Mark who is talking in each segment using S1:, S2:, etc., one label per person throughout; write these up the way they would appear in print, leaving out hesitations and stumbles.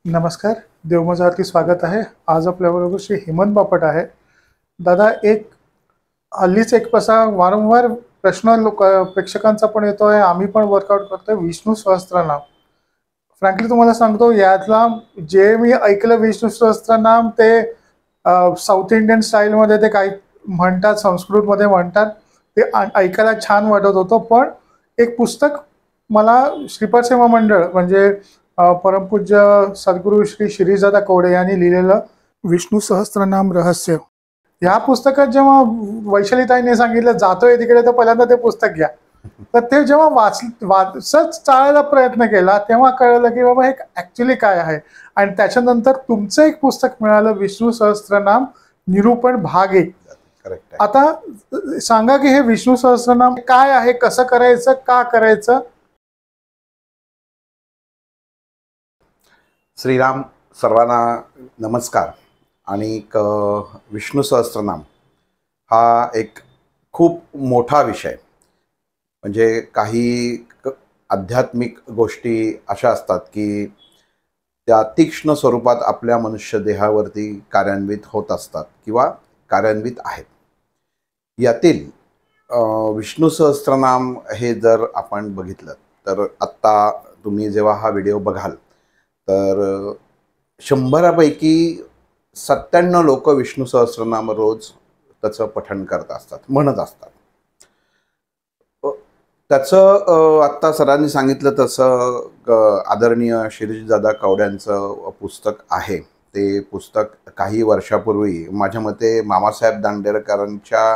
S1: नमस्कार. देवमजावरती स्वागत आहे. आज आपल्याबरोबर श्री हेमंत बापट आहे. दादा, हल्लीच एक असा वारंवार प्रश्न प्रेक्षकांचा पण येतोय, आम्ही पण वर्कआउट करतोय, विष्णू सहस्त्रनाम. फ्रँकली तुम्हाला सांगतो, यातला जे मी ऐकलं विष्णू सहस्त्रनाम ते साऊथ इंडियन स्टाईलमध्ये ते काही म्हणतात, संस्कृतमध्ये म्हणतात, ते ऐकायला छान वाटत होतं. पण एक पुस्तक मला श्रीपाद सेवा मंडळ म्हणजे परमपूज्य सद्गुरू श्री शिरीजादा कवडे यांनी लिहिलेलं विष्णू सहस्त्रनाम रहस्य, या पुस्तकात जेव्हा वैशालीताईने सांगितलं जातोय तिकडे तर पहिल्यांदा ते पुस्तक घ्या, तर ते जेव्हा वाचच चाळायला प्रयत्न केला तेव्हा कळलं की बाबा हे ऍक्च्युली काय आहे. आणि त्याच्यानंतर तुमचं एक पुस्तक मिळालं, विष्णू सहस्त्रनाम निरूपण भाग 1.
S2: करेक्ट.
S1: आता सांगा की हे विष्णू सहस्त्रनाम काय आहे, कसं करायचं, का करायचं.
S2: श्रीराम, सर्वांना नमस्कार. आणि विष्णू सहस्त्रनाम हा एक खूप मोठा विषय. म्हणजे काही आध्यात्मिक गोष्टी अशा असतात की त्या तीक्ष्ण स्वरूपात आपल्या मनुष्य देहावरती कार्यान्वित होत असतात किंवा कार्यान्वित आहेत. यातील विष्णू सहस्त्रनाम हे जर आपण बघितलं तर आत्ता तुम्ही जेव्हा हा व्हिडिओ बघाल तर 100पैकी 97 लोक विष्णू सहस्त्रनाम रोज त्याचं पठण करत असतात, म्हणत असतात. त्याचं आत्ता सरांनी सांगितलं तसं आदरणीय शिरीषदादा कवड्यांचं पुस्तक आहे. ते पुस्तक काही वर्षापूर्वी माझ्या मते मामासाहेब दांडेकरांच्या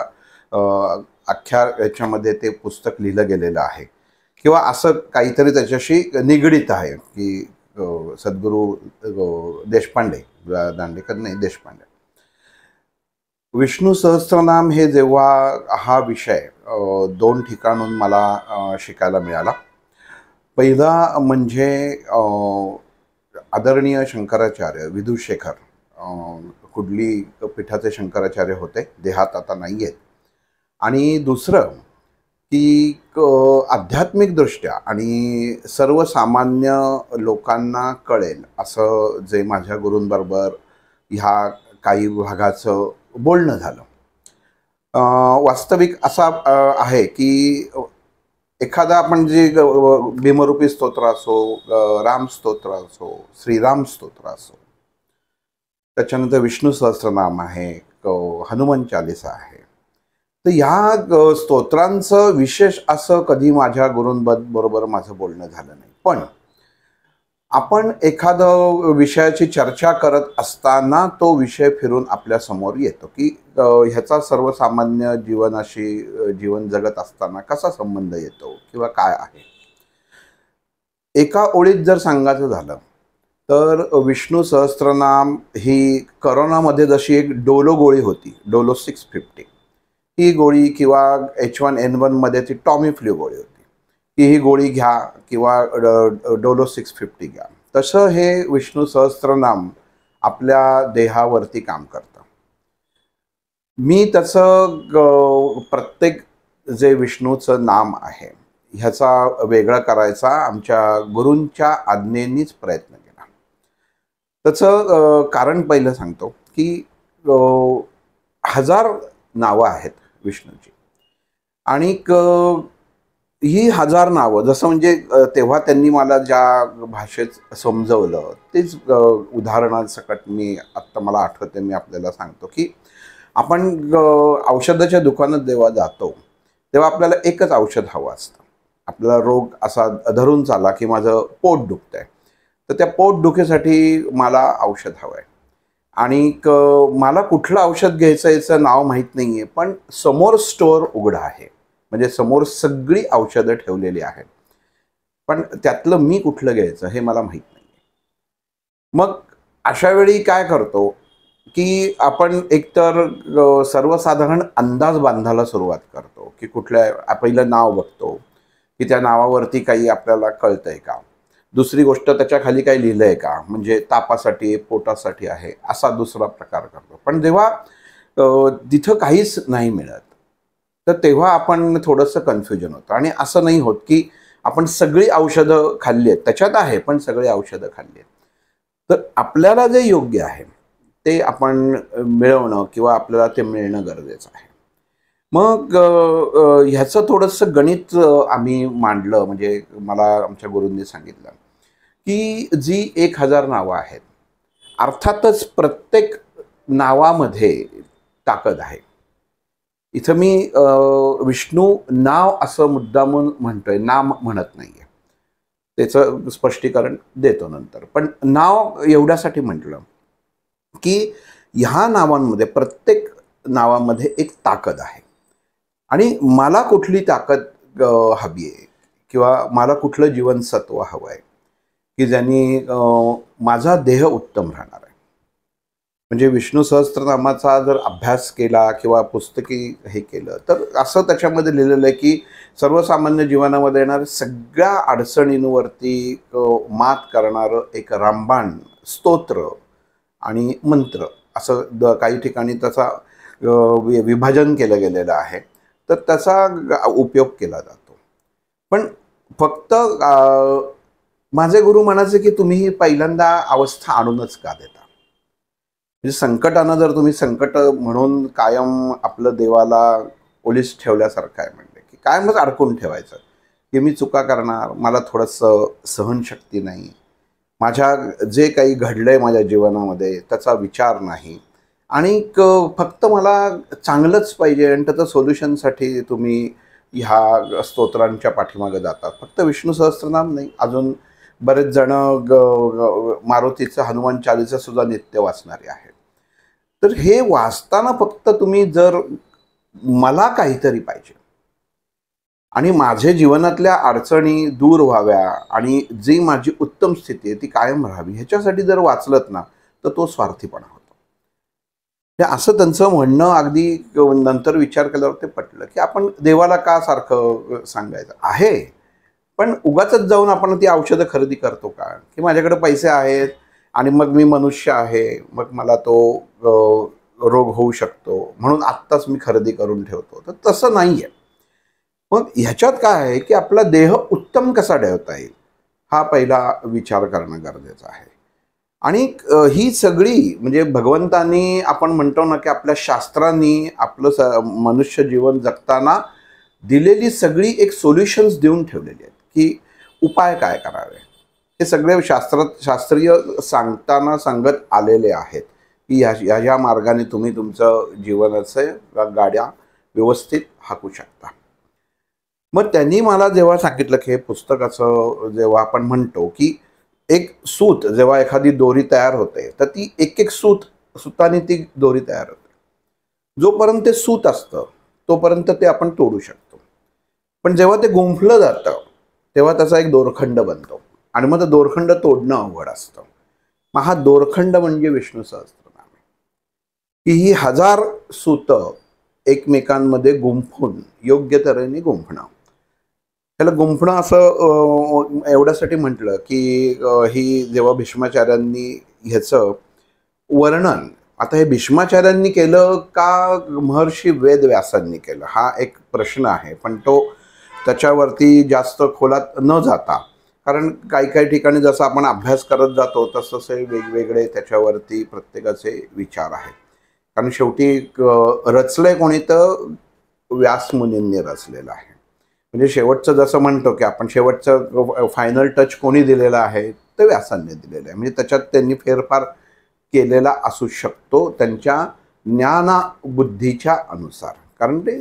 S2: अख्ख्या याच्यामध्ये ते पुस्तक लिहिलं गेलेलं आहे किंवा असं काहीतरी त्याच्याशी निगडीत आहे की सद्गुरू देशपांडे, दांडेकर नाही, देशपांडे. विष्णू सहस्त्रनाम हे जेव्हा हा विषय 2 ठिकाणून मला शिकायला मिळाला. पहिला म्हणजे आदरणीय शंकराचार्य विधुशेखर कुडली पीठाचे शंकराचार्य होते, देहात आता नाही आहेत. आणि दुसरं की आध्यात्मिक दृष्ट्या आणि सर्वसामान्य लोकांना कळेल असं जे माझ्या गुरूंबरोबर ह्या काही भागाचं बोलणं झालं. वास्तविक असा आहे की एखादा आपण जे भीमरूपी स्तोत्र असो, राम स्तोत्र असो, श्रीराम स्तोत्र असो, त्याच्यानंतर विष्णू सहस्त्रनाम आहे, हनुमान चालीसा आहे, तर या स्तोत्रांचं विशेष असं कधी माझ्या गुरूंबरोबर माझं बोलणं झालं नाही. पण आपण एखादं विषयाची चर्चा करत असताना तो विषय फिरून आपल्या समोर येतो की ह्याचा सर्वसामान्य जीवनाशी, जीवन जगत असताना कसा संबंध येतो किंवा काय आहे. एका ओळीत जर सांगायचं झालं तर विष्णू सहस्त्रनाम ही करोनामध्ये जशी एक डोलो गोळी होती, डोलो 650, ही गोळी, किंवा H1N1 मध्ये ती टॉमी फ्लू गोळी होती, की ही गोळी घ्या किंवा डोलो 650 घ्या, तसं हे विष्णू सहस्त्रनाम आपल्या देहावरती काम करतं. मी त्याचं प्रत्येक जे विष्णूचं नाम आहे ह्याचा वेगळा करायचा आमच्या गुरूंच्या आज्ञेनीच प्रयत्न केला. त्याचं कारण पहिलं सांगतो की 1000 नावं आहेत विष्णूची. आणि ही 1000 नावं, जसं म्हणजे तेव्हा त्यांनी मला ज्या भाषेत समजवलं तेच उदाहरणांसकट मी आत्ता मला आठवते, मी आपल्याला सांगतो की आपण औषधाच्या दुकानात जेव्हा जातो तेव्हा आपल्याला एकच औषध हवं असतं. आपल्याला रोग असा धरून चाला की माझं पोट दुखतंय, तर त्या पोटदुखीसाठी मला औषध हवं आहे आणि मला कुठलं औषध घ्यायचं याचं नाव माहीत नाही आहे, पण समोर स्टोअर उघडा आहे, म्हणजे समोर सगळी औषधं ठेवलेली आहेत, पण त्यातलं मी कुठलं घ्यायचं हे मला माहीत नाही. मग अशा वेळी काय करतो की आपण एकतर सर्वसाधारण अंदाज बांधायला सुरुवात करतो की कुठल्या, पहिलं नाव बघतो की त्या नावावरती काही आपल्याला कळतंय का. दुसरी गोष्ट, त्याच्या खाली काही लिहिलं आहे का, म्हणजे तापासाठी, पोटासाठी आहे, असा दुसरा प्रकार करतो. पण जेव्हा तिथं काहीच नाही मिळत तर तेव्हा आपण थोडंसं कन्फ्युजन होतं. आणि असं नाही होत की आपण सगळी औषधं खाल्ली आहेत, त्याच्यात आहे पण सगळी औषधं खाल्ली आहेत. तर आपल्याला जे योग्य आहे ते आपण मिळवणं किंवा आपल्याला ते मिळणं गरजेचं आहे. मग ह्याचं थोडंसं गणित आम्ही मांडलं. म्हणजे मला आमच्या गुरूंनी सांगितलं की जी 1000 नावं आहेत, अर्थातच प्रत्येक नावामध्ये ताकद आहे. इथं मी विष्णू नाव असं मुद्दामून म्हणतोय, नाम म्हणत नाहीये. त्याचं स्पष्टीकरण देतो नंतर. पण नाव एवढ्यासाठी म्हटलं की ह्या नावांमध्ये, प्रत्येक नावामध्ये एक ताकद आहे. आणि मला कुठली ताकद हवी आहे किंवा मला कुठलं जीवनसत्व हवं आहे की ज्यांनी माझा देह उत्तम राहणार आहे. म्हणजे विष्णू सहस्त्रनामाचा जर अभ्यास केला किंवा पुस्तकी हे केलं तर असं त्याच्यामध्ये लिहिलेलं आहे की सर्वसामान्य जीवनामध्ये येणाऱ्या सगळ्या अडचणींवरती मात करणारं एक रामबाण स्तोत्र आणि मंत्र असं काही ठिकाणी त्याचा विभाजन केलं गेलेलं आहे. तर त्याचा उपयोग केला जातो. पण फक्त माझे गुरु म्हणायचे की तुम्ही पहिल्यांदा अवस्था आणूनच का देता. म्हणजे संकटानं जर तुम्ही संकट म्हणून कायम आपलं देवाला पोलीस ठेवल्यासारखं आहे. म्हणजे की कायमच अडकून ठेवायचं की मी चुका करणार, मला थोडंसं सहनशक्ती नाही, माझ्या जे काही घडलंय माझ्या जीवनामध्ये त्याचा विचार नाही, आणि फक्त मला चांगलंच पाहिजे. आणि त्याचं सोल्युशनसाठी तुम्ही ह्या स्तोत्रांच्या पाठीमागे जातात. फक्त विष्णू सहस्त्रनाम नाही, अजून बरेच जण मारुतीचं हनुमान चालीसा सुद्धा नित्य वाचणारे आहेत. तर हे वाचताना फक्त तुम्ही जर मला काहीतरी पाहिजे आणि माझे जीवनातल्या अडचणी दूर व्हाव्या आणि जी माझी उत्तम स्थिती आहे ती कायम राहावी ह्याच्यासाठी जर वाचलत ना तर तो स्वार्थीपणा होतो. असं त्यांचं म्हणणं अगदी नंतर विचार केल्यावर ते पटलं की आपण देवाला का सारखं सांगायचं आहे. पण उगाचच जाऊन आपण ती औषधं खरेदी करतो का की माझ्याकडे पैसे आहेत आणि मग मी मनुष्य आहे, मग मला तो रोग होऊ शकतो म्हणून आत्ताच मी खरेदी करून ठेवतो. तर तसं नाही आहे. मग ह्याच्यात काय आहे की आपला देह उत्तम कसा ठेवता येईल हा पहिला विचार करणं गरजेचं आहे. आणि ही सगळी म्हणजे भगवंतांनी आपण म्हणतो ना की आपल्या शास्त्रांनी आपलं मनुष्य जीवन जगताना दिलेली सगळी एक सोल्युशन्स देऊन ठेवलेली आहेत की उपाय काय करावे. हे सगळे शास्त्रीय सांगताना सांगत आलेले आहेत की ह्या मार्गाने तुम्ही तुमचं जीवनाचे गाड्या व्यवस्थित हाकू शकता. मग त्यांनी मला जेव्हा सांगितलं की हे पुस्तकाचं जेव्हा आपण म्हणतो की एक सूत जेव्हा एखादी दोरी तयार होते तर ती एक एक सुताने ती दोरी तयार होते. जोपर्यंत ते सूत असतं तोपर्यंत ते आपण तोडू शकतो. पण जेव्हा ते गुंफलं जातं तेव्हा त्याचा एक दोरखंड बनतो आणि मग तो दोरखंड तोडणं अवघड असतं. मग हा दोरखंड म्हणजे विष्णू सहस्त्रनाम की ही 1000 सूत एकमेकांमध्ये गुंफून योग्य तऱ्हेने गुंफणं. त्याला गुंफणं असं एवढ्यासाठी म्हटलं की ही जेव्हा भीष्माचार्यांनी ह्याचं वर्णन, आता हे भीष्माचार्यांनी केलं का महर्षी वेदव्यासांनी केलं हा एक प्रश्न आहे. पण तो त्याच्यावरती जास्त खोलात न जाता, कारण काही ठिकाणी जसं आपण अभ्यास करत जातो तसं वेगवेगळे त्याच्यावरती प्रत्येकाचे विचार आहेत. कारण शेवटी रचलंय कोणी तर व्यासमुनींनी रचलेलं आहे. म्हणजे शेवटचं जसं म्हणतो की आपण शेवटचं फायनल टच कोणी दिलेला आहे तर व्यासांनी दिलेलं आहे. म्हणजे त्याच्यात त्यांनी फेरफार केलेला असू शकतो त्यांच्या ज्ञानबुद्धीच्या अनुसार, कारण ते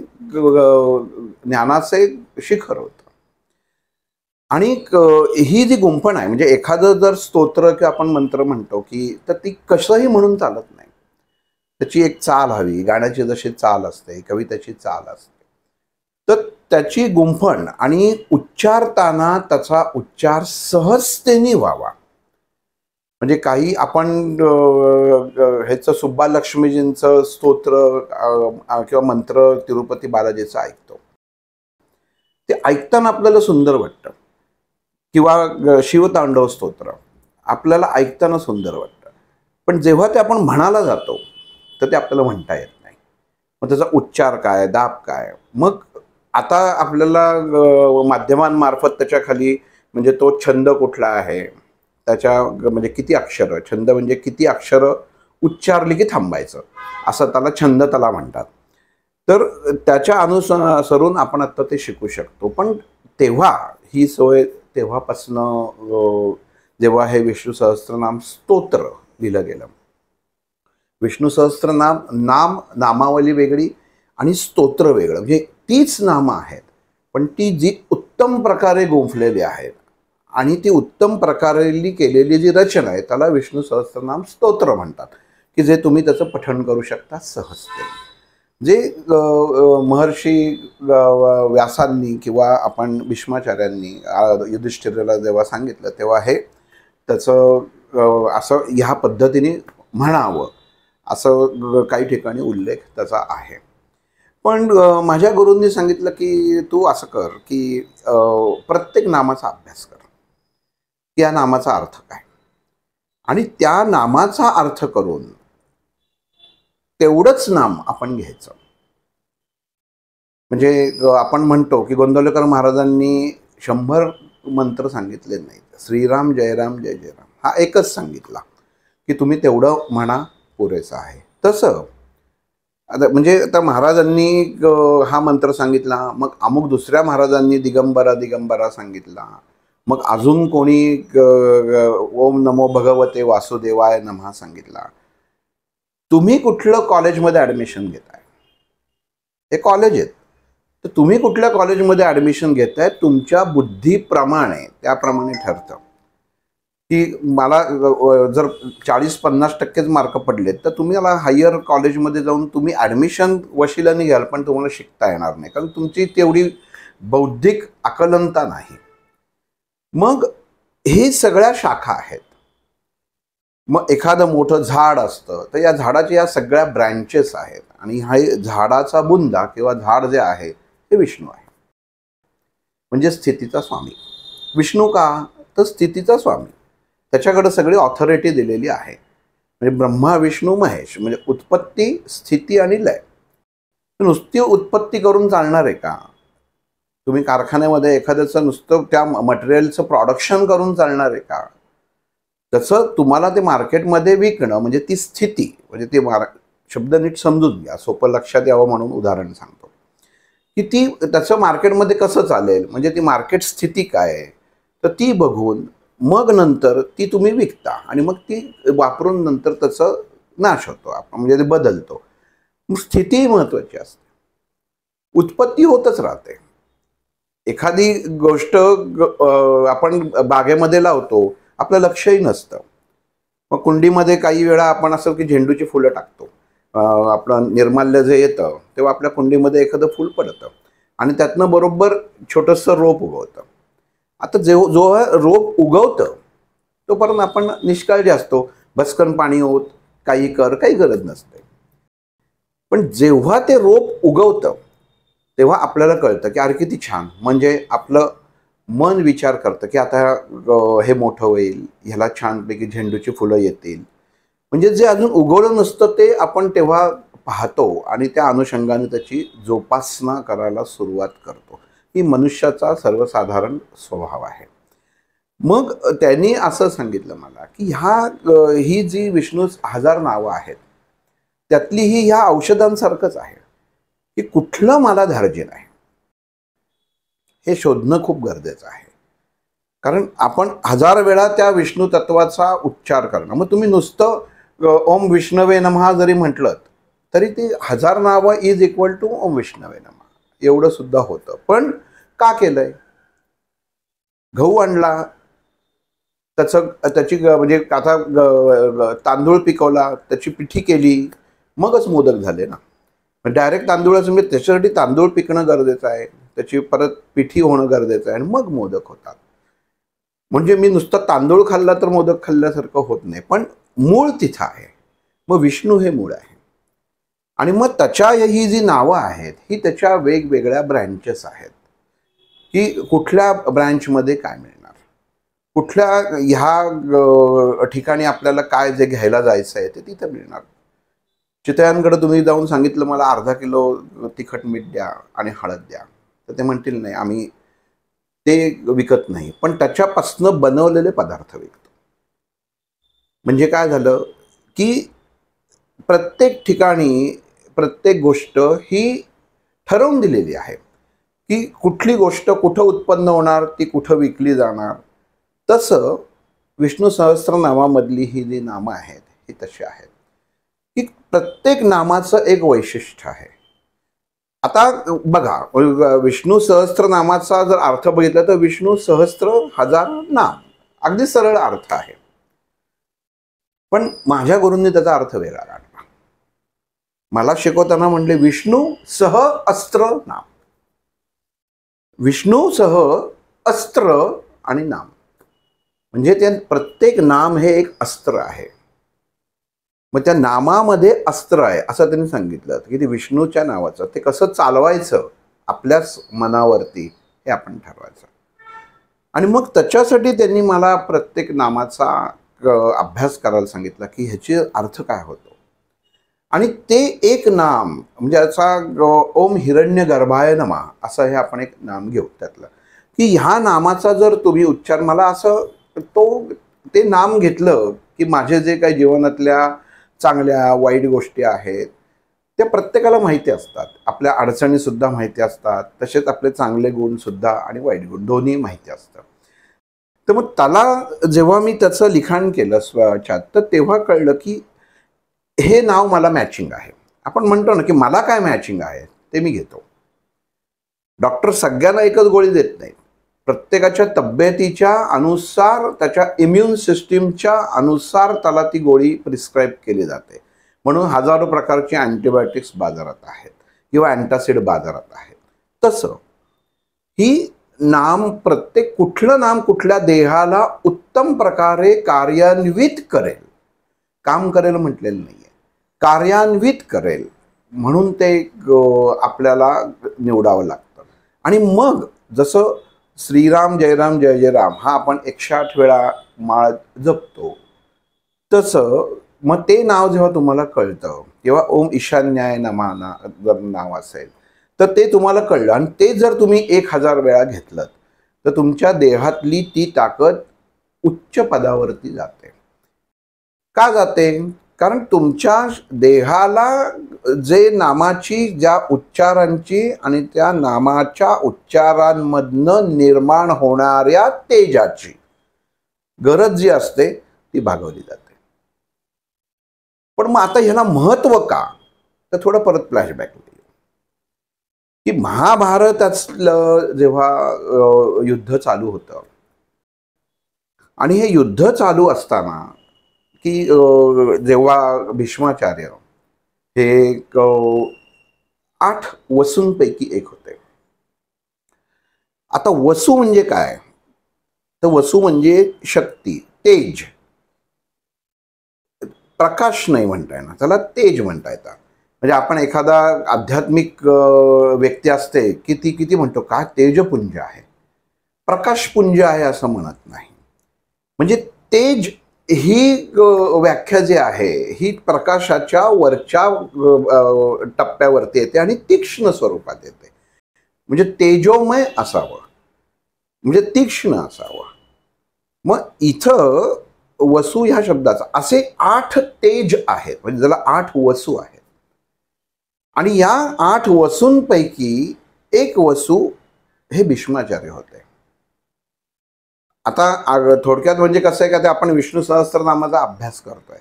S2: ज्ञानाचे शिखर होतं. आणि ही जी गुंफण आहे म्हणजे एखादं जर स्तोत्र किंवा आपण मंत्र म्हणतो की तर ती कसंही म्हणून चालत नाही. त्याची एक चाल हवी, गाण्याची जशी चाल असते, कवितेची चाल असते. तर त्याची गुंफण आणि उच्चारताना त्याचा उच्चार सहजतेने व्हावा. म्हणजे काही आपण ह्याचं सुब्बा लक्ष्मीजींचं स्तोत्र किंवा मंत्र तिरुपती बालाजीचं ऐकतो, ते ऐकताना आपल्याला सुंदर वाटतं. किंवा शिवतांडव स्तोत्र आपल्याला ऐकताना सुंदर वाटतं. पण जेव्हा ते आपण म्हणायला जातो तर ते आपल्याला म्हणता येत नाही. मग त्याचा उच्चार काय, दाब काय. मग आता आपल्याला माध्यमांमार्फत त्याच्या खाली म्हणजे तो छंद कुठला आहे, त्याच्या म्हणजे किती अक्षरं, छंद म्हणजे किती अक्षरं उच्चारली की थांबायचं, असं त्याला छंद त्याला म्हणतात. तर त्याच्या अनुसरून आपण आत्ता ते शिकू शकतो. पण तेव्हा ही सोय तेव्हापासनं जेव्हा हे विष्णू सहस्त्रनाम स्तोत्र लिहिलं गेलं. विष्णू सहस्त्रनाम नामावली वेगळी आणि स्तोत्र वेगळं, म्हणजे तीच नामं आहेत, पण ती जी उत्तम प्रकारे गुंफलेली आहेत आणि ती उत्तम प्रकारे केलेली जी रचना आहे त्याला विष्णू सहस्त्रनाम स्तोत्र म्हणतात, की जे तुम्ही त्याचं पठण करू शकता सहजतेने. जे महर्षी व्यासांनी किंवा आपण भीष्माचार्यांनी युधिष्ठिराला जेव्हा सांगितलं तेव्हा हे त्याचं असं ह्या पद्धतीने म्हणावं असं काही ठिकाणी उल्लेख त्याचा आहे. पण माझ्या गुरूंनी सांगितलं की तू असं कर की प्रत्येक नामाचा अभ्यास कर, या नामाचा अर्थ काय, आणि त्या नामाचा अर्थ करून तेवढंच नाम आपण घ्यायचं. म्हणजे आपण म्हणतो की गोंदवलेकर महाराजांनी 100 मंत्र सांगितले नाहीत. श्रीराम जय राम जय जय राम हा एकच सांगितला की तुम्ही तेवढं म्हणा, पुरेसं आहे. तसं आता म्हणजे आता महाराजांनी हा मंत्र सांगितला, मग अमुक दुसऱ्या महाराजांनी दिगंबरा दिगंबरा सांगितला, मग अजून कोणी ओम नमो भगवते वासुदेवाय नमः सांगितला. तुम्ही कुठलं कॉलेजमध्ये ॲडमिशन घेताय, हे कॉलेज आहेत, तर तुम्ही कुठल्या कॉलेजमध्ये ॲडमिशन घेताय तुमच्या बुद्धीप्रमाणे त्याप्रमाणे ठरतं. की मला जर 40-50% मार्क पडलेत तर तुम्ही मला हायर कॉलेजमध्ये जाऊन तुम्ही ॲडमिशन वशिलाने घ्याल, पण तुम्हाला शिकता येणार नाही, कारण तुमची तेवढी बौद्धिक आकलनता नाही. मग हे सगळ्या शाखा आहेत. मग एखादं मोठं झाड असतं तर या झाडाच्या या सगळ्या ब्रँचेस आहेत, आणि हा झाडाचा बुंदा किंवा झाड जे आहे ते विष्णू आहे, म्हणजे स्थितीचा स्वामी. विष्णू का, तर स्थितीचा स्वामी, त्याच्याकडे सगळी ऑथॉरिटी दिलेली आहे. म्हणजे ब्रह्मा विष्णू महेश म्हणजे उत्पत्ती स्थिती आणि लय. नुसती उत्पत्ती करून चालणार आहे का? तुम्ही कारखान्यामध्ये एखाद्याचं नुसतं त्या मटेरियलचं प्रोडक्शन करून चालणार आहे का? तसं तुम्हाला ते मार्केटमध्ये विकणं म्हणजे ती स्थिती, म्हणजे ते शब्द नीट समजून घ्या, सोपं लक्षात यावं म्हणून उदाहरण सांगतो की ती त्याचं मार्केटमध्ये कसं चालेल, म्हणजे ती मार्केट स्थिती काय आहे, तर ती बघून मग नंतर ती तुम्ही विकता, आणि मग ती वापरून नंतर त्याचं नाश होतो, म्हणजे ते बदलतो. स्थिती महत्त्वाची असते, उत्पत्ती होतच राहते. एखादी गोष्ट आपण बागेमध्ये लावतो, आपलं लक्षही नसतं, मग कुंडीमध्ये काही वेळा आपण असं की झेंडूची फुलं टाकतो, आपलं निर्माल्य जे येतं तेव्हा आपल्या कुंडीमध्ये एखादं फूल पडतं आणि त्यातनं बरोबर छोटंसं रोप उगवतं. आता जो रोप उगवतं तोपर्यंत आपण निष्काळजी असतो, भस्कन पाणी होत काही काही गरज नसते. पण जेव्हा ते रोप उगवतं तेव्हा आपल्याला कळतं की अरे किती छान, म्हणजे आपलं मन विचार करतं की आता हे मोठं होईल, ह्याला छानपैकी झेंडूची फुलं येतील. म्हणजे जे अजून उगवलं नसतं ते आपण तेव्हा पाहतो आणि त्या अनुषंगाने त्याची जोपासना करायला सुरुवात करतो. ही मनुष्याचा सर्वसाधारण स्वभाव आहे. मग त्यांनी असं सांगितलं मला की ही जी विष्णू 1000 नावं आहेत त्यातली ही ह्या औषधांसारखंच आहे की कुठलं मला धार्जिन आहे हे शोधणं खूप गरजेचं आहे. कारण आपण 1000 वेळा त्या विष्णू तत्वाचा उच्चार करणं, मग तुम्ही नुसतं ओम विष्णवे नमः जरी म्हटलं तरी ती 1000 नावं इज इक्वल टू ओम विष्णवे नमः एवढं सुद्धा होतं. पण का केलंय? गहू आणला, त्याची म्हणजे आता तांदूळ पिकवला, त्याची पिठी केली, मगच मोदक झाले ना. डायरेक्ट तांदूळाचं म्हणजे त्याच्यासाठी तांदूळ पिकणं गरजेचं आहे, त्याची परत पिठी होणं गरजेचं आहे, आणि मग मोदक होतात. म्हणजे मी नुसतं तांदूळ खाल्ला तर मोदक खाल्ल्यासारखं होत नाही, पण मूळ तिथं आहे. मग विष्णू हे मूळ आहे, आणि मग त्याच्या ही जी नावं आहेत ही त्याच्या वेगवेगळ्या ब्रँचेस आहेत की कुठल्या ब्रँचमध्ये काय मिळणार, कुठल्या ह्या ठिकाणी आपल्याला काय जे घ्यायला जायचं आहे ते तिथं मिळणार. चितळ्यांकडे तुम्ही जाऊन सांगितलं मला अर्धा किलो तिखट मीठ द्या आणि हळद द्या, तर ते म्हणतील नाही आम्ही ते विकत नाही, पण त्याच्यापासनं बनवलेले पदार्थ विकतो. म्हणजे काय झालं की प्रत्येक ठिकाणी प्रत्येक गोष्ट ही ठरवून दिलेली आहे की कुठली गोष्ट कुठं उत्पन्न होणार, ती कुठं विकली जाणार. तसं विष्णू सहस्त्रनामामधली ही जी नामं आहेत ही तशी आहेत की प्रत्येक नामाचं एक वैशिष्ट्य आहे. आता बघा, विष्णू सहस्त्रनामाचा जर अर्थ बघितला तर विष्णू सहस्त्र हजार नाम, अगदी सरळ अर्थ आहे. पण माझ्या गुरूंनी त्याचा अर्थ वेगळा काढला. मला शिकवताना म्हणले विष्णू सह अस्त्र नाम. विष्णू सह अस्त्र आणि नाम, म्हणजे त्या प्रत्येक नाम हे एक अस्त्र आहे. मग त्या नामामध्ये अस्त्र आहे असं त्यांनी सांगितलं की ते विष्णूच्या नावाचं ते कसं चालवायचं आपल्याच मनावरती हे आपण ठरवायचं. आणि मग त्याच्यासाठी त्यांनी मला प्रत्येक नामाचा अभ्यास करायला सांगितला की ह्याचे अर्थ काय होतो. आणि ते एक नाम म्हणजे असा ओम हिरण्य गर्भाय नमः असं हे आपण एक नाम घेऊ त्यातलं की ह्या नामाचा जर तुम्ही उच्चार, मला असं ते नाम घेतलं की माझे जे काही जीवनातल्या चांगल्या वाईट गोष्टी आहेत त्या प्रत्येकाला माहिती असतात. आपल्या अडचणी सुद्धा माहिती असतात, तसेच आपले चांगले गुण सुद्धा आणि वाईट गुण दोन्ही माहिती असतात. तर मग त्याला जेव्हा मी त्याचं लिखाण केलं स्वच्यात तर तेव्हा कळलं की हे नाव मला मॅचिंग आहे. आपण म्हणतो ना की मला काय मॅचिंग आहे ते मी घेतो. डॉक्टर सगळ्यांना एकच गोळी देत नाही, प्रत्येकाच्या तब्येतीच्या अनुसार त्याच्या इम्युन सिस्टीमच्या अनुसार त्याला ती गोळी प्रिस्क्राईब केली जाते. म्हणून हजारो प्रकारचे अँटीबायोटिक्स बाजारात आहेत किंवा अँटासिड बाजारात आहेत. तसं ही नाम प्रत्येक कुठलं नाम कुठल्या देहाला उत्तम प्रकारे कार्यान्वित करेल, काम करेल म्हटलेलं नाहीये, कार्यान्वित करेल म्हणून ते आपल्याला निवडावं लागतं. आणि मग जसं श्रीराम जयराम जय जय राम हा आपण 108 वेळा माळ जपतो, तसं मग ते नाव जेव्हा तुम्हाला कळतं किंवा ओम ईशान्याय नमः जर नाव असेल तर ते तुम्हाला कळलं आणि ते जर तुम्ही 1000 वेळा घेतलं तर तुमच्या देहातली ती ताकद उच्च पदावरती जाते. का जाते? कारण तुमच्या देहाला जे नामाची ज्या उच्चारांची आणि त्या नामाच्या उच्चारांमधनं निर्माण होणाऱ्या तेजाची गरज जी असते ती भागवली जाते. पण मग आता ह्याला महत्व का, तर थोडं परत फ्लॅशबॅक होईल की महाभारतातलं जेव्हा युद्ध चालू होतं आणि हे युद्ध चालू असताना की जेव्हा भीष्माचार्य हे 8 वसूंपैकी एक होते. आता वसू म्हणजे काय, तर वसू म्हणजे शक्ती, तेज, प्रकाश नाही म्हणता येणार त्याला, तेज म्हणता येतात. म्हणजे आपण एखादा आध्यात्मिक व्यक्ती असते की ती किती म्हणतो का तेजपुंज आहे, प्रकाशपुंज आहे असं म्हणत नाही. म्हणजे तेज ही व्याख्या जी आहे ही प्रकाशाच्या वरच्या टप्प्यावरती येते आणि तीक्ष्ण स्वरूपात येते. म्हणजे तेजोमय असावं, म्हणजे तीक्ष्ण असावं. मग इथं वसू ह्या शब्दाचा असे 8 तेज आहेत, म्हणजे ज्याला 8 वसू आहेत. आणि या 8 वसूंपैकी एक वसू हे भीष्माचार्य होते. आता थोडक्यात म्हणजे कसं आहे का, ते आपण विष्णू सहस्त्रनामाचा अभ्यास करतोय,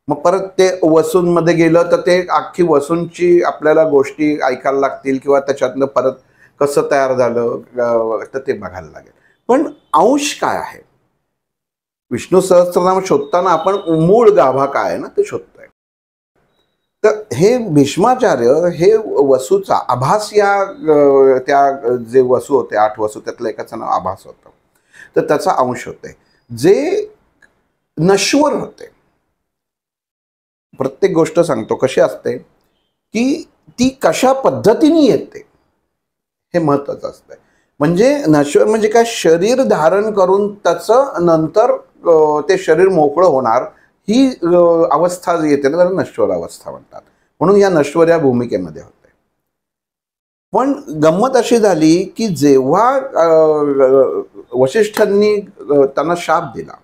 S2: मग परत ते वसूंमध्ये गेलं तर ते अख्खी वसूंची आपल्याला गोष्टी ऐकायला लागतील किंवा त्याच्यातनं परत कसं तयार झालं तर ते बघायला लागेल. पण अंश काय आहे, विष्णू सहस्त्रनाम शोधताना आपण मूळ गाभा काय आहे ना ते शोधतोय. तर हे भीष्माचार्य हे वसूचा आभास या त्या जे वसू होते 8 वसू त्यातलं एकाचं नाव आभास होतं, तर त्याचा अंश होते जे नश्वर होते. प्रत्येक गोष्ट सांगतो कशी असते की ती कशा पद्धतीने येते हे महत्वाचं असतं. म्हणजे नश्वर म्हणजे काय, शरीर धारण करून त्याचं नंतर ते शरीर मोकळं होणार ही अवस्था जी येते ना त्याला नश्वर अवस्था म्हणतात. म्हणून या नश्वर या भूमिकेमध्ये होते. पण गंमत अशी झाली की जेव्हा वशिष्ठांनी त्यांना शाप दिला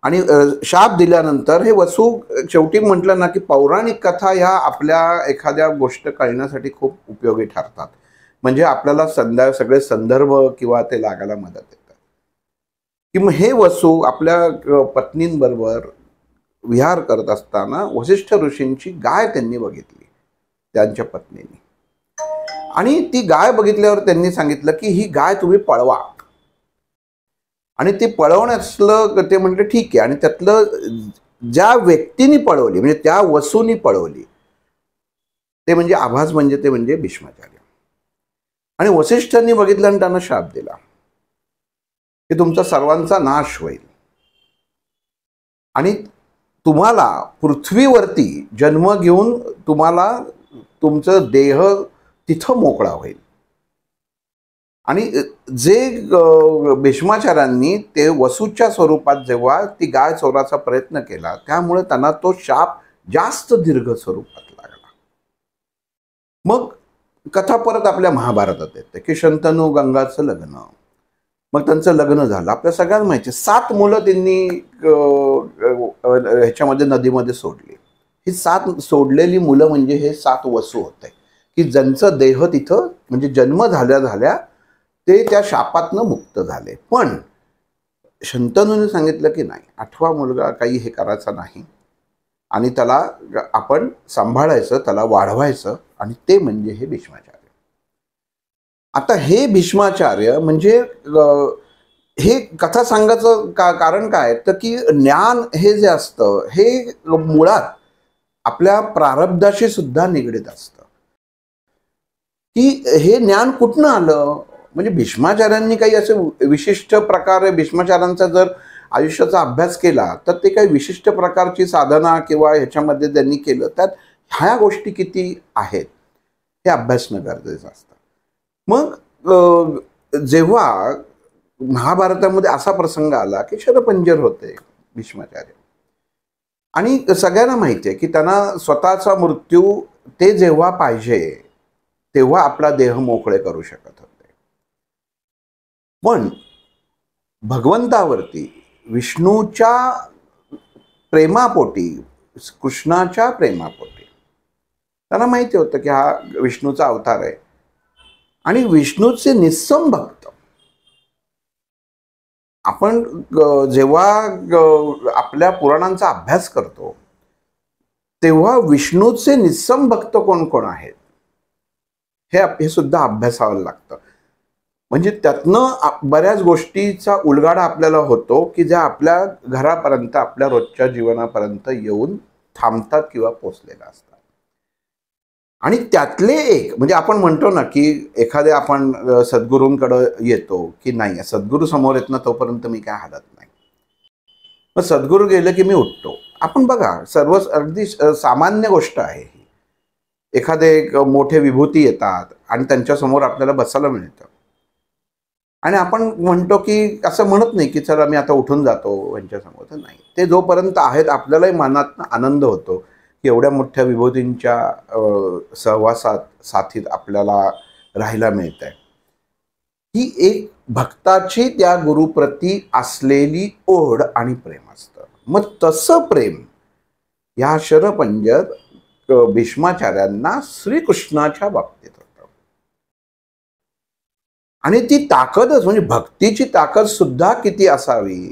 S2: आणि शाप दिल्यानंतर हे वसू शेवटी म्हटलं ना की पौराणिक कथा ह्या आपल्या एखाद्या गोष्ट कळण्यासाठी खूप उपयोगी ठरतात. म्हणजे आपल्याला सगळे संदर्भ किंवा ते लागायला मदत येतात. की मग हे वसू आपल्या पत्नींबरोबर विहार करत असताना वसिष्ठ ऋषींची गाय त्यांनी बघितली, त्यांच्या पत्नींनी. आणि ती गाय बघितल्यावर त्यांनी सांगितलं की ही गाय तुम्ही पळवा. आणि ते पळवण्यातलं ते म्हटलं ठीक आहे. आणि त्यातलं ज्या व्यक्तीने पळवली म्हणजे त्या वसूनी पळवली ते म्हणजे आभास म्हणजे ते म्हणजे भीष्माचार्य. आणि वसिष्ठांनी बघितलं आणि त्यांना शाप दिला की तुमचा सर्वांचा नाश होईल आणि तुम्हाला पृथ्वीवरती जन्म घेऊन तुम्हाला तुमचं देह तिथं मोकळा होईल. आणि जे भीष्माचार्यांनी ते वसूच्या स्वरूपात जेव्हा ती गाय चोराचा प्रयत्न केला त्यामुळे त्यांना तो शाप जास्त दीर्घ स्वरूपात लागला. मग कथा परत आपल्या महाभारतात येते की शंतनू गंगाचं लग्न. मग त्यांचं लग्न झालं. आपल्या सगळ्यांना माहिती 7 मुलं त्यांनी ह्याच्यामध्ये नदीमध्ये सोडली. ही 7 सोडलेली मुलं म्हणजे हे 7 वसू होते की ज्यांचं देह तिथं म्हणजे जन्म झाल्या झाल्या ते त्या शापातनं मुक्त झाले. पण शंतनूने सांगितलं की नाही, 8वा मुलगा काही हे करायचा नाही आणि त्याला आपण सांभाळायचं, त्याला वाढवायचं आणि ते म्हणजे हे भीष्माचार्य. आता हे भीष्माचार्य म्हणजे हे कथा सांगायचं कारण काय तर की ज्ञान हे जे असतं हे मुळात आपल्या प्रारब्धाशी सुद्धा निगडीत असतं. की हे ज्ञान कुठनं आलं म्हणजे भीष्माचार्यांनी काही असे विशिष्ट प्रकारे भीष्माचार्यांचा जर आयुष्याचा अभ्यास केला तर ते काही विशिष्ट प्रकारची साधना किंवा ह्याच्यामध्ये त्यांनी केलं त्यात ह्या गोष्टी किती आहेत हे अभ्यासणं गरजेचं असतं. मग जेव्हा महाभारतामध्ये असा प्रसंग आला की शरपंजर होते भीष्माचार्य आणि सगळ्यांना माहिती आहे की त्यांना स्वतःचा मृत्यू ते जेव्हा पाहिजे तेव्हा आपला देह मोकळे करू शकत होते. पण भगवंतावरती विष्णूच्या प्रेमापोटी कृष्णाच्या प्रेमापोटी त्यांना माहिती होतं की हा विष्णूचा अवतार आहे आणि विष्णूचे निस्सम भक्त. आपण जेव्हा आपल्या पुराणांचा अभ्यास करतो तेव्हा विष्णूचे निस्सम भक्त कोण कोण आहेत हे सुद्धा अभ्यासावं लागतं. म्हणजे त्यातनं बऱ्याच गोष्टीचा उलगडा आपल्याला होतो की ज्या आपल्या घरापर्यंत आपल्या रोजच्या जीवनापर्यंत येऊन थांबतात किंवा पोचलेल्या असतात. आणि त्यातले एक म्हणजे आपण म्हणतो ना की एखाद्या आपण सद्गुरूंकडे येतो की नाही सद्गुरू समोर येत ना तोपर्यंत मी काय हालत नाही. मग सद्गुरू गेलं की मी उठतो. आपण बघा सर्व अगदी सामान्य गोष्ट आहे ही. एखादे मोठे विभूती येतात आणि त्यांच्यासमोर आपल्याला बसायला मिळतं आणि आपण म्हणतो की असं म्हणत नाही की चला मी आता उठून जातो यांच्यासमोर. तर नाही, ते जोपर्यंत आहेत आपल्यालाही मनात आनंद होतो की एवढ्या मोठ्या विभूतींच्या सहवासात साथीत आपल्याला राहायला मिळत आहे. ही एक भक्ताची त्या गुरुप्रती असलेली ओढ आणि प्रेम असतं. मग तसं प्रेम या शरपंजर भीष्माचार्यांना श्रीकृष्णाच्या बाबतीत होतं. आणि ती ताकदच म्हणजे भक्तीची ताकद सुद्धा किती असावी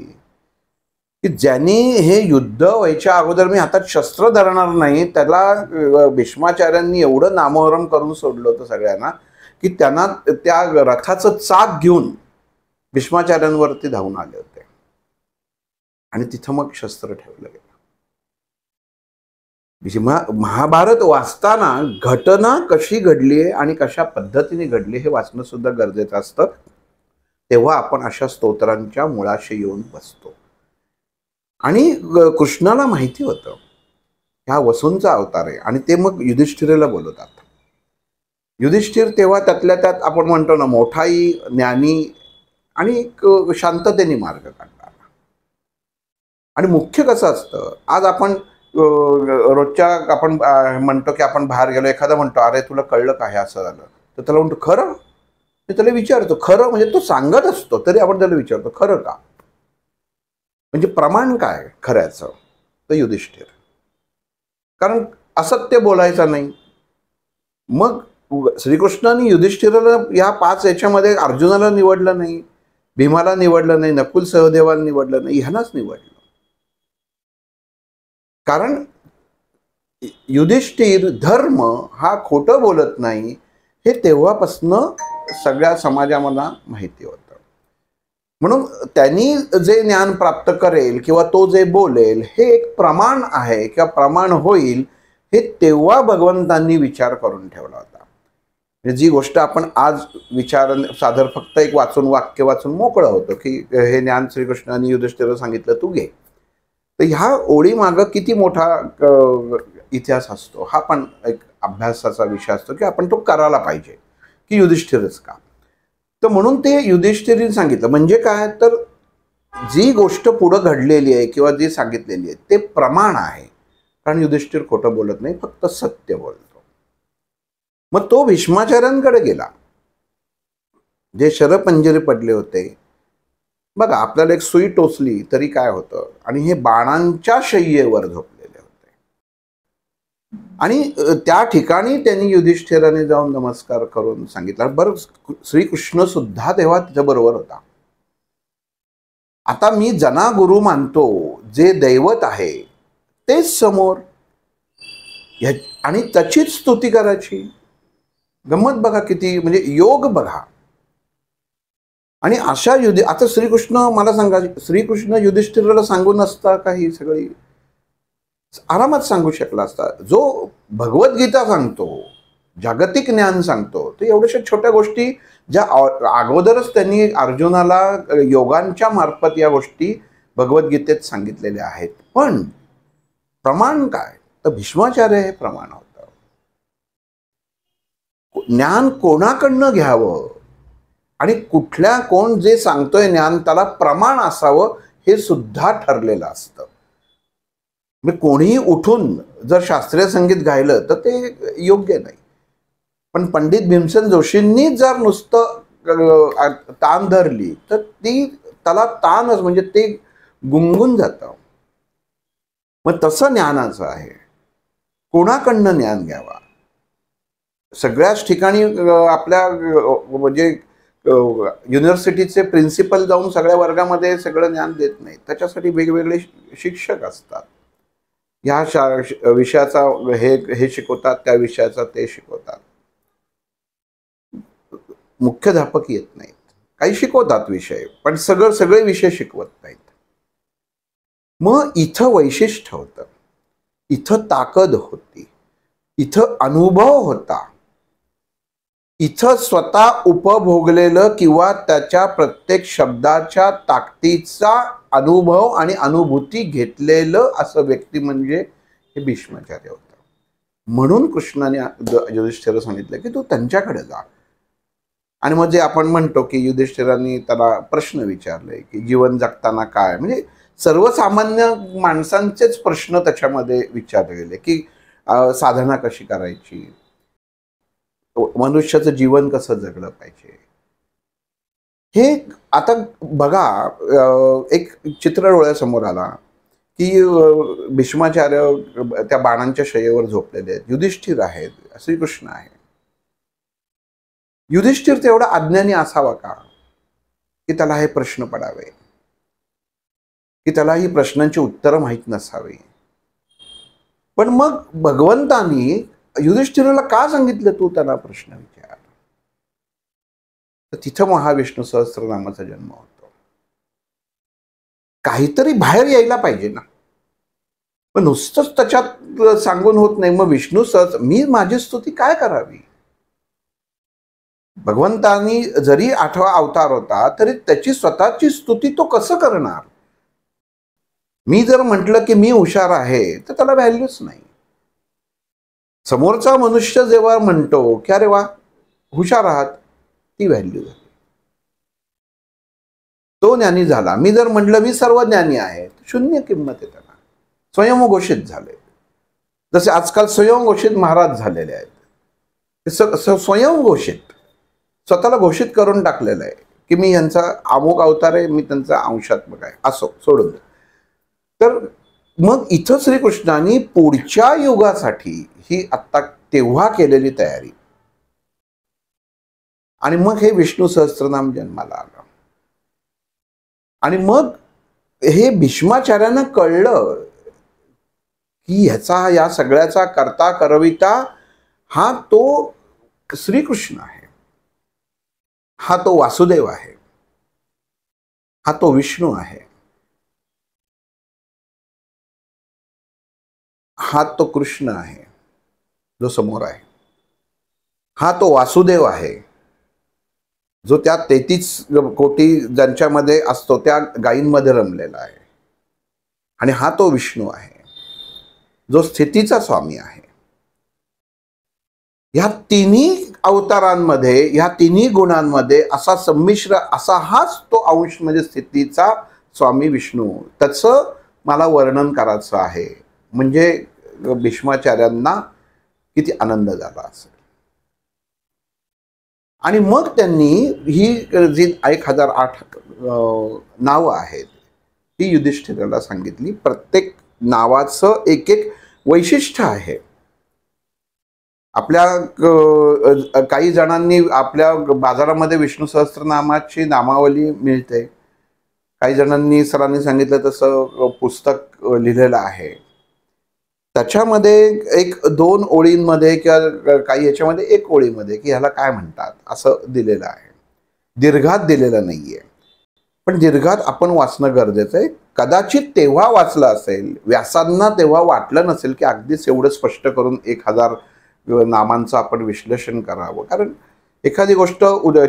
S2: की ज्यांनी हे युद्ध व्हायच्या अगोदर मी हातात शस्त्र धरणार नाही त्याला भीष्माचार्यांनी एवढं नामोहरम करून सोडलं होतं सगळ्यांना की त्यांना त्या रथाचं चाक घेऊन भीष्माचार्यांवरती धावून आले होते आणि तिथं मग शस्त्र ठेवलं गेलं. महाभारत वाचताना घटना कशी घडली आहे आणि कशा पद्धतीने घडली हे वाचणं सुद्धा गरजेचं असतं. तेव्हा आपण अशा स्तोत्रांच्या मुळाशी येऊन बसतो. आणि कृष्णाला माहिती होतं ह्या वसूंचा अवतार आहे आणि ते मग युधिष्ठिरेला बोलवतात. युधिष्ठिर तेव्हा त्यातल्या त्यात आपण म्हणतो ना मोठाई ज्ञानी आणि शांततेने मार्ग काढला. आणि मुख्य कसं असतं आज आपण रोजच्या आपण म्हणतो की आपण बाहेर गेलो एखादा म्हणतो अरे तुला कळलं का हे असं झालं तर त्याला म्हणतो खरं. मी त्याला विचारतो खरं म्हणजे तो सांगत असतो तरी आपण त्याला विचारतो खरं का. म्हणजे प्रमाण काय खऱ्याचं? तर युधिष्ठिर. कारण असत्य बोलायचं नाही. मग श्रीकृष्णाने युधिष्ठिराला या 5 याच्यामध्ये अर्जुनाला निवडलं नाही, भीमाला निवडलं नाही, नकुल सहदेवाला निवडलं नाही, ह्यालाच निवडलं. कारण युधिष्ठिर धर्म हा खोटं बोलत नाही हे तेव्हापासनं सगळ्या समाजाला माहिती होतं. म्हणून त्यांनी जे ज्ञान प्राप्त करेल किंवा तो जे बोलेल हे एक प्रमाण आहे किंवा प्रमाण होईल हे तेव्हा भगवंतांनी विचार करून ठेवला होता. जी गोष्ट आपण आज विचार सादर फक्त एक वाक्य वाचून मोकळं होतं की हे ज्ञान श्रीकृष्णाने युधिष्ठिराला सांगितलं तू घे. तर ह्या ओळी मागं किती मोठा इतिहास असतो हा पण एक अभ्यासाचा विषय असतो की आपण तो करायला पाहिजे की युधिष्ठिरच का. तर म्हणून ते युधिष्ठिरीने सांगितलं. म्हणजे काय तर जी गोष्ट पुढं घडलेली आहे किंवा जी सांगितलेली आहे ते प्रमाण आहे. कारण युधिष्ठिर खोटं बोलत नाही, फक्त सत्य बोलतो. मग तो भीष्माचार्यांकडे गेला जे शरपंजरी पडले होते. बघा आपल्याला एक सुई टोचली तरी काय होतं, आणि हे बाणांच्या शय्येवर झोपलेले होते. आणि त्या ठिकाणी त्यांनी युधिष्ठिराने जाऊन नमस्कार करून सांगितलं. बरं श्रीकृष्ण सुद्धा तेव्हा त्याच्याबरोबर होता. आता मी जना गुरु मानतो, जे दैवत आहे तेच समोर, आणि त्याचीच स्तुती करायची. गंमत बघा किती, म्हणजे योग बघा. आणि अशा आता श्रीकृष्ण मला सांगा, श्रीकृष्ण युधिष्ठिराला सांगून असता का ही सगळी? आरामात सांगू शकला असता. जो भगवद्गीता सांगतो, जागतिक ज्ञान सांगतो, तर एवढ्याशा छोट्या गोष्टी ज्या अगोदरच त्यांनी अर्जुनाला योगांच्या मार्फत या गोष्टी भगवद्गीतेत सांगितलेल्या आहेत. पण प्रमाण काय तर भीष्माचार्य हे प्रमाण होतं. ज्ञान कोणाकडनं घ्यावं आणि कोण जे सांगतोय ज्ञान त्याला प्रमाण असावं हे सुद्धा ठरलेलं असतं. म्हणजे कोणीही उठून जर शास्त्रीय संगीत गायलं तर ते योग्य नाही. पण पंडित भीमसेन जोशींनी जर नुसतं तान धरली तर त्याला तानच, म्हणजे ते गुंगून जातं. मग तसं ज्ञानाचं आहे. कोणाकडनं ज्ञान घ्यावा? सगळ्याच ठिकाणी आपल्या म्हणजे युनिव्हर्सिटीचे प्रिन्सिपल जाऊन सगळ्या वर्गामध्ये सगळं ज्ञान देत नाही. त्याच्यासाठी वेगवेगळे शिक्षक असतात. ह्या विषयाचा हे शिकवतात, त्या विषयाचा ते शिकवतात. मुख्याध्यापक येत नाहीत. काही शिकवतात विषय, पण सगळे विषय शिकवत नाहीत. मग इथं वैशिष्ट्य होतं, इथं ताकद होती, इथं अनुभव होता, इथं स्वतः उपभोगलेलं किंवा त्याच्या प्रत्येक शब्दाच्या ताकदीचा अनुभव आणि अनुभूती घेतलेलं असं व्यक्ती म्हणजे हे भीष्माचार्य होतं. म्हणून कृष्णाने युधिष्ठिराला सांगितलं की तू त्यांच्याकडे जा. आणि मग जे आपण म्हणतो की युधिष्ठिरांनी त्याला प्रश्न विचारले की जीवन जगताना काय, म्हणजे सर्वसामान्य माणसांचेच प्रश्न त्याच्यामध्ये विचारले गेले की साधना कशी करायची, मनुष्याचं जीवन कसं जगलं पाहिजे. हे आता बघा, एक चित्र डोळ्यासमोर आला की भीष्माचार्य त्या बाणांच्या शय्येवर झोपलेले आहेत, युधिष्ठिर आहेत, श्रीकृष्ण आहे. युधिष्ठिर तेवढा अज्ञानी असावा का की त्याला हे प्रश्न पडावे, की त्याला ही प्रश्नांची उत्तरं माहीत नसावी. पण मग भगवंतांनी युधिष्ठिराला का सांगितलं तू त्याला प्रश्न विचार? तर तिथं महाविष्णू सहस्त्रनामाचा जन्म होतो. काहीतरी बाहेर यायला पाहिजे ना. पण नुसतंच त्याच्यात सांगून होत नाही. मग विष्णू मी माझी स्तुती काय करावी? भगवंतांनी जरी 8वा अवतार होता तरी त्याची स्वतःची स्तुती तो कसं करणार? मी जर म्हटलं की मी हुशार आहे तर त्याला व्हॅल्यूच नाही. समोरचा मनुष्य जेव्हा म्हणतो की अरे वा हुशार आहात, ती व्हॅल्यू झाली, तो ज्ञानी झाला. मी जर म्हटलं मी सर्व ज्ञानी आहे, शून्य किंमत आहे त्याला. स्वयंघोषित झाले. जसे आजकाल स्वयंघोषित महाराज झालेले आहेत. स्वयंघोषित स्वतःला घोषित करून टाकलेलं आहे की मी यांचा अमुक अवतार आहे, मी त्यांचा अंशात्मक आहे. असो सोडून दे. तर मग इथं श्रीकृष्णाने पुढच्या युगासाठी ही आत्ता तेव्हा केलेली तयारी, आणि मग हे विष्णू सहस्त्रनाम जन्माला आलं. आणि मग हे भीष्माचार्यांना कळलं की ह्याचा, या सगळ्याचा करता करविता हा तो श्रीकृष्ण आहे, हा तो वासुदेव आहे, हा तो विष्णू आहे, हा तो कृष्ण आहे जो समोर आहे, हा तो वासुदेव आहे जो त्या 33 कोटी ज्यांच्यामध्ये असतो त्या गायींमध्ये रमलेला आहे, आणि हा तो विष्णू आहे जो स्थितीचा स्वामी आहे. ह्या तिन्ही अवतारांमध्ये, ह्या तिन्ही गुणांमध्ये असा संमिश्र असा हाच तो अंश म्हणजे स्थितीचा स्वामी विष्णू. त्याचं मला वर्णन करायचं आहे. म्हणजे भीष्माचार्यांना किती आनंद झाला असेल. आणि मग त्यांनी ही जी 1008 नावं आहेत ती युधिष्ठिराला सांगितली. प्रत्येक नावाचं एक एक वैशिष्ट्य आहे. आपल्या काही जणांनी आपल्या बाजारामध्ये विष्णू सहस्त्रनामाची नामावली मिळते. काही जणांनी, सरांनी सांगितलं तसं पुस्तक लिहिलेलं आहे. त्याच्यामध्ये 1-2 ओळींमध्ये किंवा काही याच्यामध्ये 1 ओळीमध्ये की ह्याला काय म्हणतात असं दिलेलं आहे. दीर्घात दिलेलं नाहीये. पण दीर्घात आपण वाचणं गरजेचं आहे. कदाचित तेव्हा वाचलं असेल, व्यासांना तेव्हा वाटलं नसेल की अगदीच एवढं स्पष्ट करून 1000 नामांचं आपण विश्लेषण करावं. कारण एखादी गोष्ट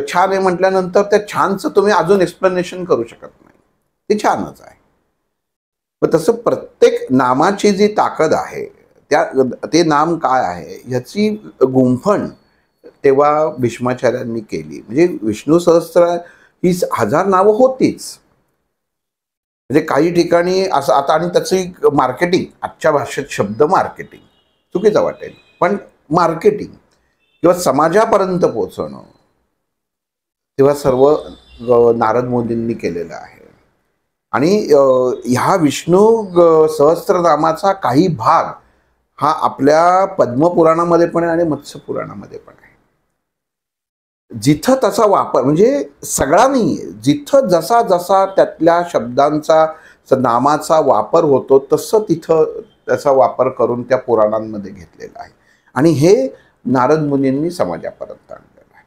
S2: छान आहे म्हटल्यानंतर त्या छानचं तुम्ही अजून एक्सप्लेनेशन करू शकत नाही. ते छानच आहे. मग तसं प्रत्येक नामाची जी ताकद आहे, ते नाम काय आहे ह्याची गुंफण तेव्हा भीष्माचार्यांनी केली. म्हणजे विष्णू सहस्त्र ही 1000 नावं होतीच. म्हणजे काही ठिकाणी असं आता, आणि त्याची मार्केटिंग, आजच्या भाषेत शब्द मार्केटिंग चुकीचा वाटेल, पण मार्केटिंग किंवा समाजापर्यंत पोहोचवणं तेव्हा सर्व नारद मोदींनी केलेलं आहे. आणि ह्या विष्णू सहस्त्रनामाचा काही भाग हा आपल्या पद्मपुराणामध्ये पण आहे आणि मत्स्य पुराणामध्ये पण आहे. जिथं त्याचा वापर, म्हणजे सगळा नाही, जिथं जसा जसा त्यातल्या शब्दांचा, नामाचा वापर होतो तसं तिथं त्याचा वापर करून त्या पुराणांमध्ये घेतलेला आहे. आणि हे नारद मुनींनी समाजापर्यंत आणलेलं आहे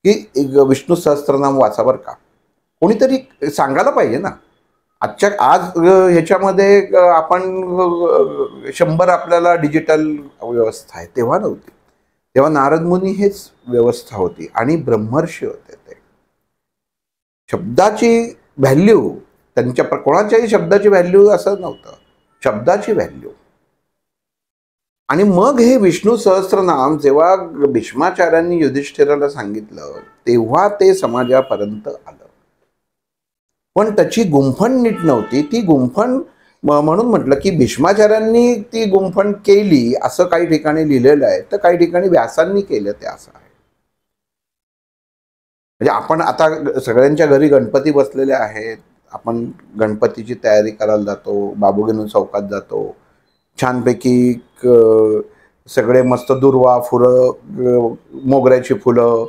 S2: की विष्णू सहस्त्रनाम वाचा बरं का. कोणीतरी सांगायला पाहिजे ना. आज ह्याच्यामध्ये आपण 100 आपल्याला डिजिटल व्यवस्था आहे, तेव्हा नव्हती. तेव्हा नारद मुनी हेच व्यवस्था होती आणि ब्रह्मर्षी होते. ते शब्दाची व्हॅल्यू, त्यांच्या कोणाच्याही शब्दाची व्हॅल्यू असं नव्हतं, शब्दाची व्हॅल्यू. आणि मग हे विष्णू सहस्त्रनाम जेव्हा भीष्माचार्यांनी युधिष्ठिराला सांगितलं तेव्हा ते समाजापर्यंत आलं. पण त्याची गुंफण नीट नव्हती. ती गुंफण म्हणून म्हटलं की भीष्माचार्यांनी ती गुंफण केली असं काही ठिकाणी लिहिलेलं आहे, तर काही ठिकाणी व्यासांनी केलं ते असं आहे. म्हणजे आपण आता सगळ्यांच्या घरी गणपती बसलेले आहेत. आपण गणपतीची तयारी करायला जातो, बाबू घेऊन चौकात जातो, छानपैकी सगळे मस्त दुर्वा फुलं, मोगऱ्याची फुलं,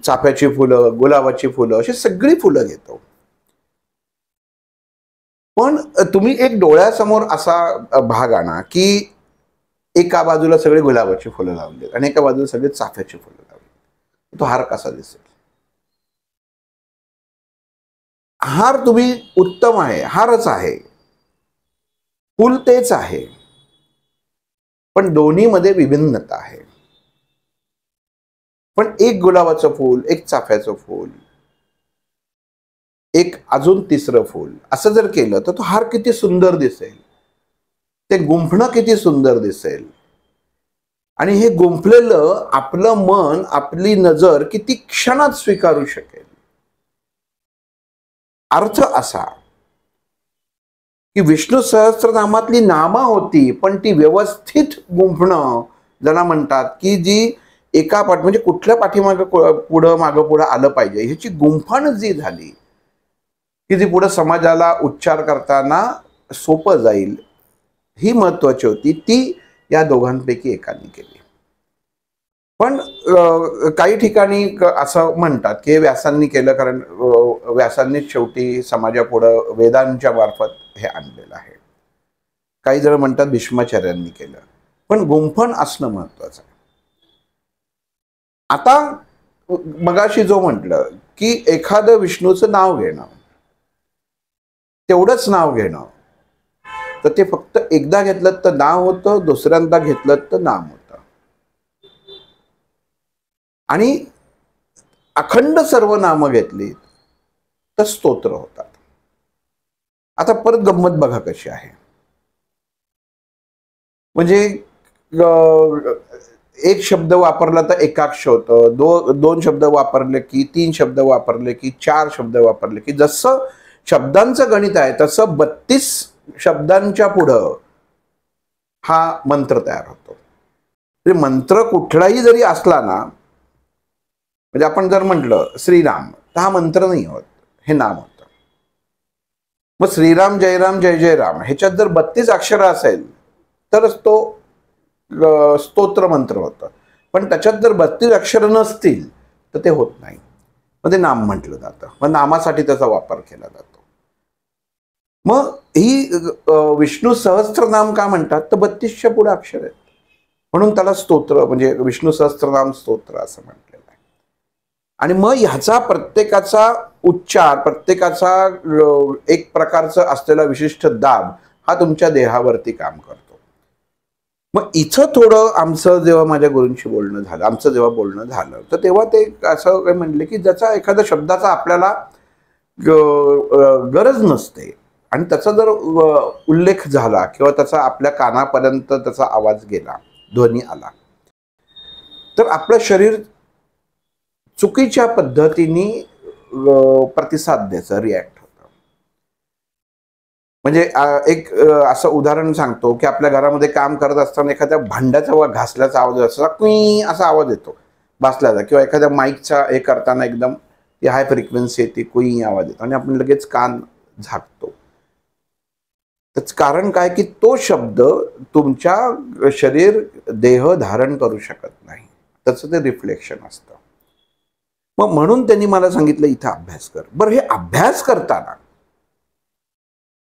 S2: चाफ्याची फुलं, गुलाबाची फुलं, अशी सगळी फुलं घेतो. पण तुम्ही एक डोळ्यासमोर असा भाग आणा की एका बाजूला सगळे गुलाबाची फुलं लावली आणि एका बाजूला सगळे चाफ्याची फुलं लावली, तो हार कसा दिसेल? हार तुम्ही उत्तम आहे, हारच आहे, फुल तेच आहे, पण दोन्हीमध्ये विभिन्नता आहे. पण एक गुलाबाचं फूल, एक चाफ्याचं फूल, एक अजून तिसरं फूल असं जर केलं तर तो हार किती सुंदर दिसेल, ते गुंफणं किती सुंदर दिसेल. आणि हे गुंफलेलं आपलं मन, आपली नजर किती क्षणात स्वीकारू शकेल. अर्थ असा की विष्णू सहस्त्रनामातली नामं होती, पण ती व्यवस्थित गुंफणं ज्याला म्हणतात की जी एका म्हणजे कुठल्या पाठीमागं पुढं मागं पुढं आलं पाहिजे ह्याची गुंफण जी झाली की जी पुढे समाजाला उच्चार करताना सोपं जाईल ही महत्वाची होती, ती या दोघांपैकी एकाने केली. पण काही ठिकाणी असं म्हणतात की व्यासांनी केलं, कारण व्यासांनीच शेवटी समाजापुढं वेदांच्या मार्फत हे आणलेलं आहे. काही जण म्हणतात भीष्माचार्यांनी केलं, पण गुंफण असणं महत्वाचं आहे. आता मगाशी जो म्हटलं की एखादं विष्णूचं नाव घेणं, तेवढंच नाव घेणं, तर ते फक्त एकदा घेतलं तर नाव होतं, दुसऱ्यांदा घेतलं तर नाम होतं. आणि अखंड सर्व नामं घेतली तर स्तोत्र होतात. आता परत गंमत बघा कशी आहे. म्हणजे एक शब्द वापरला तर एकाक्ष होतं, दोन शब्द वापरले की 3 शब्द वापरले की 4 शब्द वापरले की जसं शब्दांचं गणित आहे तसं 32 शब्दांच्या पुढं हा मंत्र तयार होतो. मंत्र कुठलाही जरी असला ना, म्हणजे आपण जर म्हटलं श्रीराम तर हा मंत्र नाही होत, हे नाम होतं. मग श्रीराम जयराम जय जय राम ह्याच्यात जर 32 अक्षरं असेल तरच तो स्तोत्र मंत्र होतं. पण त्याच्यात जर 32 अक्षरं नसतील तर ते होत नाही, मग ते नाम म्हटलं जातं. मग नामासाठी त्याचा वापर केला जातो. मग ही विष्णू सहस्त्रनाम का म्हणतात, तर 32च्या पुढे अक्षर आहेत म्हणून त्याला स्तोत्र म्हणजे विष्णू सहस्त्रनाम स्तोत्र असं म्हटलेलं आहे. आणि मग ह्याचा प्रत्येकाचा उच्चार, प्रत्येकाचा एक प्रकारचं असलेला विशिष्ट दाब हा तुमच्या देहावरती काम करतो. मग इथं थोडं आमचं जेव्हा माझ्या गुरूंशी बोलणं झालं, आमचं जेव्हा बोलणं झालं, तर तेव्हा ते असं काय म्हणले की ज्याचा एखाद्या शब्दाचा आपल्याला गरज नसते आणि त्याचा जर उल्लेख झाला किंवा त्याचा आपल्या कानापर्यंत त्याचा आवाज गेला, ध्वनी आला, तर आपलं शरीर चुकीच्या पद्धतीने प्रतिसाद द्यायचा, रिॲक्ट होतं. म्हणजे एक असं उदाहरण सांगतो की आपल्या घरामध्ये काम करत असताना एखाद्या भांड्याचा वा घासल्याचा आवाज असला कुई असा आवाज येतो भासल्याचा, किंवा एखाद्या माईकचा हे करताना एकदम ती हाय फ्रिक्वेन्सी येते, कुई आवाज येतो आणि आपण लगेच कान झाकतो. त्याचं कारण काय की तो शब्द तुमच्या शरीर देह धारण करू शकत नाही, त्याचं ते रिफ्लेक्शन असतं. मग म्हणून त्यांनी मला सांगितलं इथं अभ्यास कर. बरं, हे अभ्यास करताना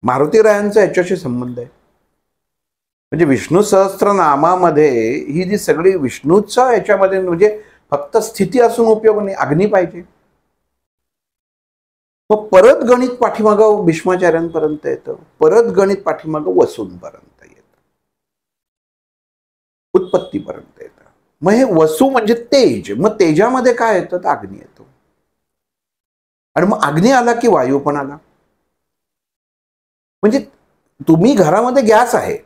S2: मारुतीरायांचा याच्याशी संबंध आहे. म्हणजे विष्णू सहस्त्रनामामध्ये ही जी सगळी विष्णूचा याच्यामध्ये म्हणजे फक्त स्थिती असून उपयोग नाही, अग्नी पाहिजे. मग परत गणित पाठीमागं भीष्माचार्यांपर्यंत येतं, परत गणित पाठीमागं वसूंपर्यंत येतं, उत्पत्तीपर्यंत येतं. मग हे वसू म्हणजे तेज. मग तेजामध्ये काय येतं, तर अग्नी येतो. आणि मग अग्नी आला की वायू पण आला. म्हणजे तुम्ही घरामध्ये गॅस आहे,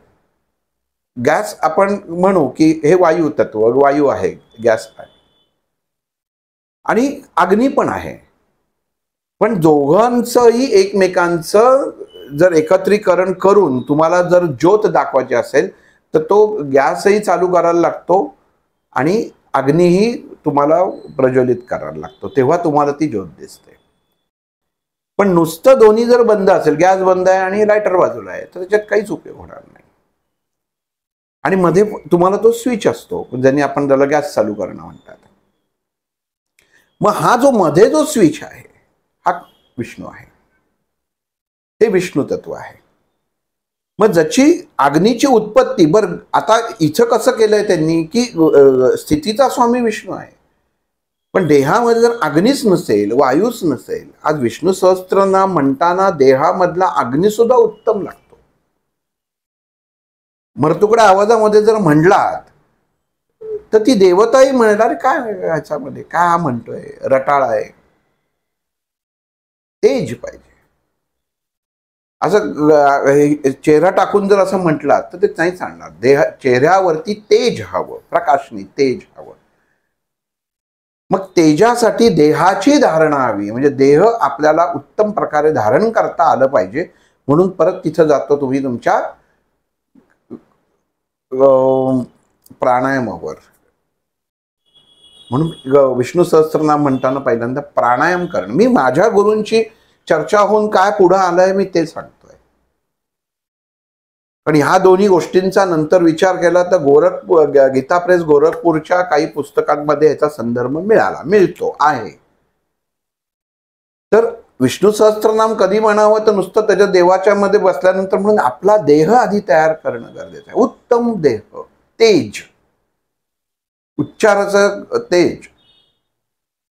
S2: गॅस आपण म्हणू की हे वायू तत्व, वायू आहे, गॅस आहे, आणि अग्नी पण आहे. पण दोघांचंही एकमेकांचं जर एकत्रीकरण करून तुम्हाला जर ज्योत दाखवायची असेल तर तो गॅसही चालू करायला लागतो आणि अग्नीही तुम्हाला प्रज्वलित करायला लागतो, तेव्हा तुम्हाला ती ज्योत दिसते. पण नुसतं दोन्ही जर बंद असेल, गॅस बंद आहे आणि लायटर बाजूला आहे, तर त्याच्यात काहीच उपयोग होणार नाही. आणि मध्ये तुम्हाला तो स्विच असतो ज्याने आपण त्याला गॅस चालू करणं म्हणतात. मग हा जो मध्ये जो स्विच आहे हा विष्णू आहे, हे विष्णू तत्व आहे. मग ज्याची अग्नीची उत्पत्ती, बरं आता इथं कसं केलंय त्यांनी की स्थितीचा स्वामी विष्णू आहे, पण देहामध्ये जर अग्नीच नसेल, वायूच नसेल, आज विष्णू सहस्त्रनाम म्हणताना देहामधला अग्नी सुद्धा उत्तम लागतो. मरतुकड्या आवाजामध्ये जर म्हणलात तर ती देवताही म्हणेल अरे काय ह्याच्यामध्ये काय हा म्हणतोय, रटाळ आहे. तेज पाहिजे. असं चेहरा टाकून जर असं म्हटलात तर ते नाही चालणार. चेहऱ्यावरती तेज हवं, प्रकाशनी तेज हवं. मग तेजासाठी देहाची धारणा हवी, म्हणजे देह आपल्याला उत्तम प्रकारे धारण करता आलं पाहिजे. म्हणून परत तिथं जातो तुम्ही तुमच्या प्राणायामावर. म्हणून विष्णू सहस्त्रनाम म्हणताना पहिल्यांदा प्राणायाम करणं. मी माझ्या गुरूंची चर्चा होऊन काय पुढं आलंय मी ते सांगतोय. पण ह्या दोन्ही गोष्टींचा नंतर विचार केला तर गीता प्रेस गोरखपूरच्या काही पुस्तकांमध्ये याचा संदर्भ मिळतो आहे. तर विष्णू सहस्त्रनाम कधी म्हणावं तर नुसतं त्याच्या देवाच्या मध्ये बसल्यानंतर म्हणून आपला देह आधी तयार करणं गरजेचं आहे. उत्तम देह, तेज, उच्चाराचं तेज,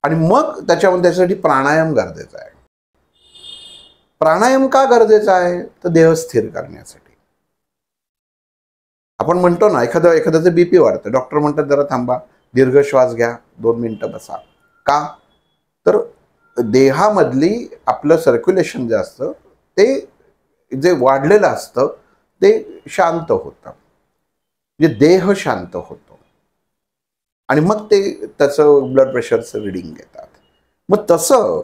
S2: आणि मग त्याच्यासाठी प्राणायाम गरजेचा आहे. प्राणायाम का गरजेचा आहे तर देह स्थिर करण्यासाठी. आपण म्हणतो ना एखाद्याचं बीपी वाढतं, डॉक्टर म्हणतात जरा थांबा, दीर्घ श्वास घ्या, 2 मिनिटं बसा. का तर देहामधली आपलं सर्क्युलेशन जे असतं ते जे वाढलेलं असतं ते शांत होतं, म्हणजे देह शांत होतो, आणि मग ते त्याचं ब्लड प्रेशरचं रिडिंग घेतात. मग तसं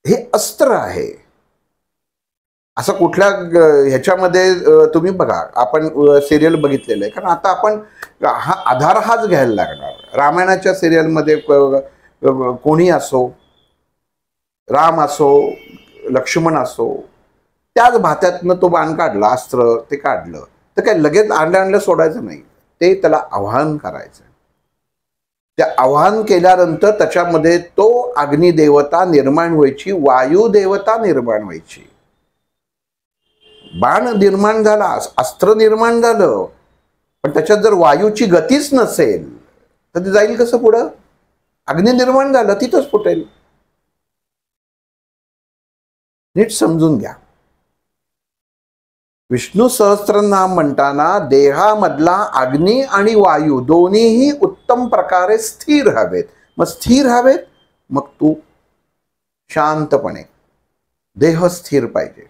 S2: हे अस्त्र आहे. असं कुठल्या ह्याच्यामध्ये तुम्ही बघा, आपण सिरियल बघितलेलं आहे, कारण आता आपण हा आधार हाच घ्यायला लागणार. रामायणाच्या सिरियलमध्ये कोणी असो, राम असो, लक्ष्मण असो, त्याच भात्यातनं तो बाण काढला, अस्त्र ते काढलं तर काय लगेच आणलं सोडायचं नाही. ते त्याला आवाहन करायचं. त्या आवाहन केल्यानंतर त्याच्यामध्ये तो अग्निदेवता निर्माण व्हायची, वायुदेवता निर्माण व्हायची. बाण निर्माण झाला, अस्त्र निर्माण झालं, पण त्याच्यात जर वायूची गतीच नसेल तर ते जाईल कसं पुढं? अग्नी निर्माण झालं, तिथंच फुटेल. नीट समजून घ्या. विष्णू सहस्त्रनाम म्हणताना देहामधला अग्नी आणि वायू दोन्हीही उत्तम प्रकारे स्थिर हवेत. मग स्थिर हवेत, मग तू शांतपणे, देह स्थिर पाहिजे.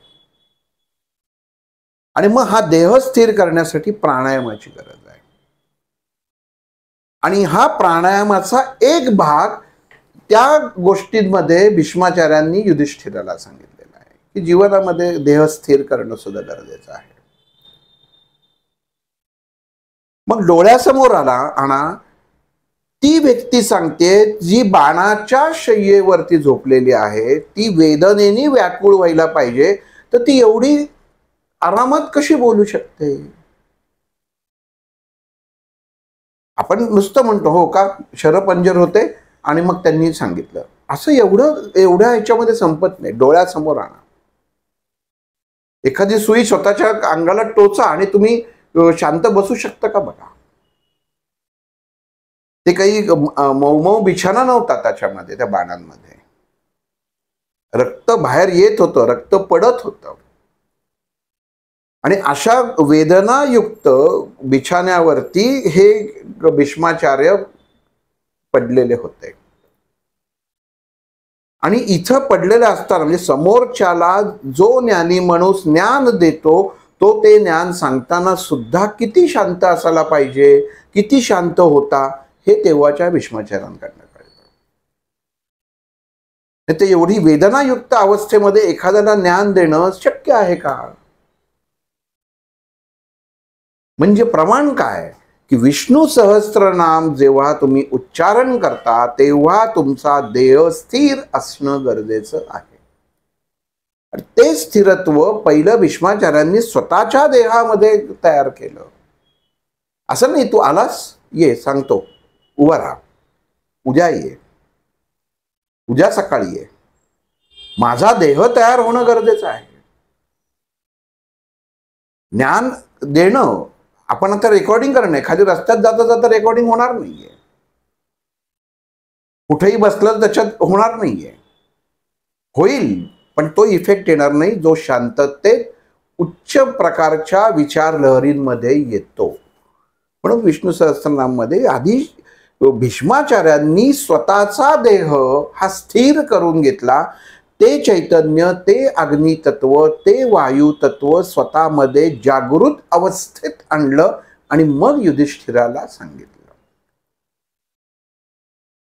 S2: आणि मग हा देह स्थिर करण्यासाठी प्राणायामाची गरज आहे. आणि हा प्राणायामाचा एक भाग त्या गोष्टींमध्ये भीष्माचार्यांनी युधिष्ठिराला सांगितलेला आहे की जीवनामध्ये देह स्थिर करणं सुद्धा गरजेचं आहे. मग डोळ्यासमोर आणा ती व्यक्ती सांगते जी बाणाच्या शय्येवरती झोपलेली आहे, ती वेदनेने व्याकुळ व्हायला पाहिजे, तर ती एवढी आरामात कशी बोलू शकते? आपण नुसतं म्हणतो हो का शरपंजर होते आणि मग त्यांनी सांगितलं, असं एवढ्या ह्याच्यामध्ये संपत नाही. डोळ्यासमोर आणा. एखादी सुई स्वतःच्या अंगाला टोचा आणि तुम्ही शांत बसू शकता का? बघा, ते काही मऊ बिछाना नव्हता त्याच्यामध्ये, त्या बाणांमध्ये रक्त बाहेर येत होतं, रक्त पडत होतं, आणि अशा वेदनायुक्त बिछाण्यावरती हे भीष्माचार्य पडलेले होते. आणि इथं पडलेले असताना म्हणजे समोरच्याला जो ज्ञानी माणूस ज्ञान देतो तो ते ज्ञान सांगताना सुद्धा किती शांत असायला पाहिजे, किती शांत होता हे तेव्हाच्या भीष्माचार्यांकडनं कळलं. ते एवढी वेदनायुक्त अवस्थेमध्ये एखाद्याला ज्ञान देणं शक्य आहे का? म्हणजे प्रमाण काय की विष्णू सहस्त्रनाम जेव्हा तुम्ही उच्चारण करता तेव्हा तुमचा देह स्थिर असणं गरजेचं आहे. ते स्थिरत्व पहिलं भीष्माचार्यांनी स्वतःच्या देहामध्ये तयार केलं. असं नाही तू आलास, ये सांगतो, उभा राहा, उद्या ये, उद्या सकाळी ये. माझा देह तयार होणं गरजेचं आहे. ज्ञान देणं, आपण आता रेकॉर्डिंग करणं, एखाद्या रस्त्यात जाता जाता रेकॉर्डिंग होणार नाहीये, कुठेही बसलं त्याच्यात होणार नाहीये. होईल पण तो इफेक्ट येणार नाही जो शांततेत उच्च प्रकारच्या विचार लहरींमध्ये येतो. म्हणून विष्णू सहस्त्रनाम मध्ये आधी भीष्माचार्यांनी स्वतःचा देह हा स्थिर करून घेतला. ते चैतन्य, ते अग्नितत्व, ते वायू तत्व स्वतःमध्ये जागृत अवस्थेत आणलं आणि मग युधिष्ठिराला सांगितलं.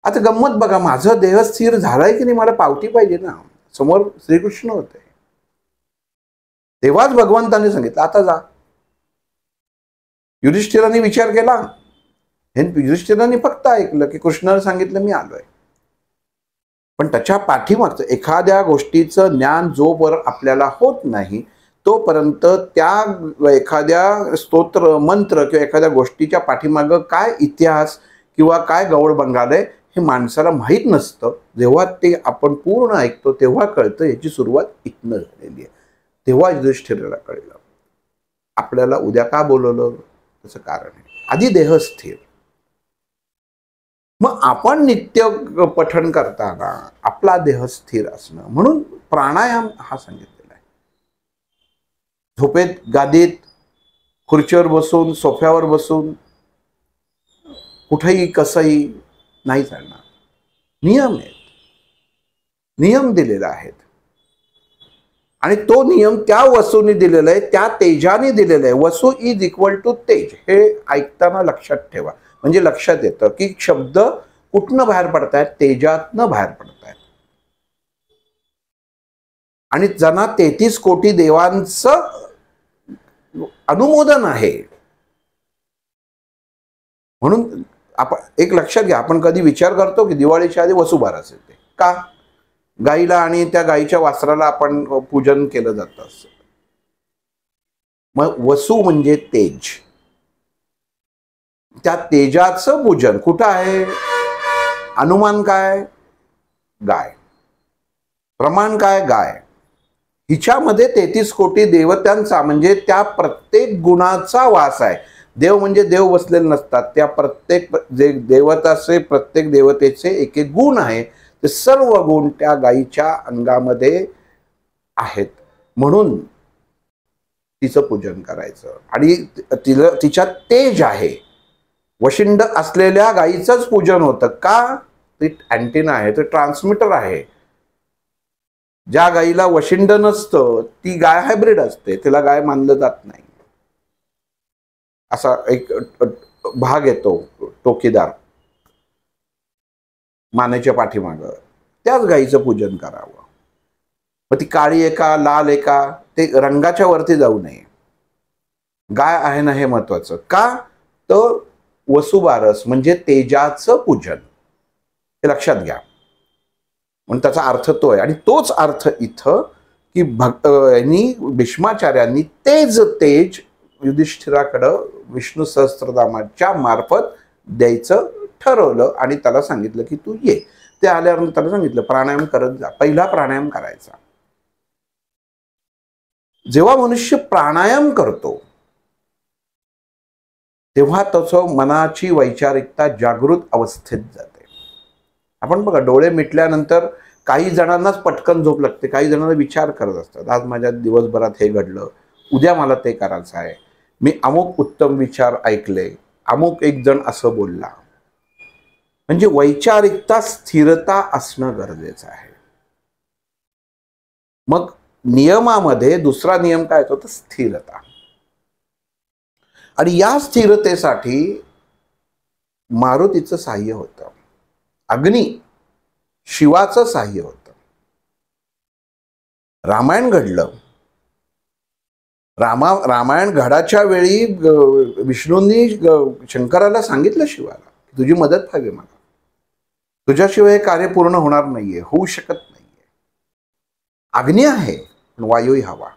S2: आता गंमत बघा, माझं देह स्थिर झालाय की नाही मला पावती पाहिजे ना. समोर श्रीकृष्ण होते, तेव्हाच भगवंताने सांगितलं आता जा. युधिष्ठिरांनी विचार केला, युधिष्ठिरांनी फक्त ऐकलं की कृष्णाने सांगितलं मी आलोय. पण त्याच्या पाठीमागचं एखाद्या गोष्टीचं ज्ञान जोपर्यंत आपल्याला होत नाही तोपर्यंत त्या एखाद्या स्तोत्र मंत्र किंवा एखाद्या गोष्टीच्या पाठीमागं काय इतिहास किंवा काय गवळ बंगाल आहे हे माणसाला माहीत नसतं. जेव्हा ते आपण पूर्ण ऐकतो तेव्हा कळतं याची सुरुवात इथनं झालेली आहे. तेव्हा युधिष्ठिराला कळलं आपल्याला उद्या का बोलवलं, त्याचं कारण आहे. आधी देह स्थिर. मग आपण नित्य पठण करताना आपला देह स्थिर असणं, म्हणून प्राणायाम हा सांगितलेला आहे. झोपेत, गादीत, खुर्चीवर बसून, सोफ्यावर बसून, कुठेही कसंही नाही चालणार. नियम आहेत, नियम दिलेले आहेत. आणि तो नियम त्या वसूने दिलेला आहे, त्या तेजाने दिलेला आहे. वसू इज इक्वल टू तेज. हे ऐकताना लक्षात ठेवा. म्हणजे लक्षात येतं की शब्द कुठनं बाहेर पडतायत, तेजातनं बाहेर पडतायत. आणि ज्यांना 33 कोटी देवांचं अनुमोदन आहे. म्हणून आपण एक लक्षात घ्या, आपण कधी विचार करतो की दिवाळीच्या आधी वसुबारस येते का? गाईला आणि त्या गाईच्या वासराला आपण पूजन केलं जातं असं. मग वसू म्हणजे तेज. त्या तेजाचं पूजन कुठं आहे? अनुमान काय? गाय. प्रमाण काय? गाय. हिच्यामध्ये 33 कोटी देवतांचा म्हणजे त्या प्रत्येक गुणाचा वास आहे. देव म्हणजे देव बसलेले नसतात. त्या प्रत्येक जे देवताचे, प्रत्येक देवतेचे एक एक गुण आहे. ते सर्व गुण त्या गायीच्या अंगामध्ये आहेत. म्हणून तिचं पूजन करायचं. आणि तिच्यात तेज आहे. वशिंड असलेल्या गायीचंच पूजन होतं का? ती अँटिना आहे, ते ट्रान्समीटर आहे. ज्या गायीला वशिंड नसतं ती गाय हायब्रिड असते, तिला गाय मानलं जात नाही. असा एक भाग येतो टोकीदार मानेच्या पाठीमागं. त्याच गायीचं पूजन करावं. मग ती काळी आहे का, लाल आहे का, ते रंगाच्या वरती जाऊ नये. गाय आहे ना हे महत्वाचं. का? तर वसुबारस म्हणजे तेजाचं पूजन, हे लक्षात घ्या. म्हणून त्याचा अर्थ तो आहे. आणि तोच अर्थ इथं की भीष्माचार्यांनी तेज युधिष्ठिराकडं विष्णू सहस्त्रनामाच्या मार्फत द्यायचं ठरवलं. आणि त्याला सांगितलं की तू ये. ते आल्यावर त्याला सांगितलं प्राणायाम करत जा. पहिला प्राणायाम करायचा. जेव्हा मनुष्य प्राणायाम करतो तेव्हा त्याचं मनाची वैचारिकता जागृत अवस्थेत जाते. आपण बघा, डोळे मिटल्यानंतर काही जणांनाच पटकन झोप लागते, काही जणांना विचार करत असतात. आज माझ्या दिवसभरात हे घडलं, उद्या मला ते करायचं आहे, मी अमुक उत्तम विचार ऐकले, अमुक एक जण असं बोलला. म्हणजे वैचारिकता, स्थिरता असणं गरजेचं आहे. मग नियमामध्ये दुसरा नियम काय येतो तर स्थिरता. आणि या स्थिरतेसाठी मारुतीचं साह्य होतं, अग्नी शिवाचं साह्य होतं. रामायण घडलं. रामायण घडाच्या वेळी विष्णूंनी शंकराला सांगितलं शिवाला, तुझी मदत हवी मला, तुझ्याशिवाय हे कार्य पूर्ण होणार नाहीये, होऊ शकत नाहीये. अग्नी आहे पण वायूही हवा.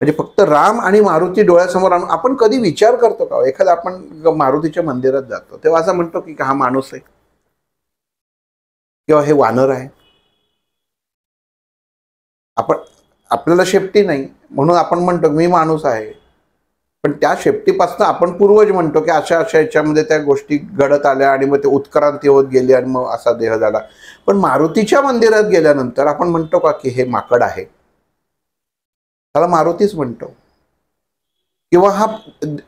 S2: म्हणजे फक्त राम आणि मारुती डोळ्यासमोर आणून आपण कधी विचार करतो का? एखादा आपण मारुतीच्या मंदिरात जातो तेव्हा असं म्हणतो की हा माणूस आहे किंवा हे वानर आहे. आपल्याला शेपटी नाही म्हणून आपण म्हणतो मी माणूस आहे. पण त्या शेपटीपासून आपण पूर्वज म्हणतो की अशा अशा याच्यामध्ये त्या गोष्टी घडत आल्या आणि मग ते उत्क्रांती होत गेली आणि मग असा देह झाला. पण मारुतीच्या मंदिरात गेल्यानंतर आपण म्हणतो का की हे माकड आहे? त्याला मारुतीच म्हणतो. किंवा हा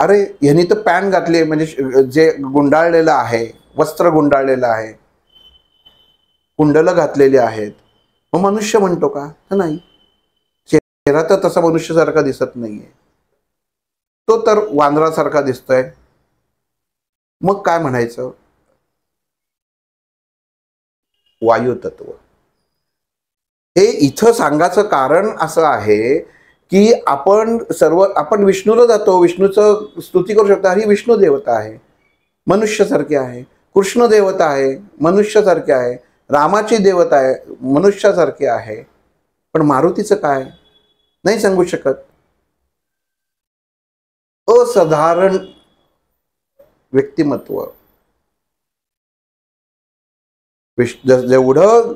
S2: अरे ह्यानी तर पॅन्ट घातली, म्हणजे जे गुंडाळलेलं आहे, वस्त्र गुंडाळलेलं आहे, कुंडलं घातलेली आहेत, मग मनुष्य म्हणतो का? नाही. चेहरा तर तसा मनुष्यासारखा दिसत नाहीये, तो तर वानरासारखा दिसतोय. मग काय म्हणायचं? वायू तत्व. हे इथं सांगायचं कारण असं आहे की आपण विष्णूला जातो, विष्णूचं स्तुती करू शकतो, ही विष्णू देवता आहे, मनुष्यासारखी आहे. कृष्ण देवता आहे, मनुष्यासारखी आहे. रामाची देवता आहे, मनुष्यासारखी आहे. पण मारुतीचं काय? नाही सांगू शकत. असाधारण व्यक्तिमत्व. जेवढं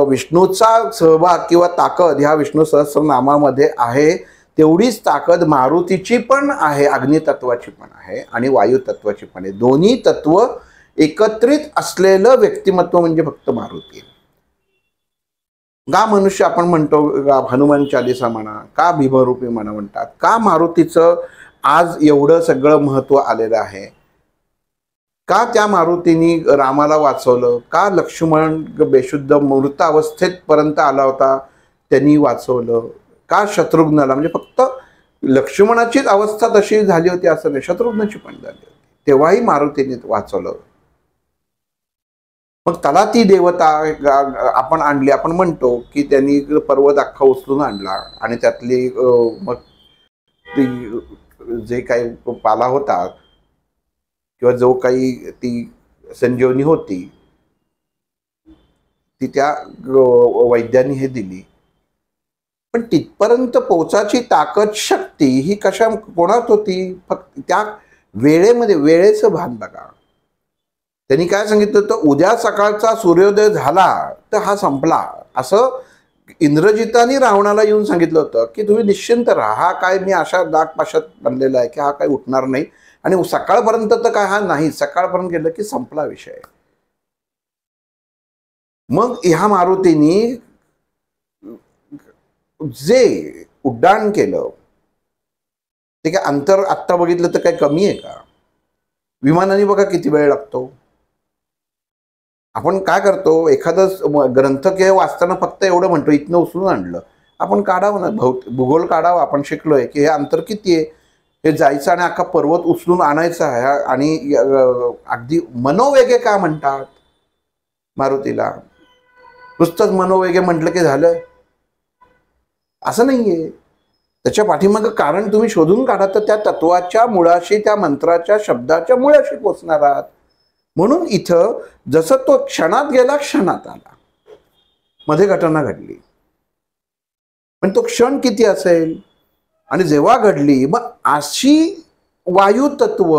S2: विष्णूचा सहभाग किंवा ताकद ह्या विष्णू सहस्रनामामध्ये आहे, तेवढीच ताकद मारुतीची पण आहे, अग्नितत्वाची पण आहे आणि वायुतत्वाची पण आहे. दोन्ही तत्व एकत्रित असलेलं व्यक्तिमत्व म्हणजे फक्त मारुती. का मनुष्य आपण म्हणतो हनुमान चालीसा म्हणा, का भीमरूपी म्हणा म्हणतात, का मारुतीचं आज एवढं सगळं महत्व आलेलं आहे, का त्या मारुतीने रामाला वाचवलं, का लक्ष्मण बेशुद्ध मृत अवस्थेत पर्यंत आला होता त्यांनी वाचवलं, का शत्रुघ्नाला, म्हणजे फक्त लक्ष्मणाचीच अवस्था तशी झाली होती असं नाही, शत्रुघ्नाची पण झाली होती, तेव्हाही मारुतीने वाचवलं. मग त्याला ती देवता आपण आणली. आपण म्हणतो की त्यांनी पर्वत अख्खा उचलून आणला आणि त्यातली मग ती जे काही पाला होता किंवा जो काही ती संजीवनी होती ती त्या वैद्यांनी हे दिली. पण तिथपर्यंत पोचायची ताकद शक्ती ही कशा कोणात होती? फक्त त्या वेळेमध्ये. वेळेचं भान बघा. त्यांनी काय सांगितलं तर उद्या सकाळचा सूर्योदय झाला तर हा संपला, असं इंद्रजितानी रावणाला येऊन सांगितलं होतं की तुम्ही निश्चिंत राहा, हा काय मी अशा दागपाशात बनलेला आहे की हा काय उठणार नाही आणि सकाळपर्यंत तर काय हा नाही, सकाळपर्यंत गेलं की संपला विषय. मग ह्या मारुतीनी जे उड्डाण केलं ते काय अंतर आत्ता बघितलं तर काय कमी आहे का? विमानाने बघा किती वेळ लागतो. आपण काय करतो, एखादं ग्रंथ किंवा वाचताना फक्त एवढं म्हणतो इथनं उचलून आणलं. आपण काढावं ना, भूगोल काढावं. आपण शिकलोय की हे अंतर किती आहे, हे जायचं आणि अख्खा पर्वत उचलून आणायचा आहे. आणि अगदी मनोवेगे का म्हणतात मारुतीला? नुसतंच मनोवेगे म्हटलं की झालं असं नाहीये. त्याच्या पाठीमागं कारण तुम्ही शोधून काढा तर त्या तत्वाच्या मुळाशी, त्या मंत्राच्या शब्दाच्या मुळाशी पोचणार आहात. म्हणून इथं जसं तो क्षणात गेला क्षणात आला, मध्ये घटना घडली, पण तो क्षण किती असेल आणि जेव्हा घडली मग अशी वायू तत्व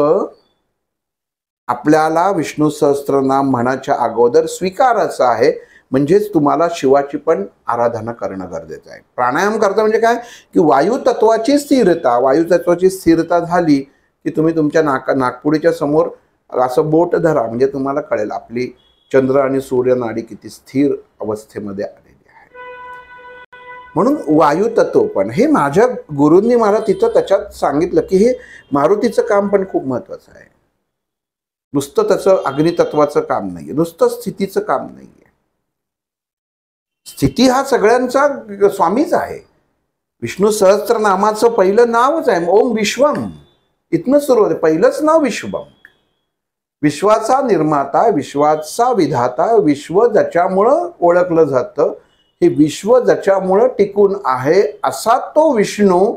S2: आपल्याला विष्णू सहस्त्रनाम म्हणाच्या अगोदर स्वीकारायचं आहे. म्हणजेच तुम्हाला शिवाची पण आराधना करणं गरजेचं आहे. प्राणायाम करता म्हणजे काय की वायू तत्वाची स्थिरता, वायू तत्वाची स्थिरता झाली की तुम्ही तुमच्या नाकपुडीच्या समोर असं बोट धरा, म्हणजे तुम्हाला कळेल आपली चंद्र आणि सूर्य नाडी किती स्थिर अवस्थेमध्ये आलेली आहे. म्हणून वायू तत्व पण हे माझ्या गुरूंनी मला तिथं त्याच्यात सांगितलं की हे मारुतीचं काम पण खूप महत्वाचं आहे. नुसतं त्याचं अग्नितत्वाचं काम नाहीये, नुसतं स्थितीचं काम नाहीये. स्थिती हा सगळ्यांचा स्वामीच आहे. विष्णू सहस्त्रनामाचं पहिलं नावच आहे ओम विश्वम. इथनं सुरू होते. पहिलंच नाव विश्वम. विश्वाचा निर्माता, विश्वाचा विधाता, विश्व ज्याच्यामुळं ओळखलं जातं, हे विश्व ज्याच्यामुळं टिकून आहे असा तो विष्णू,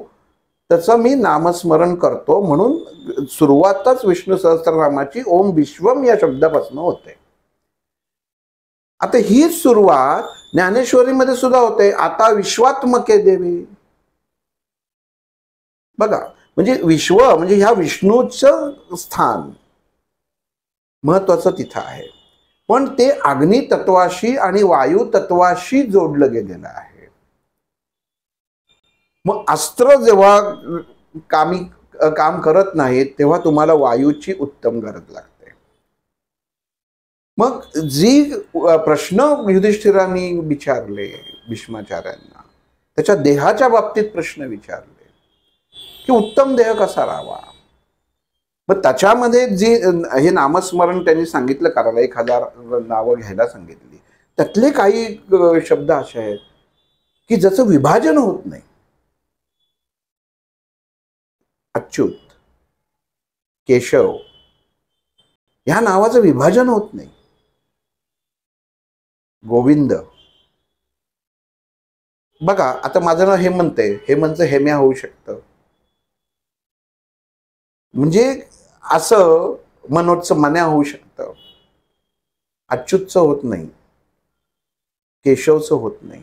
S2: त्याचं मी नामस्मरण करतो. म्हणून सुरुवातच विष्णू सहस्त्रनामाची ओम विश्वम या शब्दापासून होते. आता ही सुरुवात ज्ञानेश्वरीमध्ये सुद्धा होते. आता विश्वात्मके देवी बघा, म्हणजे विश्व म्हणजे ह्या विष्णूचं स्थान महत्वाचं तिथं आहे. पण ते अग्नी तत्वाशी आणि वायू तत्वाशी जोडलं गेलेलं आहे. मग अस्त्र जेव्हा काम करत नाहीत तेव्हा तुम्हाला वायूची उत्तम गरज लागते. मग जी प्रश्न युधिष्ठिरांनी विचारले भीष्माचार्यांना, त्याच्या देहाच्या बाबतीत प्रश्न विचारले की उत्तम देह कसा राहावा. मग त्याच्यामध्ये जी हे नामस्मरण त्यांनी सांगितलं करायला, 1000 नावं घ्यायला सांगितली. त्यातले काही शब्द असे आहेत की ज्याचं विभाजन होत नाही. अच्युत, केशव ह्या नावाचं विभाजन होत नाही. गोविंद बघा, आता माझं नाव हेमंत आहे, हेमंतचं हेम्या होऊ शकतं. म्हणजे असं मनोजचं मन्या होऊ शकतं. अच्युतचं होत नाही, केशवचं होत नाही.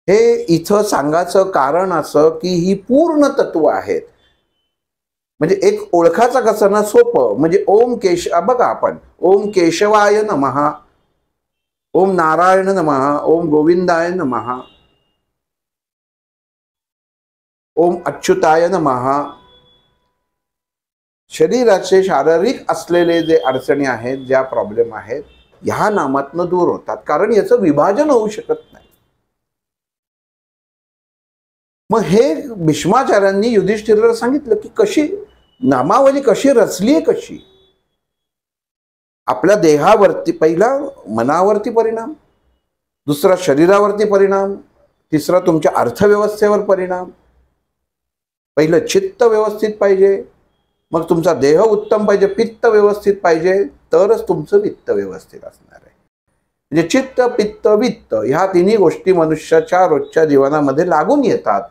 S2: हे इथं सांगायचं कारण असं की ही पूर्ण तत्व आहेत. म्हणजे एक ओळखाचं कसं ना सोपं, म्हणजे ओम बघा आपण ओम केशवाय नमः, ओम नारायण नमः, ओम गोविंदाय नमः, ओम अच्युताय नमः. शरीराचे शारीरिक असलेले जे अडचणी आहेत, ज्या प्रॉब्लेम आहेत, ह्या नामातनं दूर होतात, कारण याचं विभाजन होऊ शकत नाही. मग हे भीष्माचार्यांनी युधिष्ठिराला सांगितलं की कशी नामावली कशी रचली, कशी आपल्या देहावरती पहिला मनावरती परिणाम, दुसरा शरीरावरती परिणाम, तिसरा तुमच्या अर्थव्यवस्थेवर परिणाम. पहिलं चित्त व्यवस्थित पाहिजे, मग तुमचा देह उत्तम पाहिजे, पित्त व्यवस्थित पाहिजे, तरच तुमचं वित्त व्यवस्थित असणार आहे. म्हणजे चित्त पित्त वित्त ह्या तिन्ही गोष्टी मनुष्याच्या रोजच्या जीवनामध्ये लागून येतात.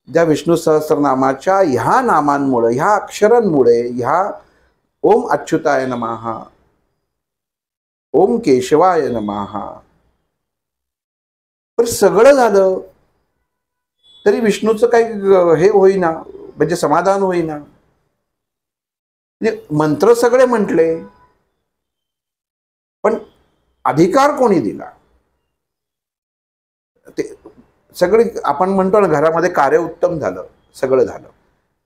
S2: ज्या विष्णू सहस्रनामाच्या ह्या नामांमुळे, ह्या अक्षरांमुळे, ह्या ओम अच्युताय नमः, ओम केशवाय नमः, पण सगळं झालं तरी विष्णूचं काही हे होईना, म्हणजे समाधान होईना. मंत्र सगळे म्हटले, पण अधिकार कोणी दिला? ते सगळे आपण म्हणतो ना, घरामध्ये कार्य उत्तम झालं, सगळं झालं,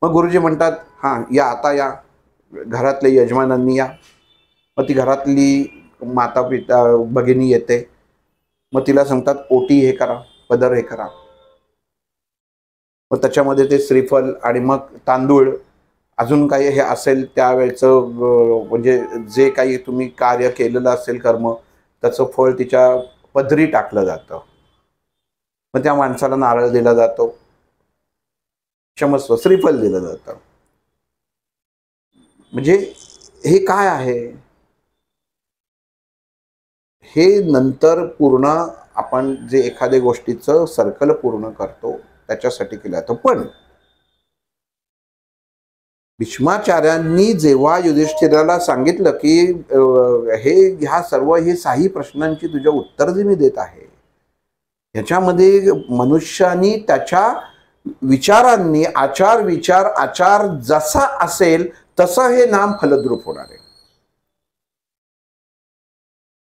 S2: मग गुरुजी म्हणतात हां या, आता या घरातल्या यजमानांनी या. मग ती घरातली माता पिता भगिनी येते, मग तिला सांगतात ओटी हे करा, पदर हे करा. मग त्याच्यामध्ये ते श्रीफल आणि मग तांदूळ, अजून काही हे असेल त्यावेळेचं, म्हणजे जे काही तुम्ही कार्य केलेलं असेल कर्म, त्याचं फळ तिच्या पदरी टाकलं जातं. मग त्या माणसाला नारळ दिला जातो, क्षमस्व श्रीफल दिलं जातं. म्हणजे हे काय आहे, हे नंतर पूर्ण आपण जे एखाद्या गोष्टीचं सर्कल पूर्ण करतो त्याच्यासाठी केलं जातं. पण भीष्माचार्यांनी जेव्हा युधिष्ठिराला सांगितलं की ह्या सर्व हे 6 प्रश्नांची तुझ्या उत्तर जे मी देत आहे, ह्याच्यामध्ये मनुष्यानी त्याच्या विचारांनी आचार विचार आचार जसा असेल तसं हे नाम फलद्रूप होणार आहे.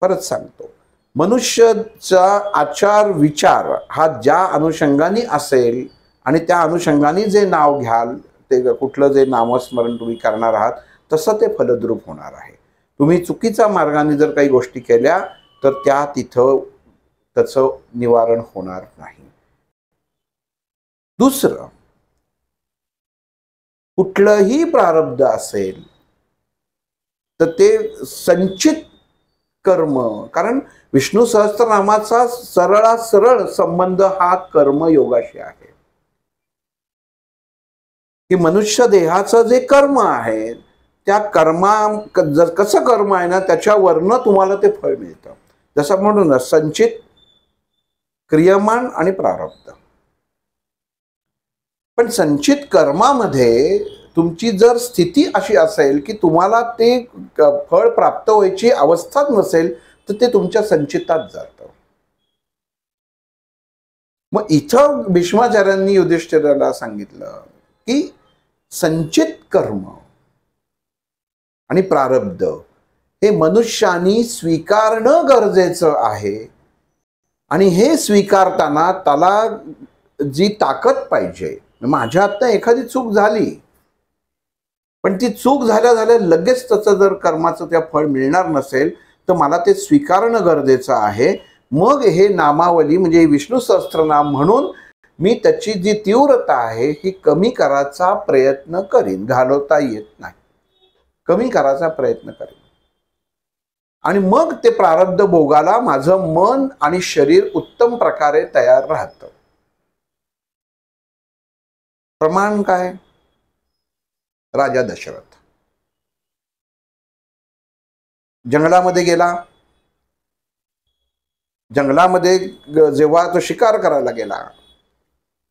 S2: परत सांगतो, मनुष्याचा आचार विचार हा ज्या अनुषंगाने असेल आणि त्या अनुषंगाने जे नाव घ्याल, ते कुठलं जे नामस्मरण तुम्ही करणार आहात, तसं ते फलद्रूप होणार आहे. तुम्ही चुकीच्या मार्गाने जर काही गोष्टी केल्या तर त्या तिथं त्याचं निवारण होणार नाही. दुसरं, कुठलंही प्रारब्ध असेल तर ते संचित कर्म, कारण विष्णू सहस्त्रनामाचा सरळ संबंध हा कर्मयोगाशी आहे. की मनुष्य देहाचं जे कर्म आहे, त्या कसं कर्म आहे ना, त्याच्यावरनं तुम्हाला ते फळ मिळतं. जसं म्हणून ना, संचित, क्रियमान आणि प्रारब्ध. पण संचित कर्मामध्ये तुमची जर स्थिती अशी असेल की तुम्हाला ते फळ प्राप्त व्हायची अवस्थाच नसेल, तर ते तुमच्या संचितात जातं. मग इथं भीष्माचार्यांनी युधिष्ठिराला सांगितलं की संचित कर्म आणि प्रारब्ध हे मनुष्यानी स्वीकारणं गरजेचं आहे. आणि हे स्वीकारताना त्याला जी ताकद पाहिजे, माझ्या हातनं एखादी चूक झाली, पण ती चूक झाल्या झाल्या लगेच त्याचं जर कर्माचं त्या फळ मिळणार नसेल, तर मला ते स्वीकारणं गरजेचं आहे. मग हे नामावली म्हणजे विष्णू सहस्त्रनाम म्हणून मी त्याची जी तीव्रता आहे ही कमी करायचा प्रयत्न करीन. घालवता येत नाही, कमी करायचा प्रयत्न करीन. आणि मग ते प्रारब्ध भोगाला माझं मन आणि शरीर उत्तम प्रकारे तयार राहतं. प्रमाण काय? राजा दशरथ जंगलामध्ये गेला. जंगलामध्ये जेव्हा तो शिकार करायला गेला,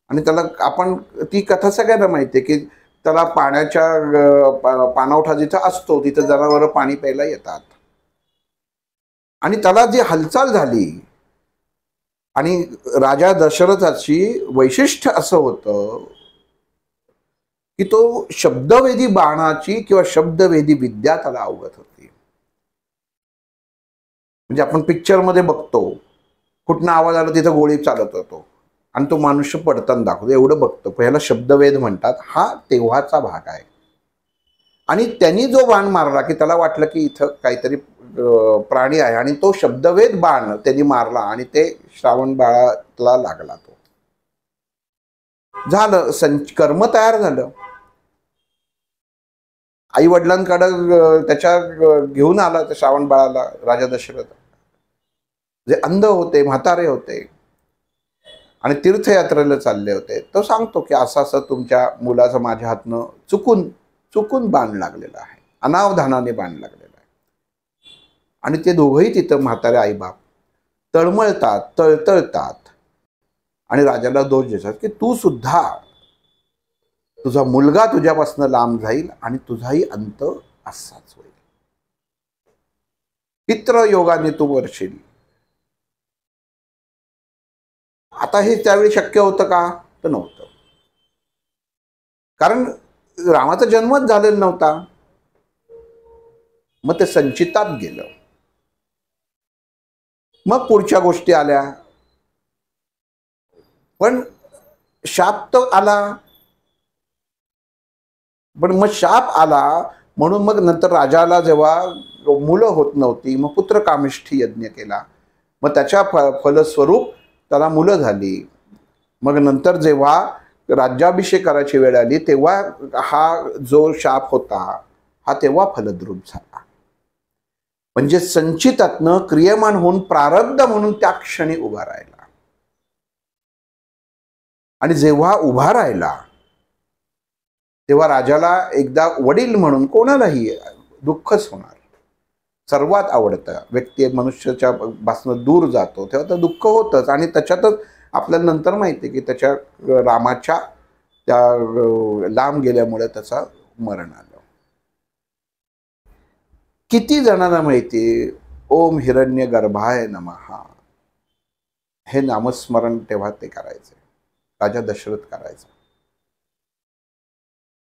S2: आणि त्याला आपण ती कथा सगळ्यांना माहिती आहे की त्याला पाण्याच्या पाणवठा जिथं असतो तिथं जनावरं पाणी प्यायला येतात. आणि त्याला जी हालचाल झाली आणि राजा दशरथाची वैशिष्ट्य असं होतं की तो शब्दवेधी बाणाची किंवा शब्दवेधी विद्या त्याला अवगत होती. म्हणजे आपण पिक्चरमध्ये बघतो, कुठनं आवाज आला तिथं गोळी चालत होतो आणि तो मनुष्य पडताना दाखवतो, एवढं बघतो. पहिला शब्दवेध म्हणतात. हा तेव्हाचा भाग आहे. आणि त्यांनी जो बाण मारला की त्याला वाटलं की इथं काहीतरी प्राणी आहे आणि तो शब्दवेध बाण त्यांनी मारला आणि ते श्रावण बाळाला लागला. तो झालं, कर्म तयार झालं. आई वडिलांकडे त्याच्या घेऊन आला त्या श्रावण बाळाला राजा दशरथ. जे अंध होते, म्हातारे होते आणि तीर्थयात्रेला चालले होते. तो सांगतो की असं असं तुमच्या मुलाचं माझ्या हातनं चुकून बाण लागलेला आहे, अनावधानाने बाण लागलेला आहे. आणि ते दोघंही तिथं म्हातारे आईबाप तळमळतात, तळतळतात आणि राजाला दोष देतात की तू सुद्धा, तुझा मुलगा तुझ्यापासून लांब जाईल आणि तुझाही अंत असाच होईल. पित्र योगाने तू वरशील. आता हे त्यावेळी शक्य होतं का? तर नव्हतं. कारण रामाचा जन्मच झालेला नव्हता. मग ते संचितात गेलं. मग पुढच्या गोष्टी आल्या. पण शाप तर आला. पण मग शाप आला म्हणून मग नंतर राजाला जेव्हा मुलं होत नव्हती, मग पुत्रकामेष्ठी यज्ञ केला. मग त्याच्या फलस्वरूप त्याला मुलं झाली. मग नंतर जेव्हा राज्याभिषेक करायची वेळ आली तेव्हा हा जो शाप होता हा तेव्हा फलद्रूप झाला. म्हणजे संचितातनं क्रियमान होऊन प्रारब्ध म्हणून त्या क्षणी उभा राहिला. आणि जेव्हा उभा राहिला तेव्हा राजाला एकदा वडील म्हणून कोणालाही दुःखच होणार. सर्वात आवडतं व्यक्ती मनुष्याच्या पासून दूर जातो तेव्हा तर दुःख होतंच. आणि त्याच्यातच आपल्याला नंतर माहिती आहे की त्याच्या रामाच्या त्या लांब गेल्यामुळे त्याचं मरण आलं. किती जणांना माहिती ओम हिरण्य गर्भाय नमः हे नामस्मरण तेव्हा ते करायचे, राजा दशरथ करायचा.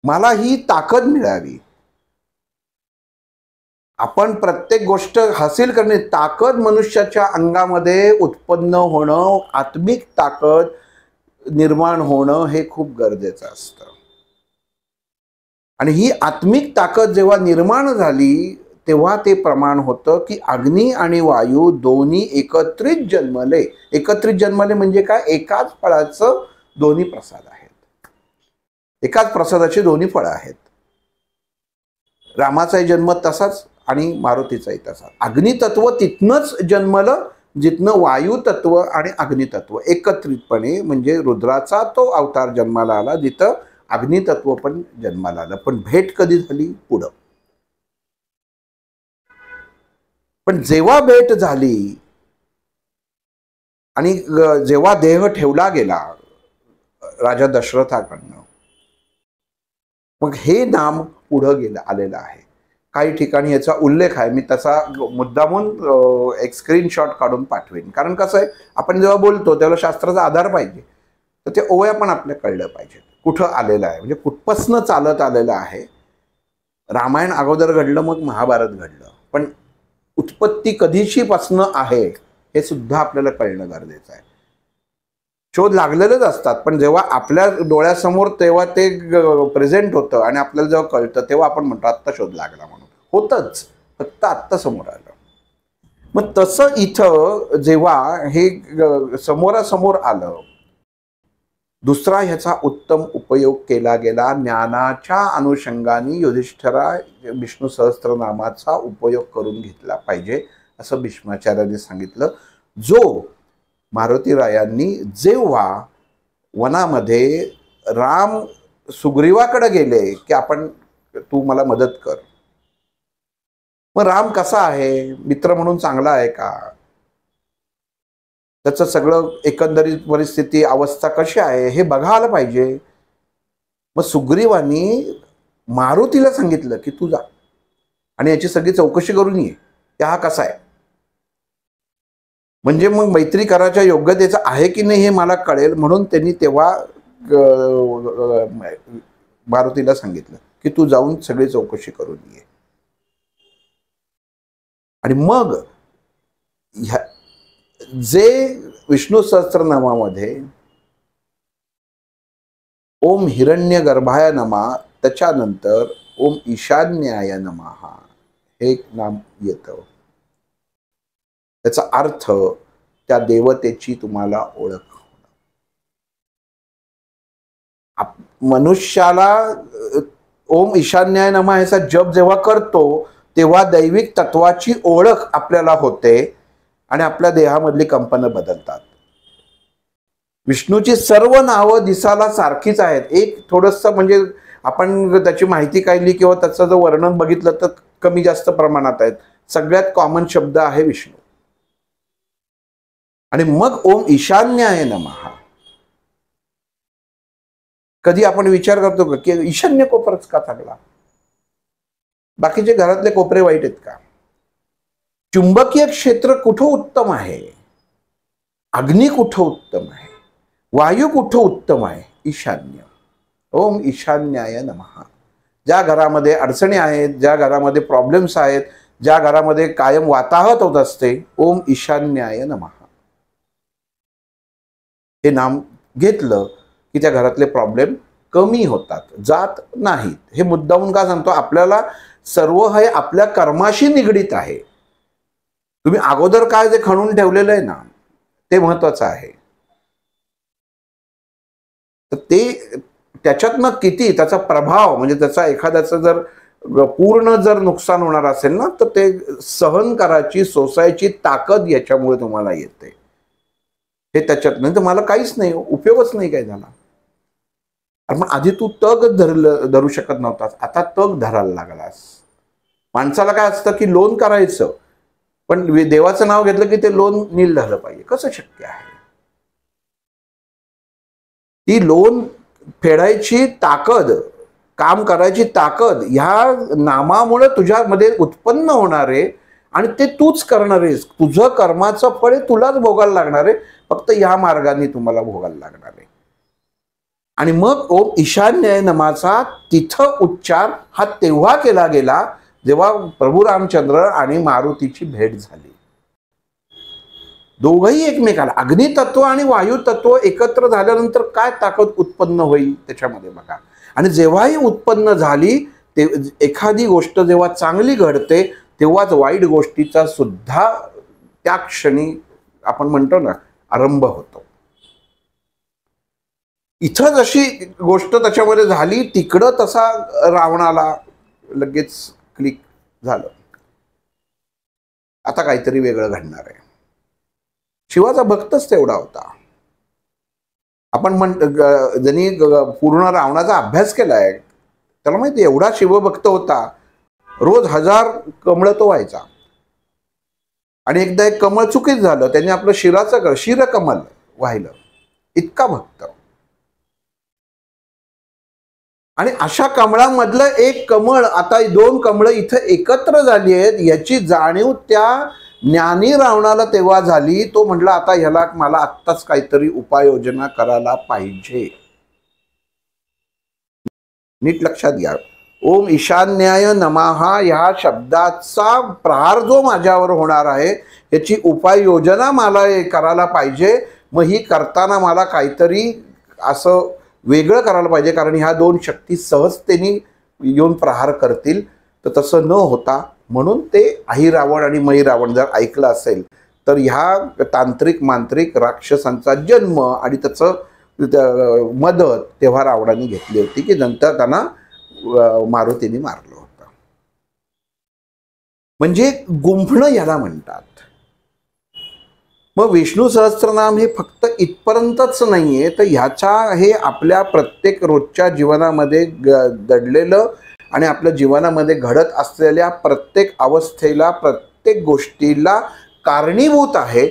S2: मला ही ताकद मिळावी. आपण प्रत्येक गोष्ट हासिल करणे, ताकद मनुष्याच्या अंगामध्ये उत्पन्न होणं, आत्मिक ताकद निर्माण होणं हे खूप गरजेचं असतं. आणि ही आत्मिक ताकद जेव्हा निर्माण झाली तेव्हा ते प्रमाण होतं की अग्नी आणि वायू दोन्ही एकत्रित जन्मले. एकत्रित जन्मले म्हणजे काय? एकाच फळाचं दोन्ही प्रसाद आहेत. एकाच प्रसादाची दोन्ही फळं आहेत. रामाचाही जन्म तसाच आणि मारुतीचाही तसा. अग्नितत्व तिथनंच जन्मलं जिथनं वायू तत्व आणि अग्नितत्व एकत्रितपणे, म्हणजे रुद्राचा तो अवतार जन्माला आला जिथं अग्नितत्व पण जन्माला आलं. पण भेट कधी झाली? पुढं. पण जेव्हा भेट झाली आणि जेव्हा देह ठेवला गेला राजा दशरथाकडनं, मग हे नाम पुढं गेलं आलेलं आहे. काही ठिकाणी याचा उल्लेख आहे. मी तसा मुद्दामून एक स्क्रीनशॉट काढून पाठवेन. कारण कसं आहे, आपण जेव्हा बोलतो त्याला शास्त्राचा आधार पाहिजे, तर ते ओव्या पण आपल्या कळलं पाहिजे कुठं आलेलं आहे, म्हणजे कुठपासनं चालत आलेलं आहे. रामायण अगोदर घडलं, मग महाभारत घडलं, पण उत्पत्ती कधीची पासनं आहे हे सुद्धा आपल्याला कळणं गरजेचं आहे. शोध लागलेलेच असतात, पण जेव्हा आपल्या डोळ्यासमोर तेव्हा ते प्रेझेंट होतं आणि आपल्याला जेव्हा कळतं तेव्हा आपण म्हणतो आत्ता शोध लागला म्हणून. होतच, फक्त आत्ता समोर आलं. मग तसं इथं जेव्हा हे समोरासमोर आलं, दुसरा ह्याचा उत्तम उपयोग केला गेला. ज्ञानाच्या अनुषंगाने युधिष्ठिरा विष्णू सहस्त्रनामाचा उपयोग करून घेतला पाहिजे असं भीष्माचार्यांनी सांगितलं. जो मारुतीरायांनी जेव्हा वनामध्ये राम सुग्रीवाकडे गेले की आपण, तू मला मदत कर. मग राम कसा आहे? मित्र म्हणून चांगला आहे का? त्याचं सगळं एकंदरीत परिस्थिती अवस्था कशी आहे हे बघायला पाहिजे. मग सुग्रीवानी मारुतीला सांगितलं की तू जा आणि याची सगळी चौकशी करून ये, हा कसा आहे. म्हणजे मग मैत्री करायच्या योग्यतेचं आहे की नाही हे मला कळेल, म्हणून त्यांनी तेव्हा मारुतीला सांगितलं की तू जाऊन सगळी चौकशी करून ये. आणि मग जे विष्णू सहस्त्रनामामध्ये ओम हिरण्यगर्भाय नमः, त्याच्यानंतर ओम ईशान्याय नमः हे एक नाम येतं. त्याचा अर्थ त्या देवतेची तुम्हाला ओळख. मनुष्याला ओम ईशान्याय नमः याचा जप जेव्हा करतो तेव्हा दैविक तत्वाची ओळख आपल्याला होते आणि आपल्या देहामधली कंपनं बदलतात. विष्णूची सर्व नावं दिसायला सारखीच आहेत. एक थोडंसं म्हणजे आपण त्याची माहिती काढली किंवा त्याचं जर वर्णन बघितलं तर कमी जास्त प्रमाणात आहेत. सगळ्यात कॉमन शब्द आहे विष्णू. आणि मग ओम ईशान्याय नमः. कधी आपण विचार करतो का की ईशान्य कोपराच का चांगला, बाकीचे घरातले कोपरे वाईट आहेत का? चुंबकीय क्षेत्र कुठं उत्तम आहे, अग्नी कुठं उत्तम आहे, वायू कुठं उत्तम आहे? ईशान्य. ओम ईशान्याय नमः. ज्या घरामध्ये अडचणी आहेत, ज्या घरामध्ये प्रॉब्लेम्स आहेत, ज्या घरामध्ये कायम वाताहत होत असते, ओम ईशान्याय नमः हे नाम घेतलं की त्या घरातले प्रॉब्लेम कमी होतात, जात नाहीत. हे मुद्दामून का सांगतो? आपल्याला सर्व हे आपल्या कर्माशी निगडीत आहे. तुम्ही अगोदर काय जे खणून ठेवलेलं आहे ना ते महत्वाचं आहे. तर ते त्याच्यातनं किती त्याचा प्रभाव, म्हणजे त्याचा एखाद्याचं जर पूर्ण जर नुकसान होणार असेल ना तर ते सहन करायची सोसायची ताकद याच्यामुळे तुम्हाला येते. हे त्याच्यात नाही तर मला काहीच नाही, उपयोगच नाही काय झाला. मग आधी तू तग धरू शकत नव्हतास, आता तग धरायला लागलास. माणसाला काय असतं की लोन करायचं, पण देवाचं नाव घेतलं की ते लोन नील झालं पाहिजे. कसं शक्य आहे? ती लोन फेडायची ताकद, काम करायची ताकद ह्या नामामुळे तुझ्यामध्ये उत्पन्न होणार आहे आणि ते तूच करणार आहेस. तुझं कर्माचं फळ तुलाच भोगायला लागणार आहे, फक्त या मार्गाने तुम्हाला भोगायला लागणार आहे. आणि मग ओम ईशान्याय नमाचा तिथं उच्चार हा तेव्हा केला गेला जेव्हा प्रभू रामचंद्र आणि मारुतीची भेट झाली. दोघंही एकमेकाला, अग्नितत्व आणि वायू तत्व एकत्र झाल्यानंतर काय ताकद उत्पन्न होईल त्याच्यामध्ये बघा. आणि जेव्हाही उत्पन्न झाली ते एखादी गोष्ट जेव्हा चांगली घडते तेव्हाच वाईट गोष्टीचा सुद्धा त्या क्षणी आपण म्हणतो ना आरंभ होतो. इथं जशी गोष्ट त्याच्यामध्ये झाली तिकडं तसा रावणाला लगेच क्लिक झालं, आता काहीतरी वेगळं घडणार आहे. शिवाचा भक्तच तेवढा होता. आपण ज्यांनी पूर्ण रावणाचा अभ्यास केलाय त्याला माहिती एवढा शिवभक्त होता. रोज 1000 कमळ तो व्हायचा. आणि एकदा एक कमळ चुकीच झालं, त्यांनी आपलं शिरकमल वाहिलं. इतका भक्त. आणि अशा कमळामधलं एक कमळ, आता 2 कमळ इथं एकत्र झाली आहेत याची जाणीव त्या ज्ञानी रावणाला तेव्हा झाली. तो म्हटला आता ह्याला मला आत्ताच काहीतरी उपाययोजना करायला पाहिजे. नीट लक्षात घ्या, ओम ईशान्याय नमः ह्या शब्दाचा प्रहार जो माझ्यावर होणार आहे याची उपाययोजना मला करायला पाहिजे. मग ही करताना मला काहीतरी असं वेगळं करायला पाहिजे, कारण ह्या 2 शक्ती सहजतेने येऊन प्रहार करतील. तर तसं न होता म्हणून ते अहिरावण आणि महिरावण जर ऐकलं असेल तर ह्या तांत्रिक मांत्रिक राक्षसांचा जन्म आणि त्याचं मदत तेव्हा रावणाने घेतली होती की नंतर त्यांना मारुतीने मारलं होतं. म्हणजे गुंफणं याला म्हणतात. मग विष्णू सहस्त्रनाम हे फक्त इथपर्यंतच नाहीये, तर ह्याचा हे आपल्या प्रत्येक रोजच्या जीवनामध्ये दडलेलं आणि आपल्या जीवनामध्ये घडत असलेल्या प्रत्येक अवस्थेला प्रत्येक गोष्टीला कारणीभूत आहे.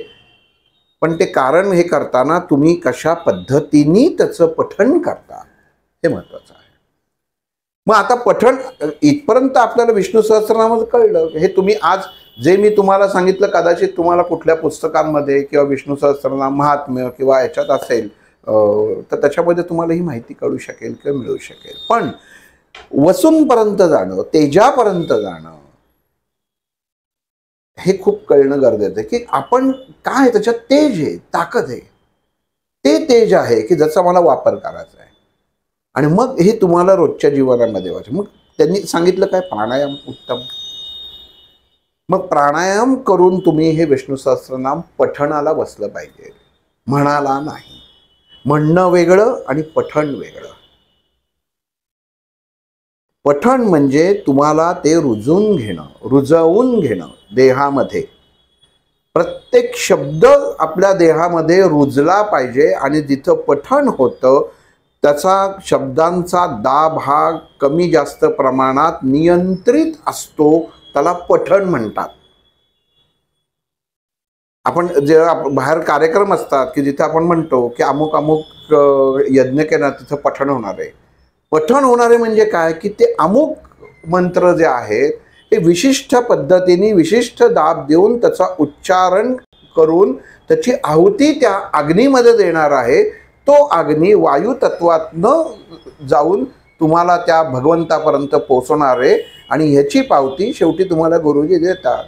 S2: पण ते कारण हे करताना तुम्ही कशा पद्धतीने त्याचं पठण करता हे महत्वाचं आहे. मग आता पठण इथपर्यंत आपल्याला विष्णू सहस्त्रनामाचं कळलं. हे तुम्ही आज जे मी तुम्हाला सांगितलं कदाचित तुम्हाला कुठल्या पुस्तकांमध्ये किंवा विष्णू सहस्त्रनाम महात्म्य किंवा याच्यात असेल, तर त्याच्यामध्ये तुम्हाला ही माहिती कळू शकेल किंवा मिळू शकेल. पण वसूंपर्यंत जाणं, तेजापर्यंत जाणं, हे खूप कळणं गरजेचं आहे की आपण काय त्याच्यात तेज आहे, ताकद आहे, ते तेज आहे की ज्याचा मला वापर करायचा आहे. आणि मग हे तुम्हाला रोजच्या जीवनामध्ये व्हायचं. मग त्यांनी सांगितलं काय, प्राणायाम उत्तम. मग प्राणायाम करून तुम्ही हे विष्णू सहस्त्रनाम पठणाला बसलं पाहिजे, म्हणाला नाही. म्हणणं वेगळं आणि पठण वेगळं. पठण म्हणजे तुम्हाला ते रुजवून घेणं देहामध्ये. प्रत्येक शब्द आपल्या देहामध्ये रुजला पाहिजे आणि जिथं पठण होतं त्याचा शब्दांचा दाब हा कमी जास्त प्रमाणात नियंत्रित असतो, त्याला पठण म्हणतात. आपण जे बाहेर कार्यक्रम असतात की जिथे आपण म्हणतो की अमुक अमुक यज्ञ केला तिथं पठण होणार आहे. पठण होणारे म्हणजे काय की ते अमुक मंत्र जे आहेत ते विशिष्ट पद्धतीने विशिष्ट दाब देऊन त्याचा उच्चारण करून त्याची आहुती त्या अग्नीमध्ये देणार आहे. तो अग्नी वायू तत्वातनं जाऊन तुम्हाला त्या भगवंतापर्यंत पोहोचणार आहे आणि ह्याची पावती शेवटी तुम्हाला गुरुजी देतात.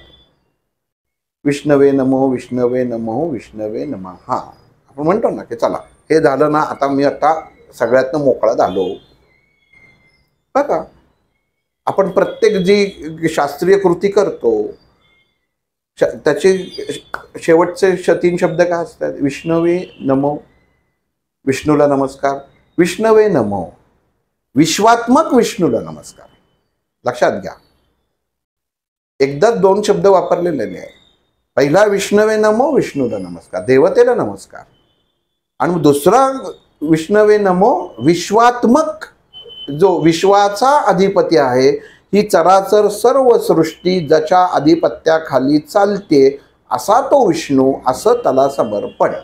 S2: विष्णवे नमो विष्णवे नमो विष्णवे नमः. आपण म्हणतो ना की चला हे झालं ना, आता सगळ्यातनं मोकळा झालो. बघा आपण प्रत्येक जी शास्त्रीय कृती करतो त्याचे शेवटचे 3 शब्द काय असतात, विष्णवे नमो, विष्णूला नमस्कार, विष्णवे नमो, विश्वात्मक विष्णूला नमस्कार. लक्षात घ्या, एकदाच 2 शब्द वापरलेले आहे. पहिला विष्णवे नमो, विष्णूला नमस्कार, देवतेला नमस्कार. आणि दुसरा विष्णवे नमो, विश्वात्मक, जो विश्वाचा अधिपती आहे, ही चराचर सर्व सृष्टी ज्याच्या अधिपत्याखाली चालते असा तो विष्णू, असं त्याला समर्पण.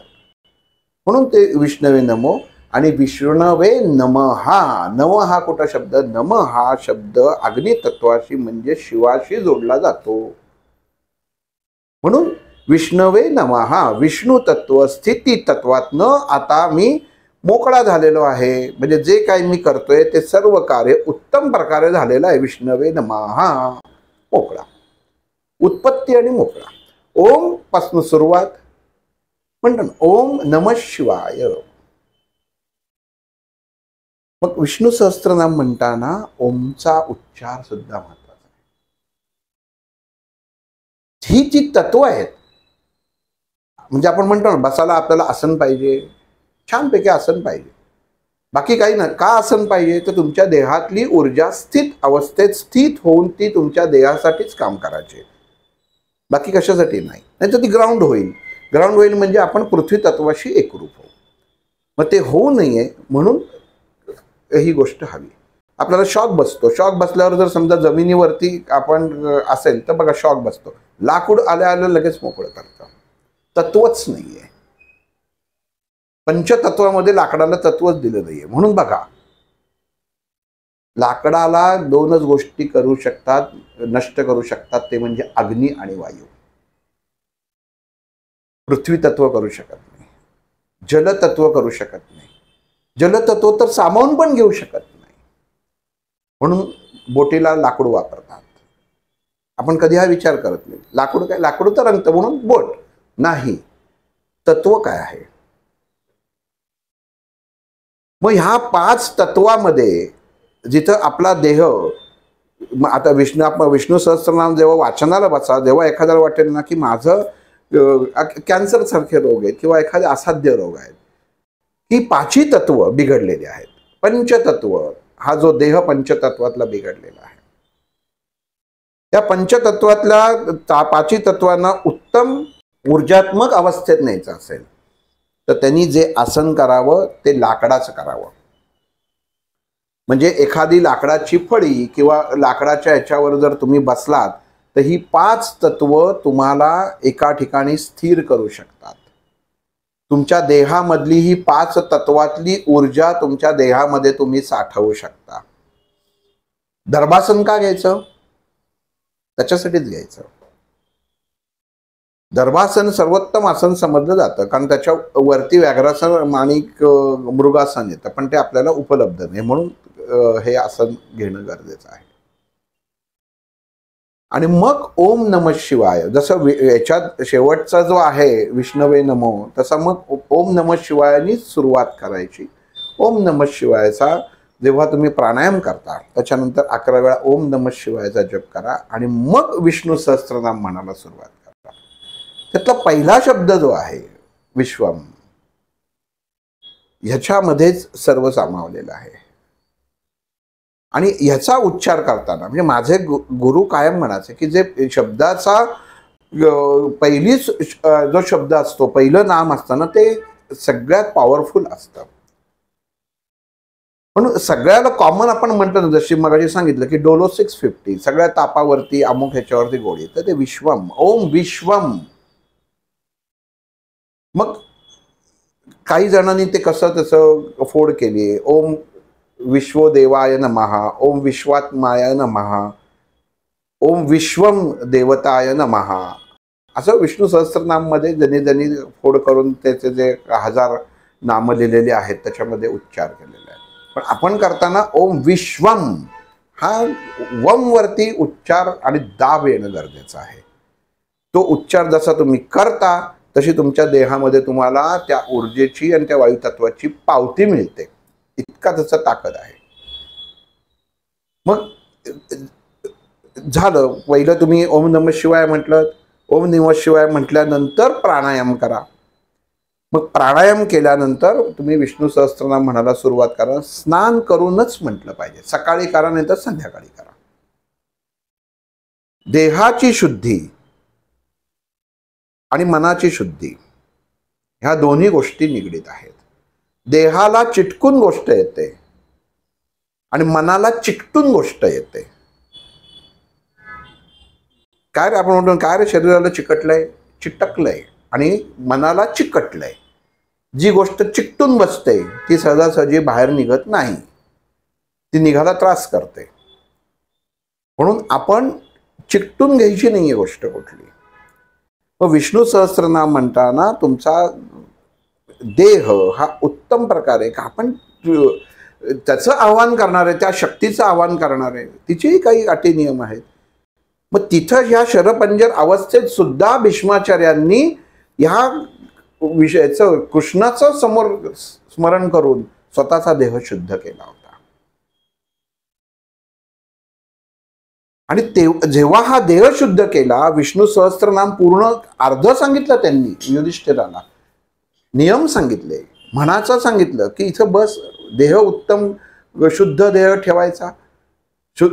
S2: म्हणून ते विष्णवे नमो. आणि विष्णवे नमहा, नम हा कुठला शब्द, नम हा शब्द अग्नितत्वाशी म्हणजे शिवाशी जोडला जातो. म्हणून विष्णवे नमहा, विष्णू तत्व स्थिती तत्वातनं आता मी मोकळा झालेलो आहे. म्हणजे जे काही मी करतोय ते सर्व कार्य उत्तम प्रकारे झालेलं आहे. विष्णवे नमहा, मोकळा, उत्पत्ती आणि मोकळा. ओम पासून सुरुवात म्हणतो ना, ओम नमः शिवाय. मग विष्णू सहस्त्रनाम म्हणताना ओमचा उच्चार सुद्धा महत्वाचा आहे. ही जी तत्व आहेत, म्हणजे आपण म्हणतो ना बसायला आपल्याला आसन पाहिजे, छानपैकी आसन पाहिजे, बाकी काही नाही. का आसन पाहिजे तर तुमच्या देहातली ऊर्जा स्थित अवस्थेत स्थित होऊन ती तुमच्या देहासाठीच काम करायची, बाकी कशासाठी नाही. नाही तर ती ग्राउंड होईल. ग्राउंड होईल म्हणजे आपण पृथ्वी तत्वाशी एकरूप होऊ. मग ते होऊ नये म्हणून ही गोष्ट हवी. आपल्याला शॉक बसतो. शॉक बसल्यावर जर समजा जमिनीवरती आपण असेल तर बघा शॉक बसतो, लाकूड आल्या लगेच मोकळं करतं. तत्वच नाहीये. पंचतत्वामध्ये लाकडाला तत्वच दिलं नाहीये. म्हणून बघा, लाकडाला 2च गोष्टी करू शकतात, नष्ट करू शकतात, ते म्हणजे अग्नी आणि वायू. पृथ्वी तत्व करू शकत नाही, जलतत्व करू शकत नाही. जलतत्व तर सामावून पण घेऊ शकत नाही. म्हणून बोटीला लाकूड वापरतात. आपण कधी हा विचार करत नाही. लाकूड काय, लाकूड तर रंगतं म्हणून बोट नाही. तत्व काय आहे. मग ह्या 5 तत्वामध्ये जिथं आपला देह, आता विष्णू सहस्त्रनाम जेव्हा वाचनाला बसा, जेव्हा एखाद्याला वाटेल ना की माझं कॅन्सर सारखे रोग आहेत किंवा एखादे असाध्य रोग आहेत, ही 5ही तत्व बिघडलेली आहेत. पंचतत्व हा जो देह पंचतत्वातला बिघडलेला आहे, त्या पंचतत्वातल्या 5ही तत्वांना उत्तम ऊर्जात्मक अवस्थेत न्यायचं असेल तर त्यांनी जे आसन करावं ते लाकडाचं करावं. म्हणजे एखादी लाकडाची फळी किंवा लाकडाच्या ह्याच्यावर जर तुम्ही बसलात तर ही 5 तत्व तुम्हाला एका ठिकाणी स्थिर करू शकतात. तुमच्या देहामधली ही 5 तत्वातली ऊर्जा तुमच्या देहामध्ये तुम्ही साठवू शकता. धर्मासन का घ्यायचं, त्याच्यासाठीच घ्यायचं. दर्भासन सर्वोत्तम आसन समजलं जातं, कारण त्याच्या वरती व्याघ्रासन आणि मृगासन येतं, पण ते आपल्याला उपलब्ध नाही, म्हणून हे आसन घेणं गरजेचं आहे. आणि मग ओम नमः शिवाय, जसं याच्यात शेवटचा जो आहे विष्णवे नमो, तसा मग ओम नमः शिवायनीच सुरुवात करायची. ओम नमः शिवायचा जेव्हा तुम्ही प्राणायाम करता त्याच्यानंतर 11 वेळा ओम नमः शिवायचा जप करा आणि मग विष्णू सहस्त्रनाम म्हणायला सुरुवात करा. त्यातला पहिला शब्द जो आहे विश्वम, ह्याच्यामध्येच सर्व सामावलेलं आहे. आणि ह्याचा उच्चार करताना म्हणजे माझे गुरु कायम म्हणायचे की जे शब्दाचा पहिलीच जो शब्द असतो, पहिलं नाम असतं ना, ते सगळ्यात पॉवरफुल असतं. म्हणून सगळ्याला कॉमन आपण म्हणतो ना, जशी मगाशी सांगितलं की डोलो 650, सगळ्या तापावरती अमुक ह्याच्यावरती गोळी, तर ते विश्वम, ओम विश्वम. मग काही जणांनी ते कसं तसं फोड केली, ओम विश्वदेवाय नमः, ओम विश्वात्माय नमः, ओम विश्वम देवताय नमः, असं विष्णू सहस्त्रनाम मध्ये ज्यांनी फोड करून त्याचे जे 1000 नामं लिहिलेली आहेत त्याच्यामध्ये उच्चार केलेले आहेत. पण आपण करताना ओम विश्वम हा वम वरती उच्चार आणि दाब येणं गरजेचं आहे. तो उच्चार जसा तुम्ही करता तशी तुमच्या देहामध्ये तुम्हाला त्या ऊर्जेची आणि त्या वायुतत्वाची पावती मिळते, इतका त्याचा ताकद आहे. मग झालं, पहिलं तुम्ही ओम नमः शिवाय म्हटलं, ओम नमः शिवाय म्हटल्यानंतर प्राणायाम करा. मग प्राणायाम केल्यानंतर तुम्ही विष्णू सहस्त्रनाम म्हणायला सुरुवात करा. स्नान करूनच म्हटलं पाहिजे, सकाळी करा नाही तर संध्याकाळी करा. देहाची शुद्धी आणि मनाची शुद्धी ह्या दोन्ही गोष्टी निगडीत आहेत. देहाला चिटकून गोष्ट येते आणि मनाला चिकटून गोष्ट येते. काय रे आपण म्हणतो, काय रे शरीराला चिकटलंय, चिटकलंय आणि मनाला चिकटलंय. जी गोष्ट चिकटून बसते ती सहजासहजी बाहेर निघत नाही, ती निघायला त्रास करते. म्हणून आपण चिकटून घ्यायची नाहीये गोष्ट कुठली. मग विष्णू सहस्त्रनाम म्हणताना तुमचा देह हा उत्तम प्रकारे का आपण त्याचं आवाहन करणार आहे, त्या शक्तीचं आवाहन करणार आहे, तिचेही काही अटी नियम आहेत. मग तिथं ह्या शरपंजर अवस्थेत सुद्धा भीष्माचार्यांनी ह्या विषयाचं कृष्णाचं समोर स्मरण करून स्वतःचा देह शुद्ध केला होता. आणि जेव्हा हा देह शुद्ध केला, विष्णू सहस्त्रनाम पूर्ण अर्ध सांगितलं त्यांनी युधिष्ठिराला, नियम सांगितले, म्हणाचं सांगितलं की इथं बस, देह उत्तम शुद्ध देह ठेवायचा,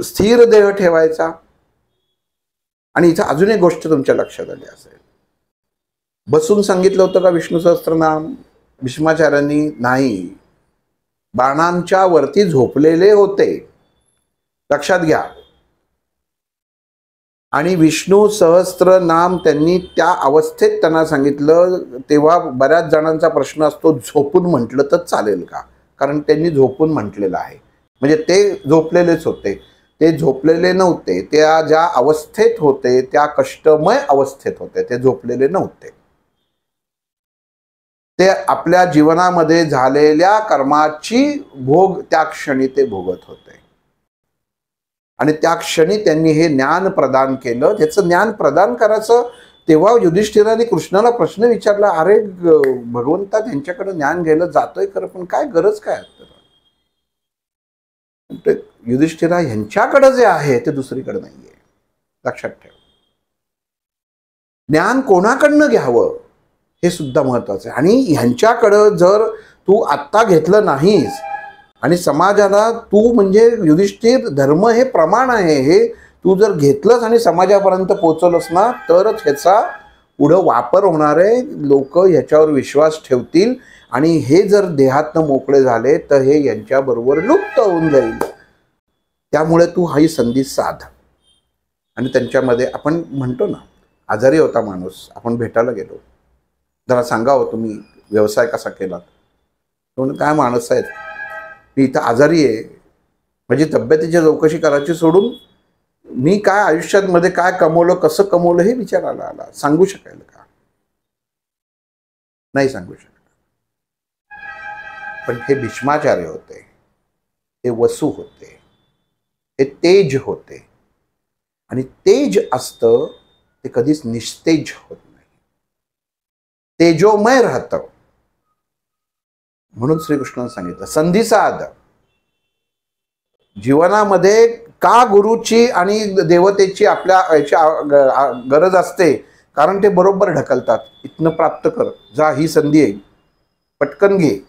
S2: स्थिर देह ठेवायचा. आणि इथं अजून एक गोष्ट तुमच्या लक्षात आली असेल, बसून सांगितलं होतं का विष्णू सहस्त्रनाम भीष्माचार्यांनी? नाही, बाणांच्या वरती झोपलेले होते, लक्षात घ्या. आणि विष्णू सहस्त्र नाम त्यांनी त्या अवस्थेत त्यांना सांगितलं. तेव्हा बऱ्याच जणांचा प्रश्न असतो, झोपून म्हटलं तर चालेल का? कारण त्यांनी झोपून म्हटलेलं आहे, म्हणजे ते झोपलेलेच होते. ते झोपलेले नव्हते, त्या ज्या अवस्थेत होते त्या कष्टमय अवस्थेत होते, ते झोपलेले नव्हते. ते आपल्या जीवनामध्ये झालेल्या कर्माची भोग त्या क्षणी ते भोगत होते. आणि त्या क्षणी त्यांनी हे ज्ञान प्रदान केलं. त्याचं ज्ञान प्रदान करायचं तेव्हा युधिष्ठिराने कृष्णाला प्रश्न विचारला, अरे भगवंता त्यांच्याकडे ज्ञान घ्यायला जातोय खरं, पण काय गरज काय? युधिष्ठिरा यांच्याकडे जे आहे ते दुसरीकडे नाहीये, लक्षात ठेव. ज्ञान कोणाकडनं घ्यावं हे सुद्धा महत्वाचं आहे. आणि ह्यांच्याकडं जर तू आत्ता घेतलं नाहीस आणि समाजाला तू म्हणजे युधिष्ठिर धर्म हे प्रमाण आहे, हे तू जर घेतलंस आणि समाजापर्यंत पोहोचवलंस ना, तरच ह्याचा पुढं वापर होणार आहे, लोक ह्याच्यावर विश्वास ठेवतील. आणि हे जर देहातनं मोकळे झाले तर हे यांच्याबरोबर लुप्त होऊन जाईल. त्यामुळे तू ही संधी साध. आणि त्यांच्यामध्ये आपण म्हणतो ना, आजारी होता माणूस, आपण भेटायला गेलो, जरा सांगावं तुम्ही व्यवसाय कसा केलात? म्हणून काय माणूस आहेत, मी इथं आजारी आहे, माझी तब्येतीची चौकशी करायची सोडून मी काय आयुष्यामध्ये काय कमवलं, कसं कमवलं हे विचारायला आला, सांगू शकाल का? नाही सांगू शकत. पण हे भीष्माचार्य होते, हे वसू होते, हे तेज होते. आणि तेज असतं ते कधीच निस्तेज होत नाही, तेजोमय राहतं. म्हणून श्रीकृष्णाने सांगितलं संधिसाध. जीवनामध्ये का गुरुची आणि देवतेची आपल्या गरज असते? कारण ते बरोबर ढकलतात. इथनं प्राप्त कर, जा, ही संधी आहे, पटकन घे,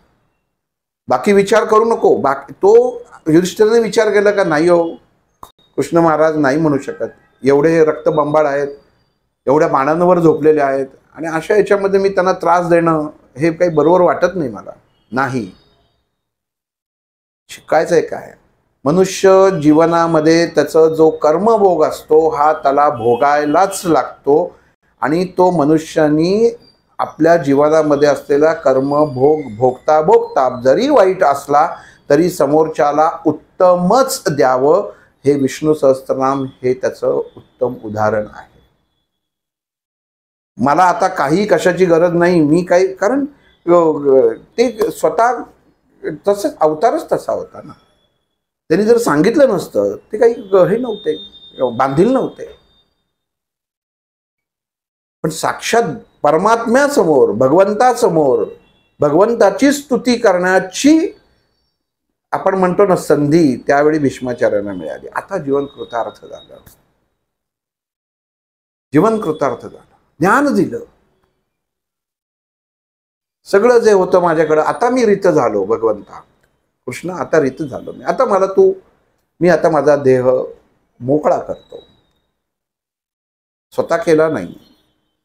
S2: बाकी विचार करू नको. बाकी तो युधिष्ठिराने विचार केला का? नाही हो, कृष्ण महाराज नाही म्हणू शकत. एवढे रक्तबंबाळ आहेत, एवढ्या बाणांवर झोपलेले आहेत, आणि अशा याच्यामध्ये मी त्यांना त्रास देणं हे काही बरोबर वाटत नाही मला. नाही, शिकायचंय काय? मनुष्य जीवनामध्ये त्याचा जो कर्मभोग असतो हा त्याला भोगायलाच लागतो. आणि तो मनुष्यानी आपल्या जीवनामध्ये असलेला कर्मभोग भोगता भोगता जरी वाईट असला तरी समोरच्याला उत्तमच द्यावं. हे विष्णू सहस्त्रनाम हे त्याचं उत्तम उदाहरण आहे. मला आता काही कशाची गरज नाही, मी काही, कारण ते स्वतः तसंच अवतारच तसा होता ना. त्यांनी जर सांगितलं नसतं ते काही हे नव्हते, बांधील नव्हते. पण साक्षात परमात्म्यासमोर, भगवंतासमोर, भगवंताची स्तुती करण्याची आपण म्हणतो ना संधी, त्यावेळी भीष्माचार्यांना मिळाली. आता जीवन कृतार्थ झालं, जीवन कृतार्थ झालं, ज्ञान दिलं, सगळं जे होतं माझ्याकडं. आता मी रित झालो भगवंता कृष्ण, आता रित झालो मी. आता मला मी आता माझा देह मोकळा करतो. स्वतः केला नाही,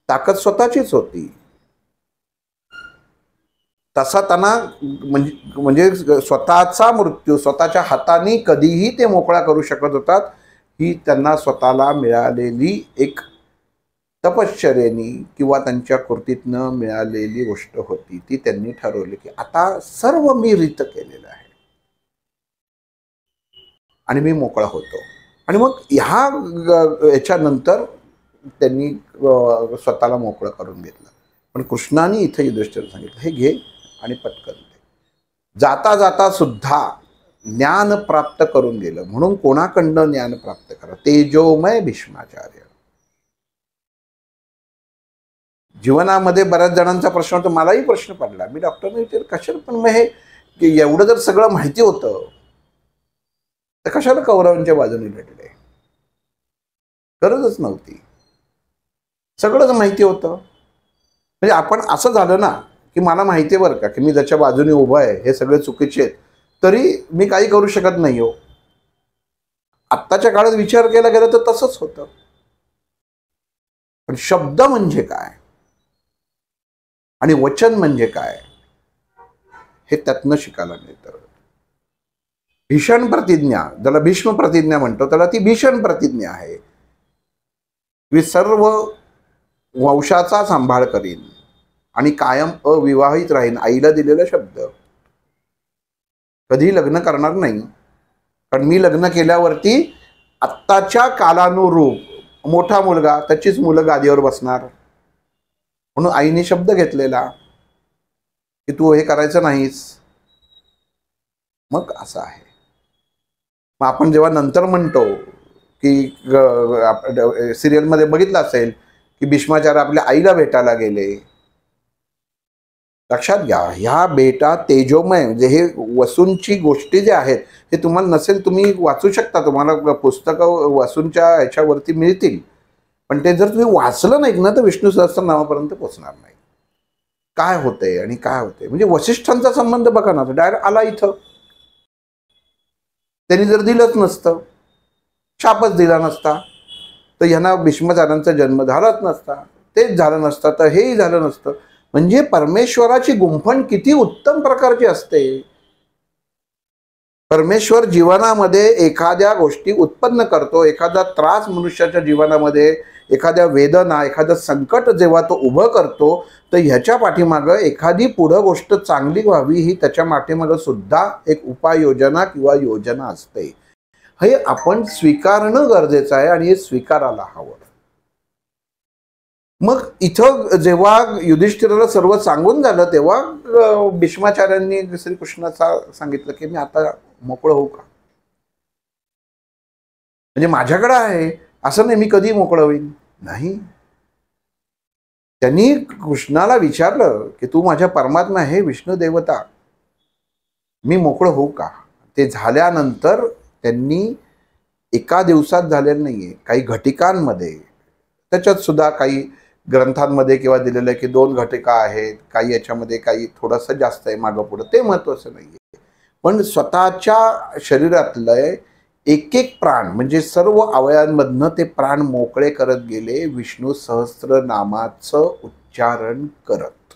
S2: ताकद स्वतःचीच होती. तसा त्यांना म्हणजे स्वतःचा मृत्यू स्वतःच्या हाताने कधीही ते मोकळा करू शकत होतात. ही त्यांना स्वतःला मिळालेली एक तपश्चर्येनी किंवा त्यांच्या कृतीतनं मिळालेली गोष्ट होती. ती त्यांनी ठरवली की आता सर्व मी रित केलेलं आहे आणि मी मोकळा होतो. आणि मग याच्यानंतर त्यांनी स्वतःला मोकळं करून घेतलं. पण कृष्णाने इथे युधिष्ठिराला सांगितलं, हे घे आणि पटकन दे. जाता जाता सुद्धा ज्ञान प्राप्त करून गेलं. म्हणून कोणाकडनं ज्ञान प्राप्त करा? तेजोमय भीष्माचार्य. जीवनामध्ये बऱ्याच जणांचा प्रश्न होता, मलाही प्रश्न पडला. मी डॉक्टरने विचारलं कशाला, पण मग हे एवढं जर सगळं माहिती होतं तर कशाला कौरवांच्या बाजूने लढले? गरजच नव्हती, सगळंच माहिती होतं. म्हणजे आपण असं झालं ना की मला माहिती आहे बरं का की मी ज्याच्या बाजूने उभा आहे हे सगळे चुकीचे आहेत, तरी मी काही करू शकत नाही हो. आत्ताच्या काळात विचार केला गेला तर तसंच होतं. पण शब्द म्हणजे काय आणि वचन म्हणजे काय हे त्यातनं शिकायला मिळतं. भीषण प्रतिज्ञा, ज्याला भीष्म प्रतिज्ञा म्हणतो, त्याला ती भीषण प्रतिज्ञा आहे. मी सर्व वंशाचा सांभाळ करीन आणि कायम अविवाहित राहीन. आईला दिलेला शब्द, कधी लग्न करणार नाही. कारण मी लग्न केल्यावरती आत्ताच्या कालानुरूप मोठा मुलगा, त्याचीच मुलं गादीवर बसणार. म्हणून आईने शब्द घेतलेला की तू हे करायचं नाहीस. मग असं आहे. मग आपण जेव्हा नंतर म्हणतो की सिरियलमध्ये बघितलं असेल की भीष्माचार्य आपल्या आईला भेटायला गेले. लक्षात घ्या, ह्या बेटा तेजोमय, म्हणजे हे वसूंची गोष्टी जे आहेत हे तुम्हाला नसेल, तुम्ही वाचू शकता, तुम्हाला पुस्तकं वसूंच्या ह्याच्यावरती मिळतील. पण ते जर तुम्ही वाचलं नाहीत ना तर विष्णू सहस्त्रनामापर्यंत पोहोचणार नाही. काय होतंय आणि काय होतंय, म्हणजे वसिष्ठांचा संबंध बघा ना, डायरेक्ट आला इथं. त्यांनी जर दिलंच नसतं, शापच दिला नसता, तर ह्यांना भीष्माचार्यांचा जन्म झालाच नसता, तेच झालं नसतं, तर हेही झालं नसतं. म्हणजे परमेश्वराची गुंफण किती उत्तम प्रकारची असते. परमेश्वर जीवनामध्ये एखाद्या गोष्टी उत्पन्न करतो, एखादा त्रास मनुष्याच्या जीवनामध्ये, एखाद्या वेदना, एखादं संकट जेव्हा तो उभं करतो, तर ह्याच्या पाठीमागं एखादी पुढं गोष्ट चांगली व्हावी ही त्याच्या पाठीमागं सुद्धा एक उपाययोजना किंवा योजना असते. हे आपण स्वीकारणं गरजेचं आहे आणि हे स्वीकारायला हवं. मग इथं जेव्हा युधिष्ठिराला सर्व सांगून झालं तेव्हा भीष्माचार्यांनी श्रीकृष्णाचा सांगितलं की मी आता मोकळं होऊ का, म्हणजे माझ्याकडे आहे असं नाही मी कधी मोकळं होईन. नाही, त्यांनी कृष्णाला विचारलं की तू माझ्या परमात्मा आहे, विष्णू देवता, मी मोकळं होऊ का. ते झाल्यानंतर त्यांनी एका दिवसात झालेलं नाहीये, काही घटिकांमध्ये, त्याच्यात सुद्धा काही ग्रंथांमध्ये किंवा दिलेलं आहे की 2 घटिका आहेत, काही याच्यामध्ये काही थोडंसं जास्त आहे मागं पुढं, ते महत्वाचं नाहीये. पण स्वतःच्या शरीरातलं एक एक प्राण म्हणजे सर्व अवयवांमधनं ते प्राण मोकळे करत गेले विष्णू सहस्त्रनामाचं उच्चारण करत.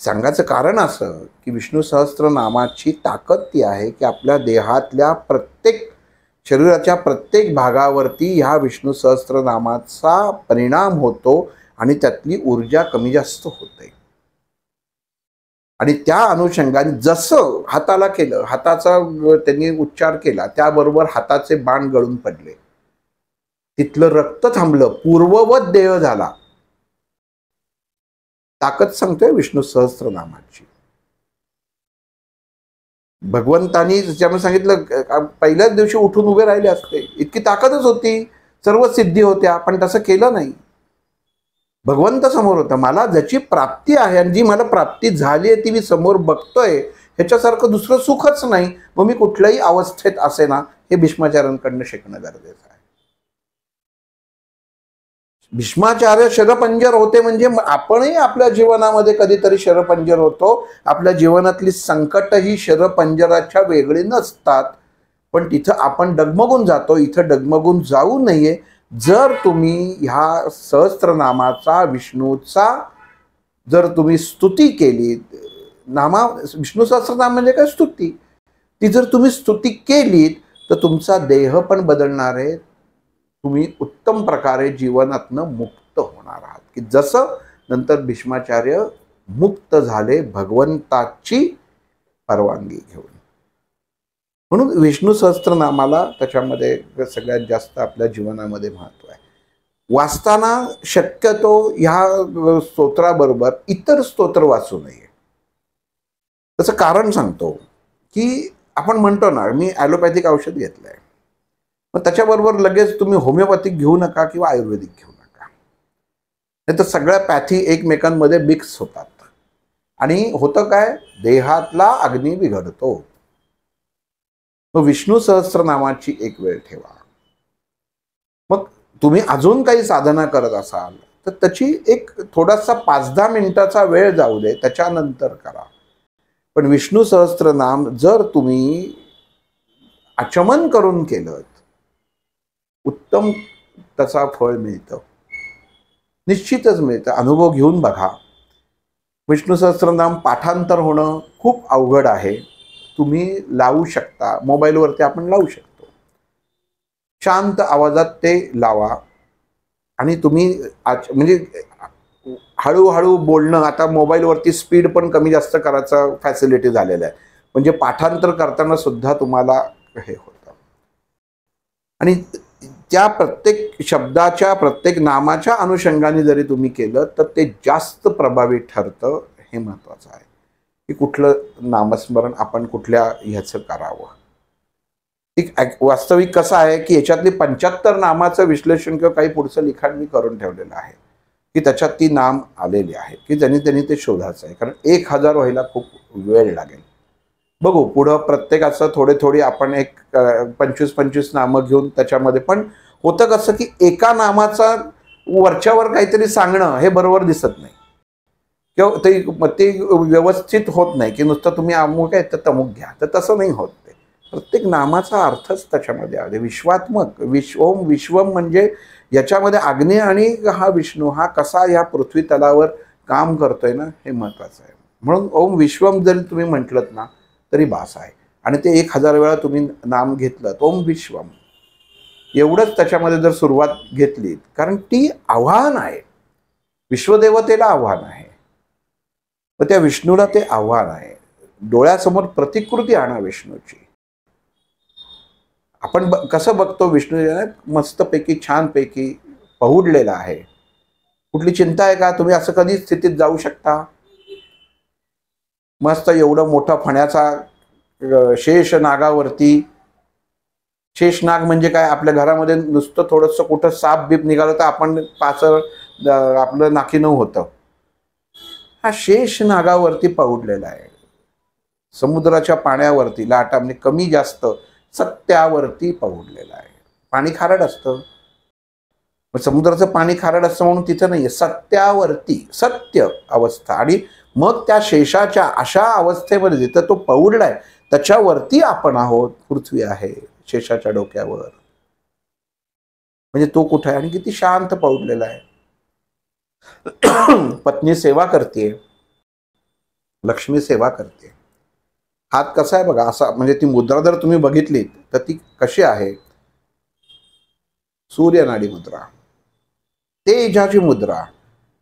S2: सांगायचं कारण असं की विष्णू सहस्त्रनामाची ताकद ती आहे की आपल्या देहातल्या प्रत्येक शरीराच्या प्रत्येक भागावरती ह्या विष्णू सहस्त्रनामाचा परिणाम होतो आणि त्यातली ऊर्जा कमी जास्त होते. आणि त्या अनुषंगाने जसं हाताला केलं, हाताचा त्यांनी उच्चार केला, त्याबरोबर हाताचे बाण गळून पडले, तिथलं रक्त थांबलं, पूर्ववत देह झाला. ताकद सांगतोय विष्णू सहस्त्रनामाची. भगवंतानी ज्यामुळे सांगितलं पहिल्याच दिवशी उठून उभे राहिले असते, इतकी ताकदच होती, सर्व सिद्धी होत्या, पण तसं केलं नाही. भगवंत समोर होता, मला ज्याची प्राप्ती आहे आणि जी मला प्राप्ती झाली आहे ती मी समोर बघतोय, ह्याच्यासारखं दुसरं सुखच नाही. मग मी कुठल्याही अवस्थेत असे ना, हे भीष्माचार्यांकडनं शिकणं गरजेचं आहे. भीष्माचार्य शरपंजर होते म्हणजे आपणही आपल्या जीवनामध्ये कधीतरी शरपंजर होतो. आपल्या जीवनातली संकट ही शरपंजराच्या वेगळी नसतात, पण तिथं आपण डगमगून जातो. इथं डगमगून जाऊ नये. जर तुम्ही ह्या सहस्त्रनामाचा, विष्णूचा जर तुम्ही स्तुती केली, विष्णू सहस्त्रनाम म्हणजे काय, स्तुती, ती जर तुम्ही स्तुती केलीत तर तुमचा देह पण बदलणार आहे, तुम्ही उत्तम प्रकारे जीवनातनं मुक्त होणार आहात. की जसं नंतर भीष्माचार्य मुक्त झाले भगवंताची परवानगी घेऊन. म्हणून विष्णू सहस्त्रनामाला त्याच्यामध्ये सगळ्यात जास्त आपल्या जीवनामध्ये महत्त्व आहे. वाचताना शक्यतो ह्या स्तोत्राबरोबर इतर स्तोत्र वाचू नये. त्याचं कारण सांगतो की आपण म्हणतो ना, मी ॲलोपॅथिक औषध घेतलं आहे, मग त्याच्याबरोबर लगेच तुम्ही होमिओपॅथिक घेऊ नका किंवा आयुर्वेदिक घेऊ नका. नाही तर सगळ्या पॅथी एकमेकांमध्ये मिक्स होतात आणि होतं काय, देहातला अग्नी बिघडतो. मग विष्णू सहस्त्रनामाची एक वेळ ठेवा. मग तुम्ही अजून काही साधना करत असाल तर त्याची एक थोडासा 5-10 मिनिटाचा वेळ जाऊ दे, त्याच्यानंतर करा. पण विष्णू सहस्त्रनाम जर तुम्ही आचमन करून केलं, उत्तम त्याचा फळ मिळतं, निश्चितच मिळतं. अनुभव घेऊन बघा. विष्णू सहस्त्रनाम पाठांतर होणं खूप अवघड आहे. तुम्ही लावू शकता, मोबाईलवरती आपण लावू शकतो, शांत आवाजात ते लावा आणि तुम्ही म्हणजे हळूहळू बोलणं. आता मोबाईलवरती स्पीड पण कमी जास्त करायचा फॅसिलिटी झालेला आहे, म्हणजे पाठांतर करताना सुद्धा तुम्हाला हे होतं. आणि त्या प्रत्येक शब्दाच्या, प्रत्येक नामाच्या अनुषंगाने जरी तुम्ही केलं तर ते जास्त प्रभावी ठरतं. हे महत्त्वाचं आहे की कुठलं नामस्मरण आपण कुठल्या ह्याचं करावं. एक वास्तविक कसं आहे की याच्यातली 75 नामाचं विश्लेषण किंवा काही पुढचं लिखाण मी करून ठेवलेलं आहे की त्याच्यात ती नाम आलेली आहे की त्यांनी ते शोधायचं आहे. कारण 1000 व्हायला खूप वेळ लागेल. बघू पुढं प्रत्येकाचं थोडी आपण एक 25-25 नामं घेऊन त्याच्यामध्ये. पण होतं कसं की एका नामाचा वरच्यावर काहीतरी सांगणं हे बरोबर दिसत नाही किंवा ते व्यवस्थित होत नाही की नुसतं तुम्ही अमुक आहे तर तमुक घ्या, तर तसं नाही होत. ते प्रत्येक नामाचा अर्थच त्याच्यामध्ये आहे. विश्वात्मक, ओम विश्वम म्हणजे याच्यामध्ये अग्नी आणि हा विष्णू हा कसा या पृथ्वी तलावर काम करतोय ना, हे महत्त्वाचं आहे. म्हणून ओम विश्वम जरी तुम्ही म्हटलं ना तरी बास आहे. आणि ते 1000 वेळा तुम्ही नाम घेतलं ओम विश्वम, एवढंच त्याच्यामध्ये जर सुरुवात घेतली, कारण ती आव्हान आहे, विश्वदेवतेला आव्हान आहे, तर त्या विष्णूला ते आव्हान आहे. डोळ्यासमोर प्रतिकृती आणा विष्णूची. आपण कसं बघतो विष्णू मस्तपैकी छानपैकी पहुडलेला आहे. कुठली चिंता आहे का? तुम्ही असं कधी स्थितीत जाऊ शकता? मस्त एवढं मोठा फण्याचा शेष नागावरती. शेषनाग म्हणजे काय? आपल्या घरामध्ये नुसतं थोडंसं कुठं साप बीप निघालं तर आपण पाचर आपलं नाकीनं होतं. हा शेष नागावरती पहुडलेला आहे. समुद्राच्या पाण्यावरती लाटा म्हणजे कमी जास्त सत्यावरती पहुडलेला आहे. पाणी खारट असतं, समुद्राचं पाणी खारट असतं म्हणून तिथं नाहीये, सत्यावरती सत्य अवस्था. आणि मग त्या शेषाच्या अशा अवस्थेमध्ये जिथं तो पहुडलाय त्याच्यावरती आपण आहोत. पृथ्वी आहे शेषाच्या डोक्यावर. म्हणजे तो कुठे आहे आणि किती शांत पहुडलेला आहे. पत्नी सेवा करते, लक्ष्मी सेवा करते. हात कसा आहे बघा, असा म्हणजे ती मुद्रा जर तुम्ही बघितली तर ती कशी आहे? सूर्यनाडी मुद्रा, तेजाची मुद्रा.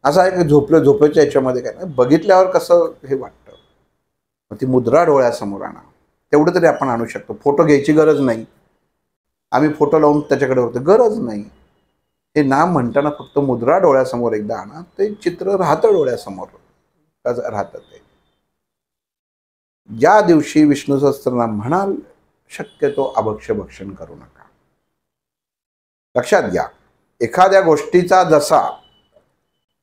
S2: असं आहे की झोपेच्या याच्यामध्ये काय नाही, बघितल्यावर कसं हे वाटतं. ती मुद्रा डोळ्यासमोर आणा, तेवढं तरी आपण आणू शकतो. फोटो घ्यायची गरज नाही, आम्ही फोटो लावून त्याच्याकडे होतो, गरज नाही. हे नाम म्हणताना फक्त मुद्रा डोळ्यासमोर एकदा आणा, ते चित्र राहतं डोळ्यासमोर राहतं. ते ज्या दिवशी विष्णू सहस्त्रनाम म्हणाल शक्यतो अभक्ष्य भक्षण करू नका. लक्षात घ्या, एखाद्या गोष्टीचा जसा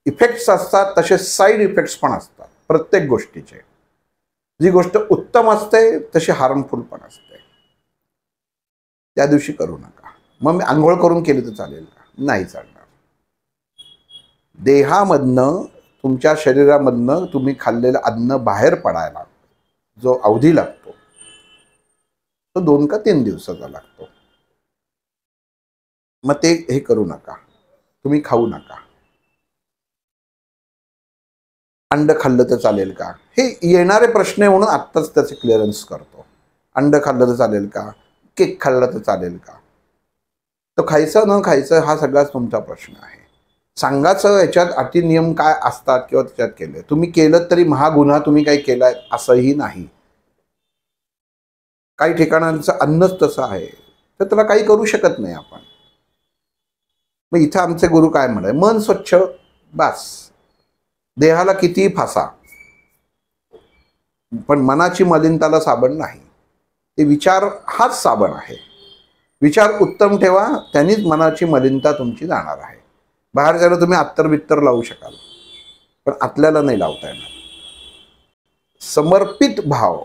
S2: इफेक्ट्स असतात तसे साईड इफेक्ट्स पण असतात प्रत्येक गोष्टीचे. जी गोष्ट उत्तम असते तशी हार्मफुल पण असते. त्या दिवशी करू नका. मग मी आंघोळ करून केली तर चालेल का? नाही चालणार. देहामधनं तुमच्या शरीरामधनं तुम्ही खाल्लेलं अन्न बाहेर पडायला जो अवधी लागतो तो 2 का 3 दिवसाचा लागतो. मग ते हे करू नका, तुम्ही खाऊ नका. अंड खाल्लं तर चालेल का? हे येणारे प्रश्न आहे म्हणून आत्ताच त्याचे क्लिअरन्स करतो. अंड खाल्लं तर चालेल का? केक खाल्ला तर चालेल का? तो खायचं न खायचं हा सगळाच तुमचा प्रश्न आहे. सांगायचं याच्यात अटी नियम काय असतात किंवा त्याच्यात केले. तुम्ही केलं तरी महागुन्हा तुम्ही काही केलाय असंही नाही. काही ठिकाणांचं अन्नच तसं आहे तर त्याला काही करू शकत नाही आपण. मग इथं आमचे गुरु काय म्हणाले? मन स्वच्छ बास. देहाला कितीही फासा, पण मनाची मलिनताला साबण नाही. ते विचार हाच साबण आहे. विचार उत्तम ठेवा, त्यांनीच मनाची मलिनता तुमची जाणार आहे. बाहेर जायला तुम्ही अत्तर बित्तर लावू शकाल, पण आतल्याला नाही लावता येणार. समर्पित भाव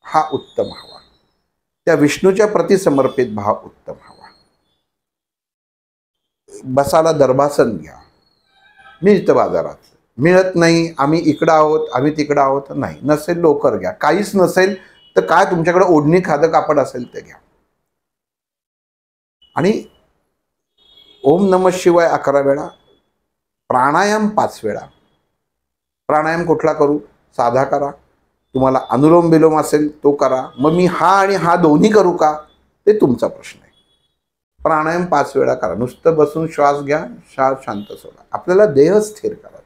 S2: हा उत्तम हवा. त्या विष्णूच्या प्रति समर्पित भाव उत्तम हवा. बसाला दर्भासन घ्या. मिळतं बाजारात, मिळत नाही आम्ही इकडं आहोत आम्ही तिकडं आहोत, नाही. नसेल लोकर घ्या. काहीच नसेल तर काय तुमच्याकडे ओढणी खादं कापड असेल ते घ्या. आणि ओम नमः शिवाय 11 वेळा, प्राणायाम 5 वेळा. प्राणायाम कुठला करू? साधा करा. तुम्हाला अनुलोम विलोम असेल तो करा. मग मी हा आणि हा दोन्ही करू का? ते तुमचा प्रश्न आहे. प्राणायाम 5 वेळा करा. नुसतं बसून श्वास घ्या, श्वास शांत सोडा. आपल्याला देह स्थिर करायचा.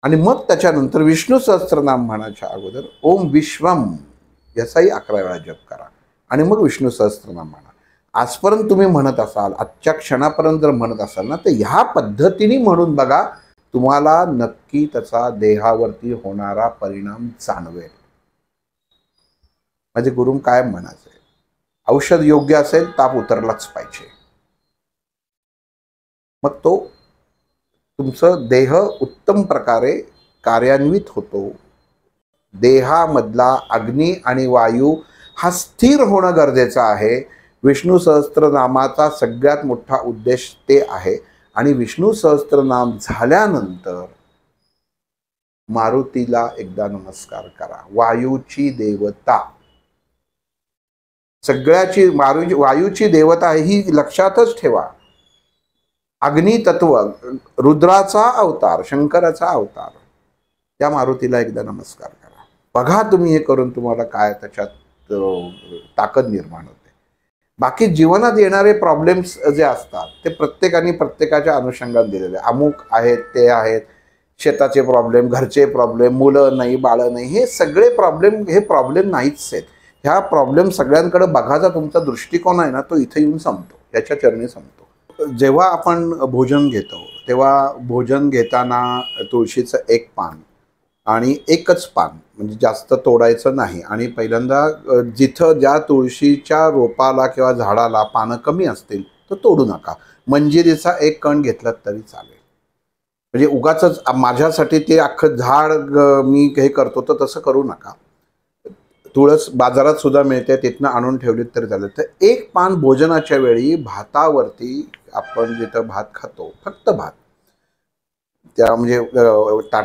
S2: आणि मग त्याच्यानंतर विष्णू सहस्त्रनाम म्हणायच्या अगोदर ओम विश्वम याचाही 11 वेळा जप करा. आणि मग विष्णू सहस्त्रनाम म्हणा. आजपर्यंत तुम्ही म्हणत असाल, आजच्या क्षणापर्यंत जर म्हणत असाल ना, तर ह्या पद्धतीने म्हणून बघा, तुम्हाला नक्की त्याचा देहावरती होणारा परिणाम जाणवेल. माझे गुरु काय म्हणायचे, औषध योग्य असेल ताप उतरलाच पाहिजे. मग तो तुमचं देह उत्तम प्रकारे कार्यान्वित होतो. देहामधला अग्नी आणि वायू हा स्थिर होणं गरजेचं आहे. विष्णू सहस्त्रनामाचा सगळ्यात मोठा उद्देश ते आहे. आणि विष्णू सहस्त्रनाम झाल्यानंतर मारुतीला एकदा नमस्कार करा. वायूची देवता, सगळ्याची वायूची देवता ही लक्षातच ठेवा. अग्नी तत्व, रुद्राचा अवतार, शंकराचा अवतार, त्या मारुतीला एकदा नमस्कार करा. बघा तुम्ही हे करून तुम्हाला काय त्याच्यात ताकद निर्माण होते. बाकी जीवनात येणारे प्रॉब्लेम्स जे असतात ते प्रत्येकाने प्रत्येकाच्या अनुषंगाने दिलेले. अमुक आहेत, ते आहेत, शेताचे प्रॉब्लेम, घरचे प्रॉब्लेम, मुलं नाही, बाळं नाही, हे सगळे प्रॉब्लेम हे प्रॉब्लेम नाहीच आहेत. ह्या प्रॉब्लेम सगळ्यांकडे बघायचा तुमचा दृष्टिकोन आहे ना, तो इथे येऊन संपतो. त्याच्या चरणी सांगतो. जेव्हा आपण भोजन घेतो तेव्हा भोजन घेताना तुळशीचं एक पान आणि एकच पान म्हणजे जास्त तोडायचं नाही. आणि पहिल्यांदा जिथं ज्या तुळशीच्या रोपाला किंवा झाडाला पानं कमी असतील तर तोडू नका. मंजिरीचा एक कण घेतला तरी चालेल. म्हणजे उगाच माझ्यासाठी ते अख्खं झाड मी हे करतो तर तसं करू नका. तुळस बाजारात सुद्धा मिळते, तिथनं आणून ठेवलीत तरी चालेल. तर एक पान भोजनाच्या वेळी भातावरती, आपण जिथं भात खातो फक्त भात, त्या म्हणजे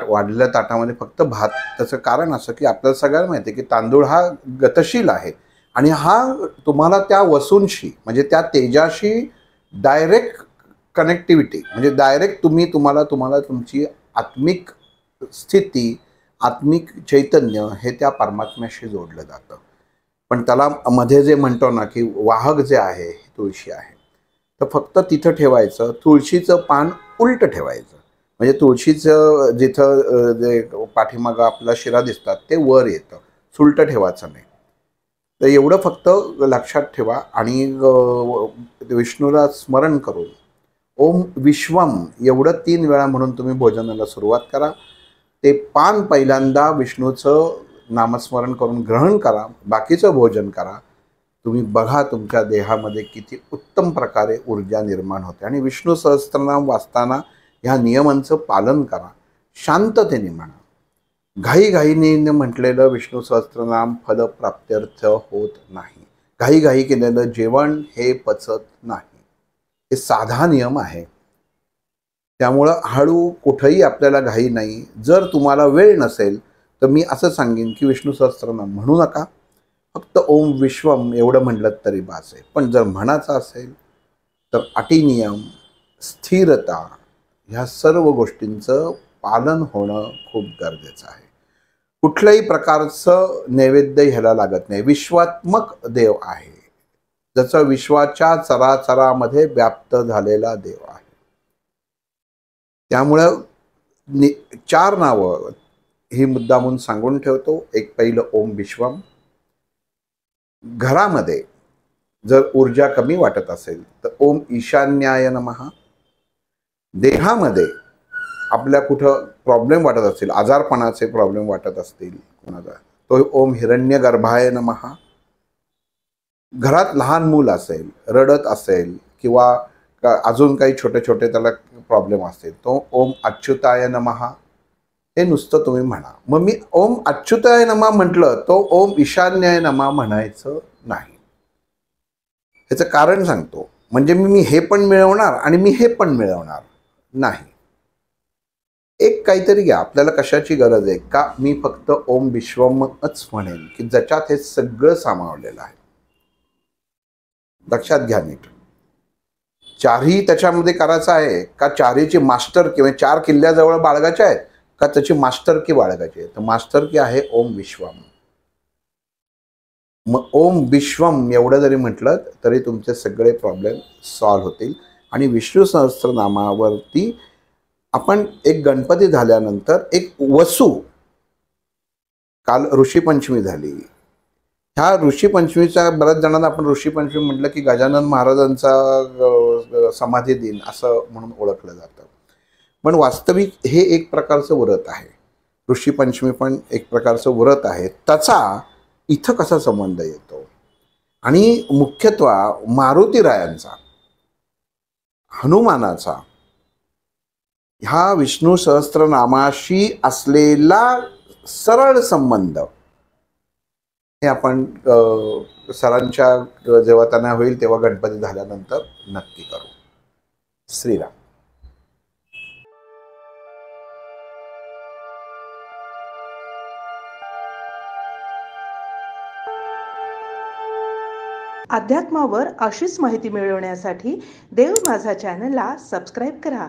S2: वाढलेल्या ताटामध्ये फक्त भात. त्याचं कारण असं की आपल्याला सगळ्यांना माहिती आहे की तांदूळ हा गतशील आहे आणि हा तुम्हाला त्या वसूंशी म्हणजे त्या तेजाशी डायरेक्ट कनेक्टिव्हिटी म्हणजे डायरेक्ट तुम्हाला तुमची आत्मिक स्थिती, आत्मिक चैतन्य हे त्या परमात्म्याशी जोडलं जातं. पण त्याला मध्ये जे म्हणतो ना की वाहक जे आहे तुळशी आहे, तर फक्त तिथं ठेवायचं. तुळशीचं पान उलट ठेवायचं. म्हणजे तुळशीचं जिथं जे पाठीमागं आपला शिरा दिसतात ते वर येतं, सुलट ठेवायचं नाही. तर एवढं फक्त लक्षात ठेवा. आणि विष्णूला स्मरण करून ओम विश्वम एवढं 3 वेळा म्हणून तुम्ही भोजनाला सुरुवात करा. ते पान पहिल्यांदा विष्णूचं नामस्मरण करून ग्रहण करा, बाकीचं भोजन करा. तुम्ही बघा तुमच्या देहामध्ये किती उत्तम प्रकारे ऊर्जा निर्माण होते. आणि विष्णू सहस्त्रनाम वाचताना ह्या नियमांचं पालन करा. शांततेने म्हणा. घाईघाईने म्हटलेलं विष्णू सहस्त्रनाम फलप्राप्त्यर्थ होत नाही. घाईघाई केलेलं जेवण हे पचत नाही. हे साधा नियम आहे. त्यामुळं हळू, कुठंही आपल्याला घाई नाही. जर तुम्हाला वेळ नसेल तर मी असं सांगेन की विष्णू सहस्त्रनाम म्हणू नका, फक्त ओम विश्वम एवढं म्हटलं तरी बास आहे. पण जर म्हणायचं असेल तर अटी नियम, स्थिरता ह्या सर्व गोष्टींचं पालन होणं खूप गरजेचं आहे. कुठल्याही प्रकारचं नैवेद्य ह्याला लागत नाही. विश्वात्मक देव आहे, ज्याचा विश्वाच्या चराचरामध्ये व्याप्त झालेला देव आहे. त्यामुळं 4 नावं ही मुद्दामून सांगून ठेवतो. एक पहिलं ओम विश्वम. घरामध्ये जर ऊर्जा कमी वाटत असेल तर ओम ईशान्याय नमः. देहामध्ये आपल्या कुठं प्रॉब्लेम वाटत असतील, आजारपणाचे प्रॉब्लेम वाटत असतील कोणाला, तो ओम हिरण्यगर्भाय नमः. घरात लहान मूल असेल, रडत असेल किंवा अजून काही छोटे छोटे त्याला प्रॉब्लेम असतील, तो ओम अच्युताय नमः हे नुसतं तुम्ही म्हणा. मग मी ओम अच्युताय नमः म्हटलं, तो ओम ईशान्याय नमः म्हणायचं नाही. ह्याचं कारण सांगतो. म्हणजे मी हे पण मिळवणार आणि मी हे पण मिळवणार नाही. एक काहीतरी घ्या. आपल्याला कशाची गरज आहे का? मी फक्त ओम विश्वमच म्हणेन की ज्याच्यात हे सगळं सामावलेलं आहे. लक्षात घ्या नीट. 4ही त्याच्यामध्ये करायचं आहे का? 4हीची मास्टर किंवा 4 किल्ल्याजवळ बाळगायचे आहेत का त्याची मास्टर की बाळगायची आहे? तर मास्टर की आहे ओम विश्वम. मग ओम विश्वम एवढं जरी म्हटलं तरी तुमचे सगळे प्रॉब्लेम सॉल्व्ह होतील. आणि विष्णू सहस्त्रनामावरती आपण एक गणपती झाल्यानंतर एक वसू, काल ऋषीपंचमी झाली. ह्या ऋषीपंचमीच्या बऱ्याच जणांना आपण ऋषीपंचमी म्हटलं की गजानन महाराजांचा समाधी दिन असं म्हणून ओळखलं जातं. पण वास्तविक हे एक प्रकारचं व्रत आहे. ऋषीपंचमी पण एक प्रकारचं व्रत आहे. त्याचा इथं कसा संबंध येतो? आणि मुख्यतः मारुतीरायांचा, हनुमानाचा ह्या विष्णू सहस्त्रनामाशी असलेला सरळ संबंध हे आपण सरांच्या जेव्हा त्यांना होईल तेव्हा गणपती झाल्यानंतर नक्की करू. श्रीराम.
S3: अध्यात्मावर अशीच माहिती मिळवण्यासाठी देव माझा चॅनलला सबस्क्राईब करा.